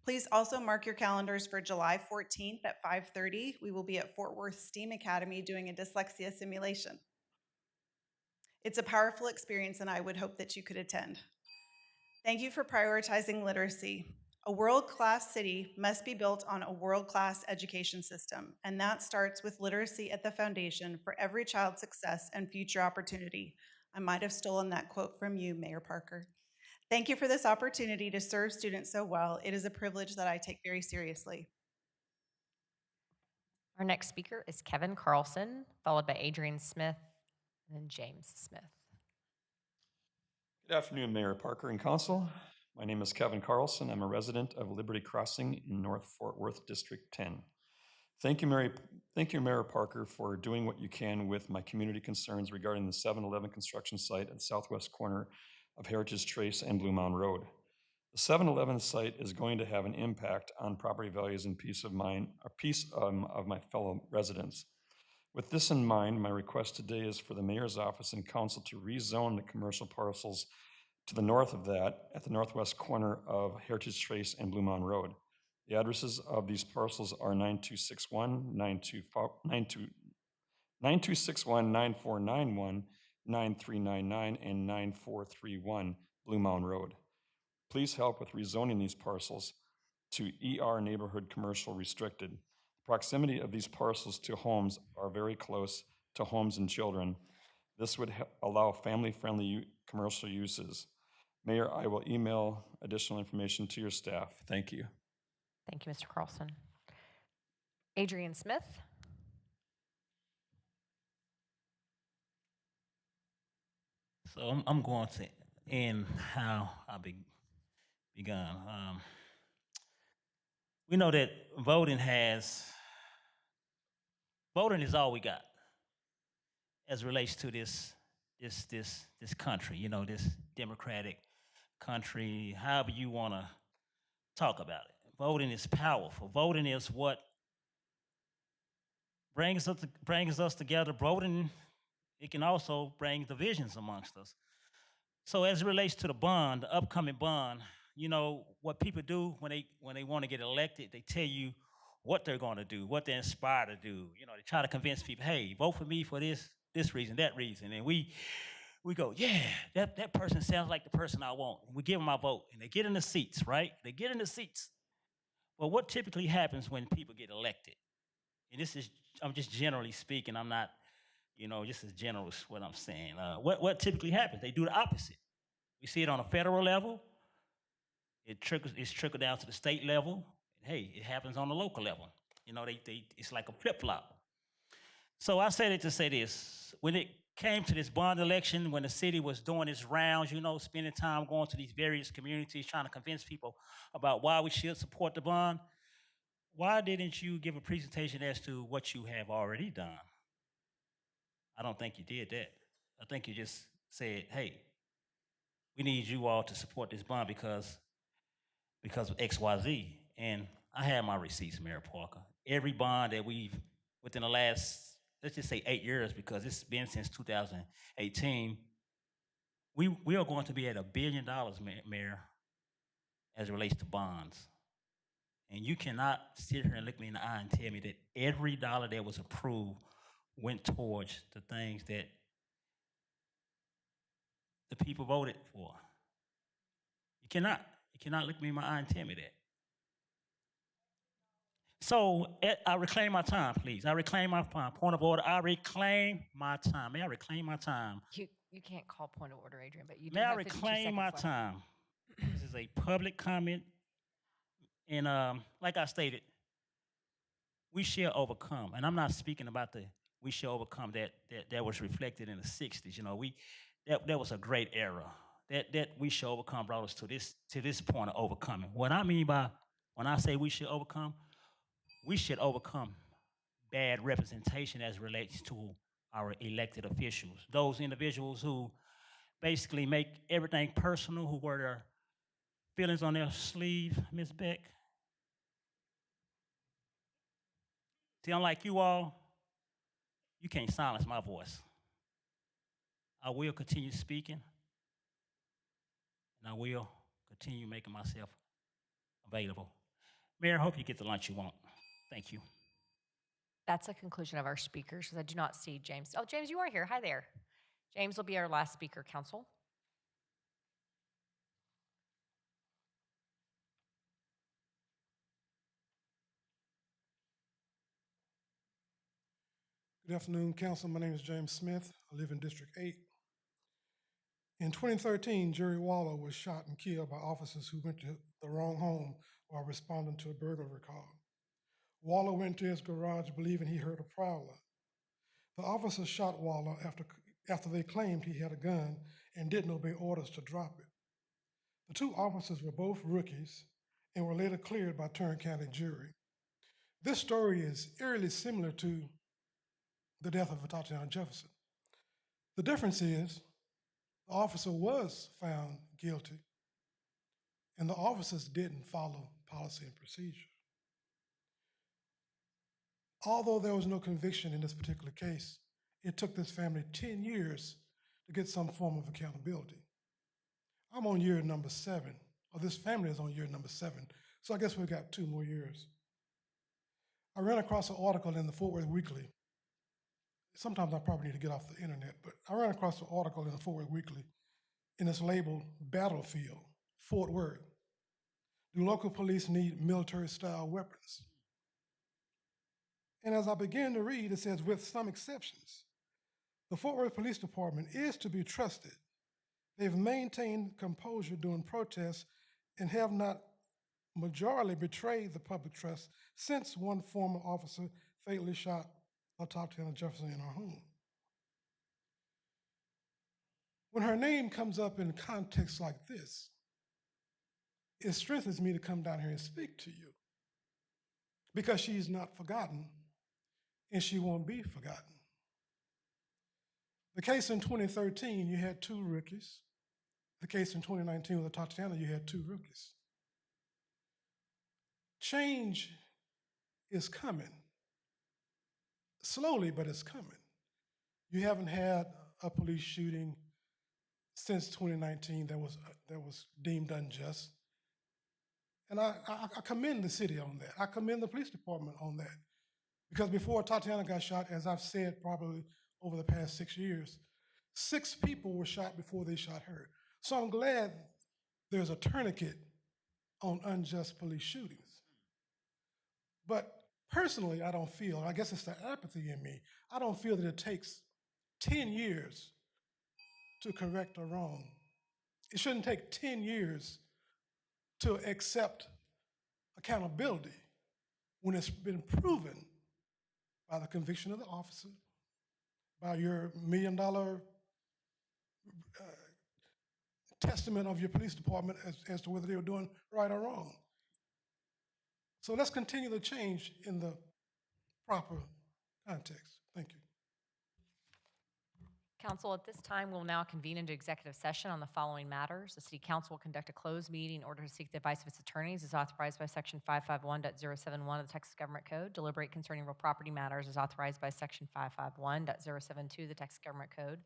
Please also mark your calendars for July 14th at 5:30. We will be at Fort Worth STEAM Academy doing a dyslexia simulation. It's a powerful experience, and I would hope that you could attend. Thank you for prioritizing literacy. A world-class city must be built on a world-class education system, and that starts with literacy at the foundation for every child's success and future opportunity. I might have stolen that quote from you, Mayor Parker. Thank you for this opportunity to serve students so well. It is a privilege that I take very seriously. Our next speaker is Kevin Carlson, followed by Adrian Smith, and then James Smith. Good afternoon, Mayor Parker and Council. My name is Kevin Carlson. I'm a resident of Liberty Crossing in North Fort Worth District 10. Thank you, Mayor Parker, for doing what you can with my community concerns regarding the 7-Eleven construction site at the southwest corner of Heritage Trace and Blue Mound Road. The 7-Eleven site is going to have an impact on property values and peace of mind, of my fellow residents. With this in mind, my request today is for the mayor's office and council to rezone the commercial parcels to the north of that at the northwest corner of Heritage Trace and Blue Mound Road. The addresses of these parcels are 9261, 9261, 9491, 9399, and 9431 Blue Mound Road. Please help with rezoning these parcels to ER Neighborhood Commercial Restricted. Proximity of these parcels to homes are very close to homes and children. This would allow family-friendly commercial uses. Mayor, I will email additional information to your staff. Thank you. Thank you, Mr. Carlson. Adrian Smith. So I'm going to end how I begun. We know that voting is all we got as it relates to this country, you know, this democratic country, however you want to talk about it. Voting is powerful. Voting is what brings us together. Voting, it can also bring divisions amongst us. So as it relates to the bond, the upcoming bond, you know, what people do when they want to get elected, they tell you what they're going to do, what they're inspired to do. You know, they try to convince people, hey, vote for me for this reason, that reason. And we go, yeah, that person sounds like the person I want. And we give them our vote, and they get in the seats, right? They get in the seats. Well, what typically happens when people get elected? And I'm just generally speaking, I'm not, you know, just as general as what I'm saying. What typically happens? They do the opposite. We see it on a federal level. It's trickled down to the state level. And hey, it happens on the local level. You know, it's like a flip-flop. So I said it to say this. When it came to this bond election, when the city was doing its rounds, you know, spending time going to these various communities, trying to convince people about why we should support the bond, why didn't you give a presentation as to what you have already done? I don't think you did that. I think you just said, hey, we need you all to support this bond because of XYZ. And I have my receipts, Mayor Parker. Every bond that we've, within the last, let's just say 8 years, because it's been since 2018, we are going to be at $1 billion, Mayor, as it relates to bonds. And you cannot sit here and look me in the eye and tell me that every dollar that was approved went towards the things that the people voted for. You cannot look me in my eye and tell me that. So I reclaim my time, please. I reclaim my time. Point of order. I reclaim my time. May I reclaim my time? You can't call point of order, Adrian, but you do May I have 52 reclaim my seconds left. time? This is a public comment. And like I stated, we shall overcome. And I'm not speaking about the we shall overcome that was reflected in the 60s. You know, that was a great era. That we shall overcome brought us to this point of overcoming. What I mean by when I say we should overcome bad representation as relates to our elected officials. Those individuals who basically make everything personal, who wear their feelings on their sleeve, Ms. Beck. See, unlike you all, can't silence my voice. I will continue speaking, and I will continue making myself available. Mayor, I hope you get the lunch you want. Thank you. That's a conclusion of our speakers because I do not see James. Oh, James, you are here. Hi there. James will be our last speaker, council. Good afternoon, council. My name is James Smith. I live in District 8. In 2013, Jerry Waller was shot and killed by officers who went to the wrong home while responding to a burglary call. Waller went to his garage believing he heard a prowler. The officers shot Waller after they claimed he had a gun and didn't obey orders to drop it. The two officers were both rookies and were later cleared by Tarrant County jury. This story is eerily similar to the death of Tatiana Jefferson. The difference is the officer was found guilty and the officers didn't follow policy and procedure. Although there was no conviction in this particular case, it took this family 10 years to get some form of accountability. I'm on year number 7, or this family is on year number 7, so I guess we've got 2 more years. I ran across an article in the Fort Worth Weekly. Sometimes I probably need to get off the internet, but I ran across an article in the Fort Worth Weekly, and it's labeled Battlefield, Fort Worth. Do local police need military-style weapons? And as I began to read, it says, with some exceptions, the Fort Worth Police Department is to be trusted. They've maintained composure during protests and have not majorly betrayed the public trust since one former officer fatally shot Tatiana Jefferson in her home. When her name comes up in contexts like this, it strengthens me to come down here and speak to you because she's not forgotten and she won't be forgotten. The case in 2013, you had 2 rookies. The case in 2019 with Tatiana, you had 2 rookies. Change is coming. Slowly, but it's coming. You haven't had a police shooting since 2019 that was deemed unjust. And I commend the city on that. I commend the police department on that. Because before Tatiana got shot, as I've said probably over the past 6 years, 6 people were shot before they shot her. So I'm glad there's a tourniquet on unjust police shootings. But personally, I don't feel, I guess it's the apathy in me, I don't feel that it takes 10 years to correct a wrong. It shouldn't take 10 years to accept accountability when it's been proven by the conviction of the officer, by your $1 million testament of your police department as to whether they were doing right or wrong. So let's continue the change in the proper context. Thank you. Council, at this time, we'll now convene into executive session on the following matters. The City Council will conduct a closed meeting in order to seek the advice of its attorneys as authorized by Section 551.071 of the Texas Government Code. Deliberate concerning real property matters as authorized by Section 551.072 of the Texas Government Code.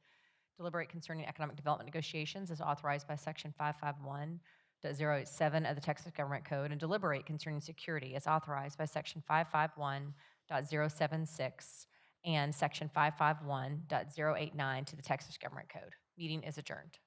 Deliberate concerning economic development negotiations as authorized by Section 551.087 of the Texas Government Code. And deliberate concerning security as authorized by Section 551.076 and Section 551.089 to the Texas Government Code. Meeting is adjourned.